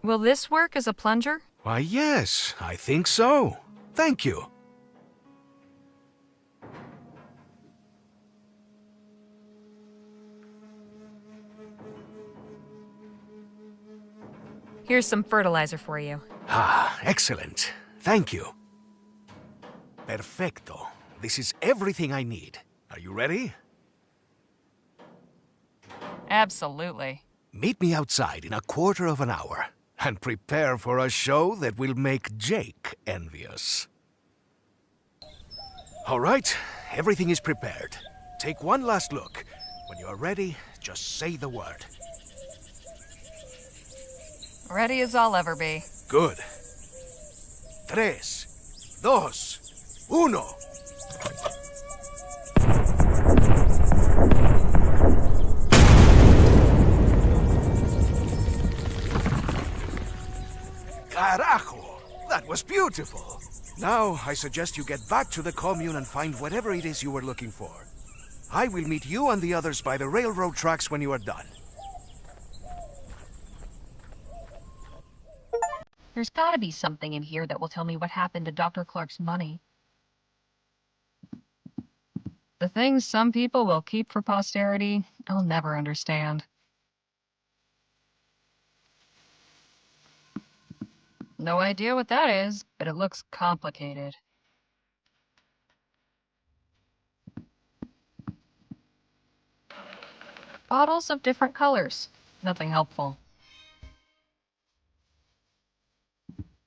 Will this work as a plunger? Why, yes, I think so. Thank you. Here's some fertilizer for you. Ah, excellent. Thank you. Perfecto. This is everything I need. Are you ready? Absolutely. Meet me outside in a quarter of an hour. And prepare for a show that will make Jake envious. All right, everything is prepared. Take one last look. When you are ready, just say the word. Ready as I'll ever be. Good. 3, 2, 1. Carajo! That was beautiful! Now, I suggest you get back to the commune and find whatever it is you were looking for. I will meet you and the others by the railroad tracks when you are done. There's gotta be something in here that will tell me what happened to Dr. Clark's money. The things some people will keep for posterity, I'll never understand. No idea what that is, but it looks complicated. Bottles of different colors. Nothing helpful.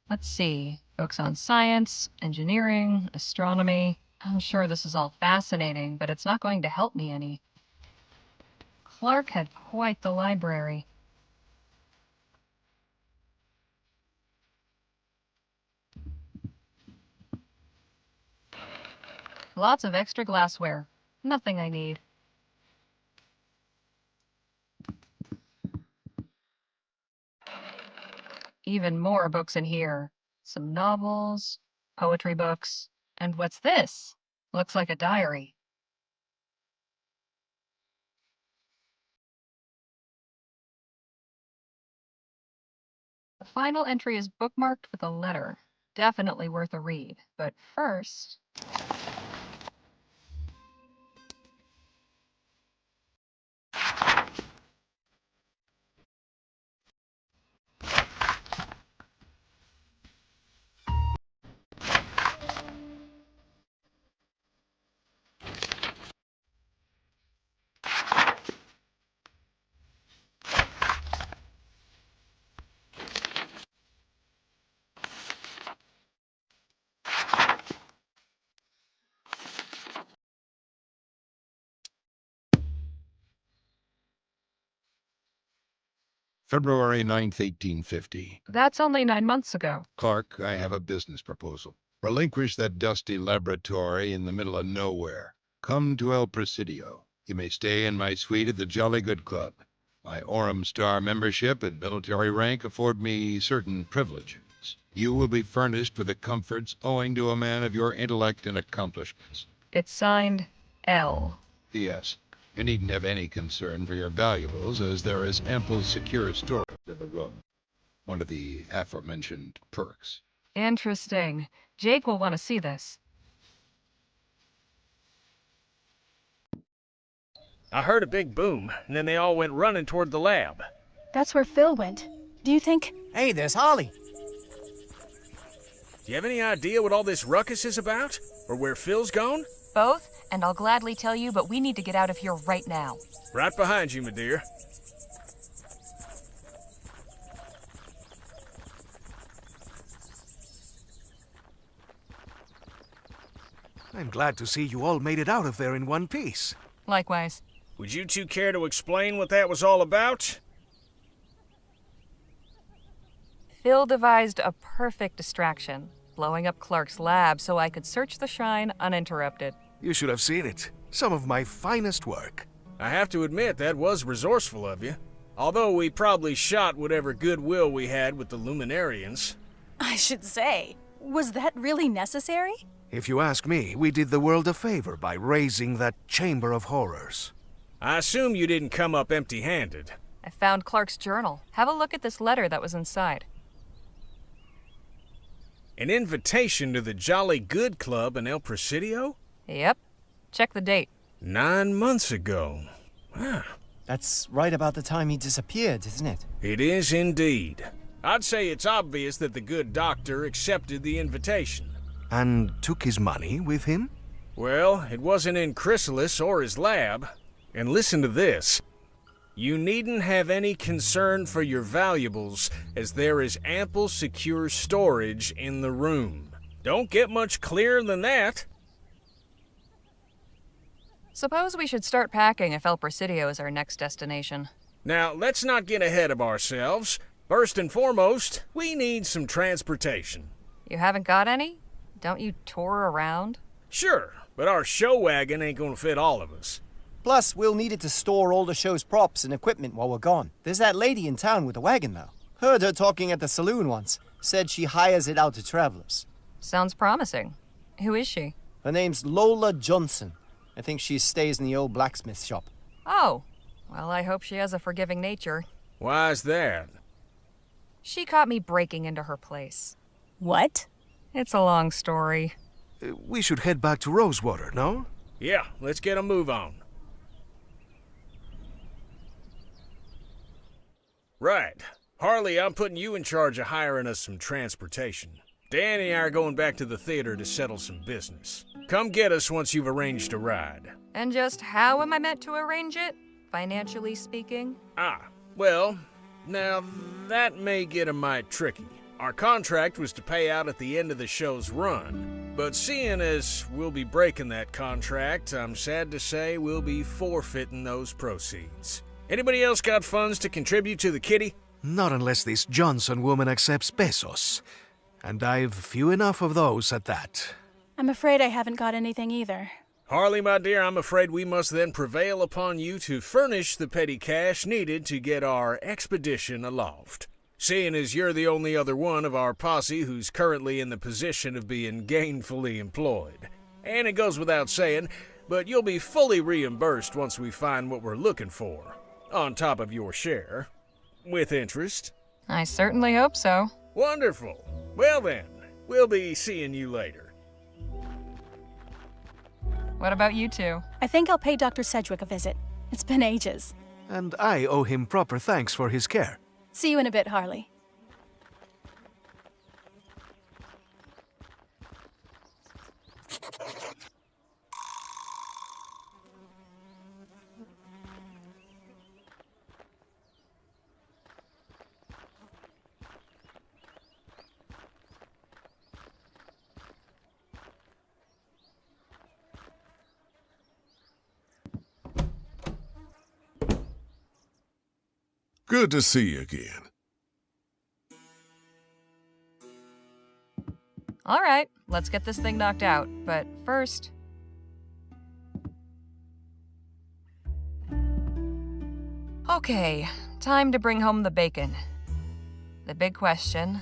Let's see. Books on science, engineering, astronomy. I'm sure this is all fascinating, but it's not going to help me any. Clark had quite the library. Lots of extra glassware. Nothing I need. Even more books in here. Some novels, poetry books, and what's this? Looks like a diary. The final entry is bookmarked with a letter. Definitely worth a read. But first... February 9th, 1850. That's only 9 months ago. Clark, I have a business proposal. Relinquish that dusty laboratory in the middle of nowhere. Come to El Presidio. You may stay in my suite at the Jolly Good Club. My Orem Star membership and military rank afford me certain privileges. You will be furnished with the comforts owing to a man of your intellect and accomplishments. It's signed L. P.S. You needn't have any concern for your valuables, as there is ample secure storage in the room. One of the aforementioned perks. Interesting. Jake will want to see this. I heard a big boom, and then they all went running toward the lab. That's where Phil went. Do you think... Hey, there's Harley. Do you have any idea what all this ruckus is about? Or where Phil's gone? Both, and I'll gladly tell you, but we need to get out of here right now. Right behind you, my dear. I'm glad to see you all made it out of there in one piece. Likewise. Would you two care to explain what that was all about? Phil devised a perfect distraction, blowing up Clark's lab so I could search the shrine uninterrupted. You should have seen it. Some of my finest work. I have to admit, that was resourceful of you. Although we probably shot whatever goodwill we had with the Luminarians. I should say, was that really necessary? If you ask me, we did the world a favor by raising that chamber of horrors. I assume you didn't come up empty-handed. I found Clark's journal. Have a look at this letter that was inside. An invitation to the Jolly Good Club in El Presidio? Yep. Check the date. 9 months ago. Huh. That's right about the time he disappeared, isn't it? It is indeed. I'd say it's obvious that the good doctor accepted the invitation. And took his money with him? Well, it wasn't in Chrysalis or his lab. And listen to this. You needn't have any concern for your valuables, as there is ample secure storage in the room. Don't get much clearer than that. Suppose we should start packing if El Presidio is our next destination. Now, let's not get ahead of ourselves. First and foremost, we need some transportation. You haven't got any? Don't you tour around? Sure, but our show wagon ain't gonna fit all of us. Plus, we'll need it to store all the show's props and equipment while we're gone. There's that lady in town with a wagon, though. Heard her talking at the saloon once. Said she hires it out to travelers. Sounds promising. Who is she? Her name's Lola Johnson. I think she stays in the old blacksmith shop. Oh. Well, I hope she has a forgiving nature. Why's that? She caught me breaking into her place. What? It's a long story. We should head back to Rosewater, no? Yeah, let's get a move on. Right. Harley, I'm putting you in charge of hiring us some transportation. Danny and I are going back to the theater to settle some business. Come get us once you've arranged a ride. And just how am I meant to arrange it, financially speaking? Well, now that may get a mite tricky. Our contract was to pay out at the end of the show's run, but seeing as we'll be breaking that contract, I'm sad to say we'll be forfeiting those proceeds. Anybody else got funds to contribute to the kitty? Not unless this Johnson woman accepts pesos. And I've few enough of those at that. I'm afraid I haven't got anything either. Harley, my dear, I'm afraid we must then prevail upon you to furnish the petty cash needed to get our expedition aloft. seeing as you're the only other one of our posse who's currently in the position of being gainfully employed. And it goes without saying, but you'll be fully reimbursed once we find what we're looking for, on top of your share. With interest? I certainly hope so. Wonderful. Well then, we'll be seeing you later. What about you two? I think I'll pay Dr. Sedgwick a visit. It's been ages. And I owe him proper thanks for his care. See you in a bit, Harley. Good to see you again. All right, let's get this thing knocked out. But first... Okay, time to bring home the bacon. The big question,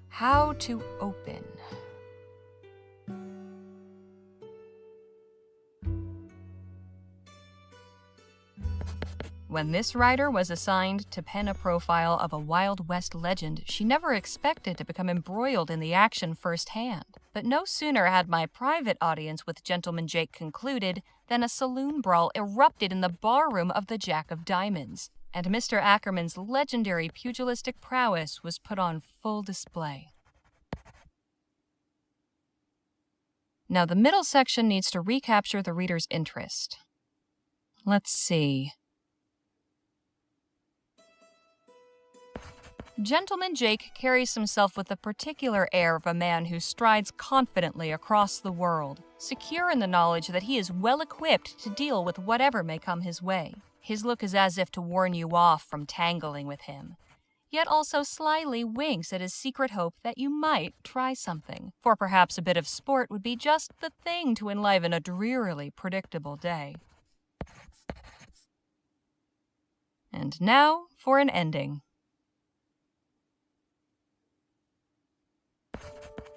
how to open? When this writer was assigned to pen a profile of a Wild West legend, she never expected to become embroiled in the action firsthand. But no sooner had my private audience with Gentleman Jake concluded than a saloon brawl erupted in the barroom of the Jack of Diamonds, and Mr. Ackerman's legendary pugilistic prowess was put on full display. Now, the middle section needs to recapture the reader's interest. Let's see. Gentleman Jake carries himself with the particular air of a man who strides confidently across the world, secure in the knowledge that he is well equipped to deal with whatever may come his way. His look is as if to warn you off from tangling with him, yet also slyly winks at his secret hope that you might try something, for perhaps a bit of sport would be just the thing to enliven a drearily predictable day. And now for an ending.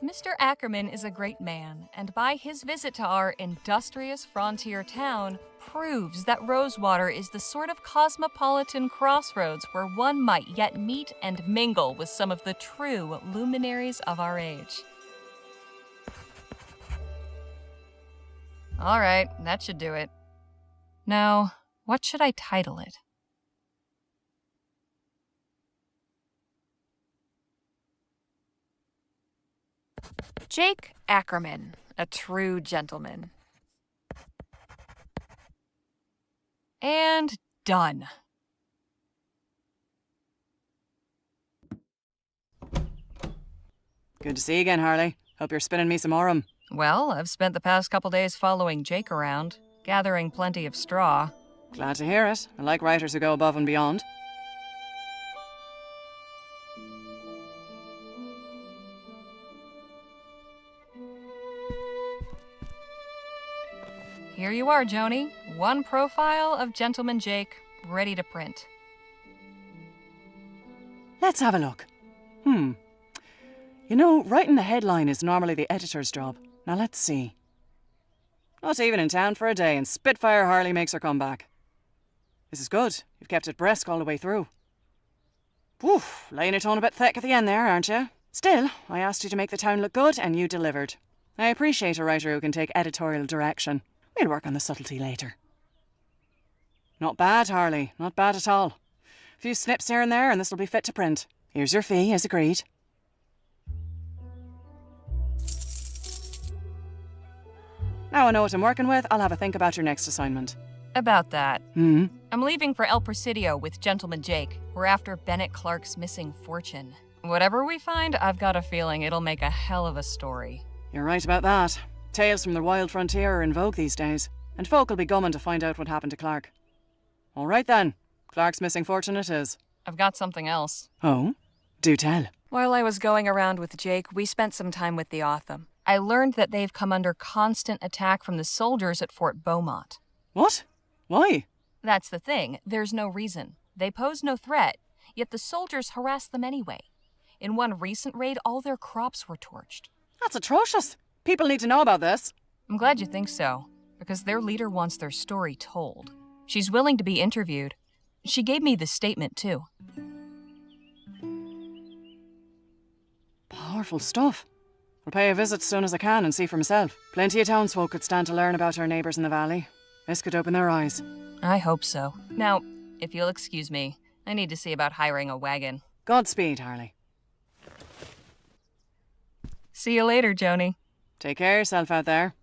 Mr. Ackerman is a great man, and by his visit to our industrious frontier town, proves that Rosewater is the sort of cosmopolitan crossroads where one might yet meet and mingle with some of the true luminaries of our age. All right, that should do it. Now, what should I title it? Jake Ackerman, a true gentleman. And done. Good to see you again, Harley. Hope you're spinning me some aurum. Well, I've spent the past couple days following Jake around, gathering plenty of straw. Glad to hear it. I like writers who go above and beyond. Here you are, Joni. One profile of Gentleman Jake, ready to print. Let's have a look. You know, writing the headline is normally the editor's job. Now let's see. Not even in town for a day, and Spitfire Harley makes her comeback. This is good. You've kept it brisk all the way through. Oof, laying it on a bit thick at the end there, aren't you? Still, I asked you to make the town look good, and you delivered. I appreciate a writer who can take editorial direction. We'll work on the subtlety later. Not bad, Harley. Not bad at all. A few snips here and there, and this will be fit to print. Here's your fee, as agreed. Now I know what I'm working with, I'll have a think about your next assignment. About that. I'm leaving for El Presidio with Gentleman Jake. We're after Bennett Clark's missing fortune. Whatever we find, I've got a feeling it'll make a hell of a story. You're right about that. Tales from the wild frontier are in vogue these days, and folk will be gumming to find out what happened to Clark. All right then. Clark's missing fortune it is. I've got something else. Oh? Do tell. While I was going around with Jake, we spent some time with the Otham. I learned that they've come under constant attack from the soldiers at Fort Beaumont. What? Why? That's the thing. There's no reason. They pose no threat. yet the soldiers harassed them anyway. In one recent raid, all their crops were torched. That's atrocious. People need to know about this. I'm glad you think so, because their leader wants their story told. She's willing to be interviewed. She gave me this statement, too. Powerful stuff. I'll pay a visit as soon as I can and see for myself. Plenty of townsfolk could stand to learn about our neighbours in the valley. This could open their eyes. I hope so. Now, if you'll excuse me, I need to see about hiring a wagon. Godspeed, Harley. See you later, Joni. Take care of yourself out there.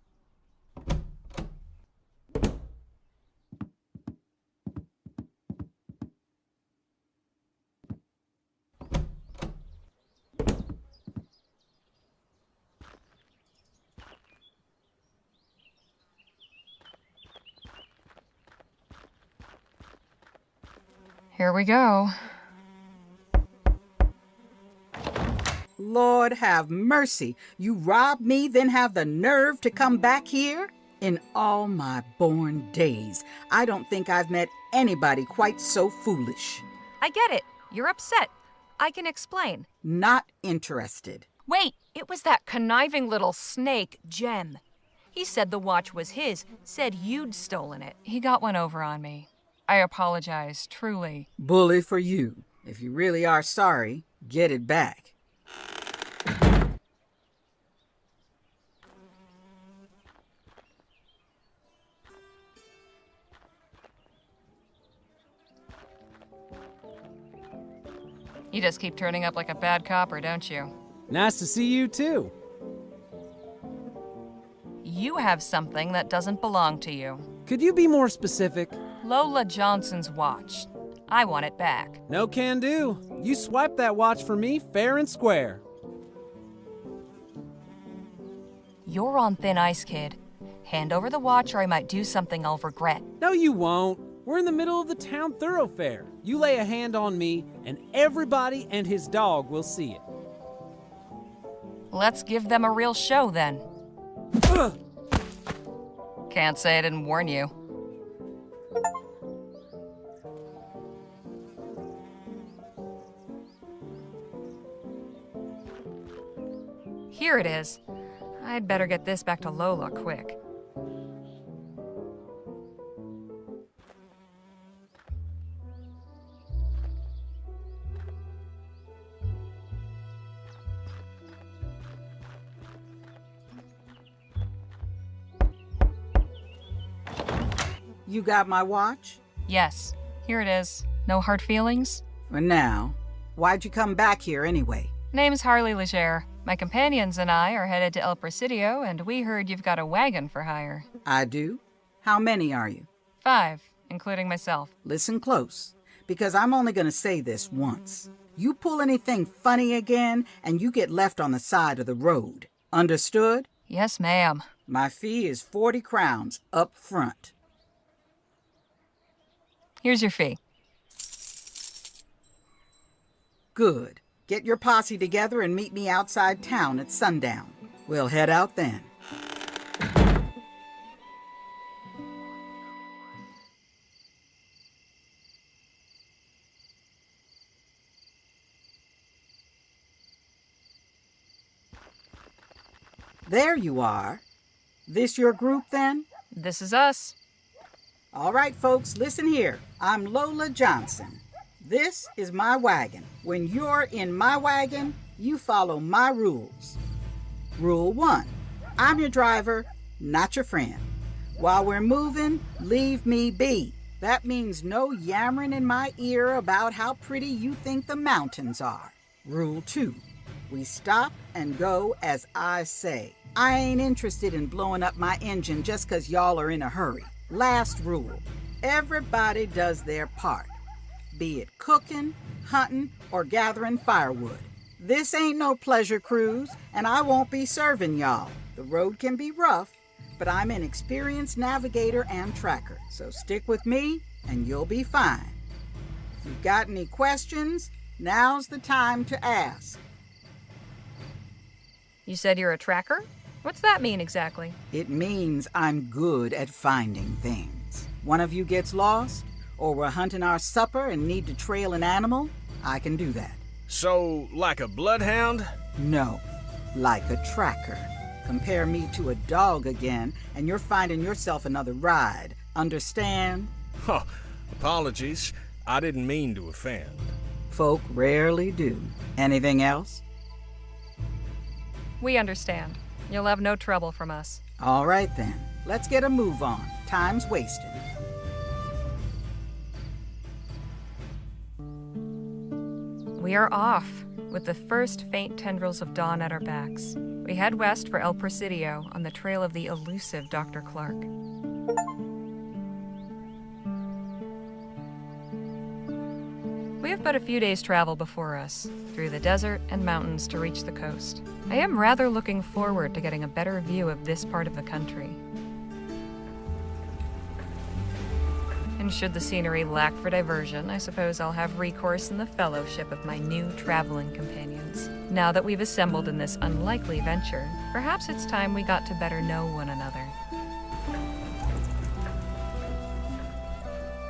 Here we go. Lord have mercy. You robbed me, then have the nerve to come back here? In all my born days, I don't think I've met anybody quite so foolish. I get it. You're upset. I can explain. Not interested. Wait, it was that conniving little snake, Jem. He said the watch was his, said you'd stolen it. He got one over on me. I apologize, truly. Bully for you. If you really are sorry, get it back. You just keep turning up like a bad copper, don't you? Nice to see you, too. You have something that doesn't belong to you. Could you be more specific? Lola Johnson's watch. I want it back. No can do. You swiped that watch for me fair and square. You're on thin ice, kid. Hand over the watch or I might do something I'll regret. No, you won't. We're in the middle of the town thoroughfare. You lay a hand on me, and everybody and his dog will see it. Let's give them a real show, then. Ugh. Can't say I didn't warn you. Here it is. I'd better get this back to Lola quick. You got my watch? Yes, here it is. No hard feelings? For now. Why'd you come back here anyway? Name's Harley Leger. My companions and I are headed to El Presidio, and we heard you've got a wagon for hire. I do? How many are you? 5, including myself. Listen close, because I'm only going to say this once. You pull anything funny again, and you get left on the side of the road. Understood? Yes, ma'am. My fee is 40 crowns up front. Here's your fee. Good. Get your posse together and meet me outside town at sundown. We'll head out then. There you are. This your group then? This is us. All right, folks, listen here. I'm Lola Johnson. This is my wagon. When you're in my wagon, you follow my rules. Rule 1, I'm your driver, not your friend. While we're moving, leave me be. That means no yammering in my ear about how pretty you think the mountains are. Rule 2, we stop and go as I say. I ain't interested in blowing up my engine just 'cause y'all are in a hurry. Last rule, everybody does their part. Be it cooking, hunting, or gathering firewood. This ain't no pleasure cruise, and I won't be serving y'all. The road can be rough, but I'm an experienced navigator and tracker, so stick with me and you'll be fine. If you've got any questions, now's the time to ask. You said you're a tracker? What's that mean exactly? It means I'm good at finding things. One of you gets lost, or we're hunting our supper and need to trail an animal, I can do that. So, like a bloodhound? No, like a tracker. Compare me to a dog again, and you're finding yourself another ride. Understand? Huh, apologies. I didn't mean to offend. Folk rarely do. Anything else? We understand. You'll have no trouble from us. All right then. Let's get a move on. Time's wasted. We are off, with the first faint tendrils of dawn at our backs. We head west for El Presidio on the trail of the elusive Dr. Clark. We have but a few days' travel before us, through the desert and mountains to reach the coast. I am rather looking forward to getting a better view of this part of the country. And should the scenery lack for diversion, I suppose I'll have recourse in the fellowship of my new traveling companions. Now that we've assembled in this unlikely venture, perhaps it's time we got to better know one another.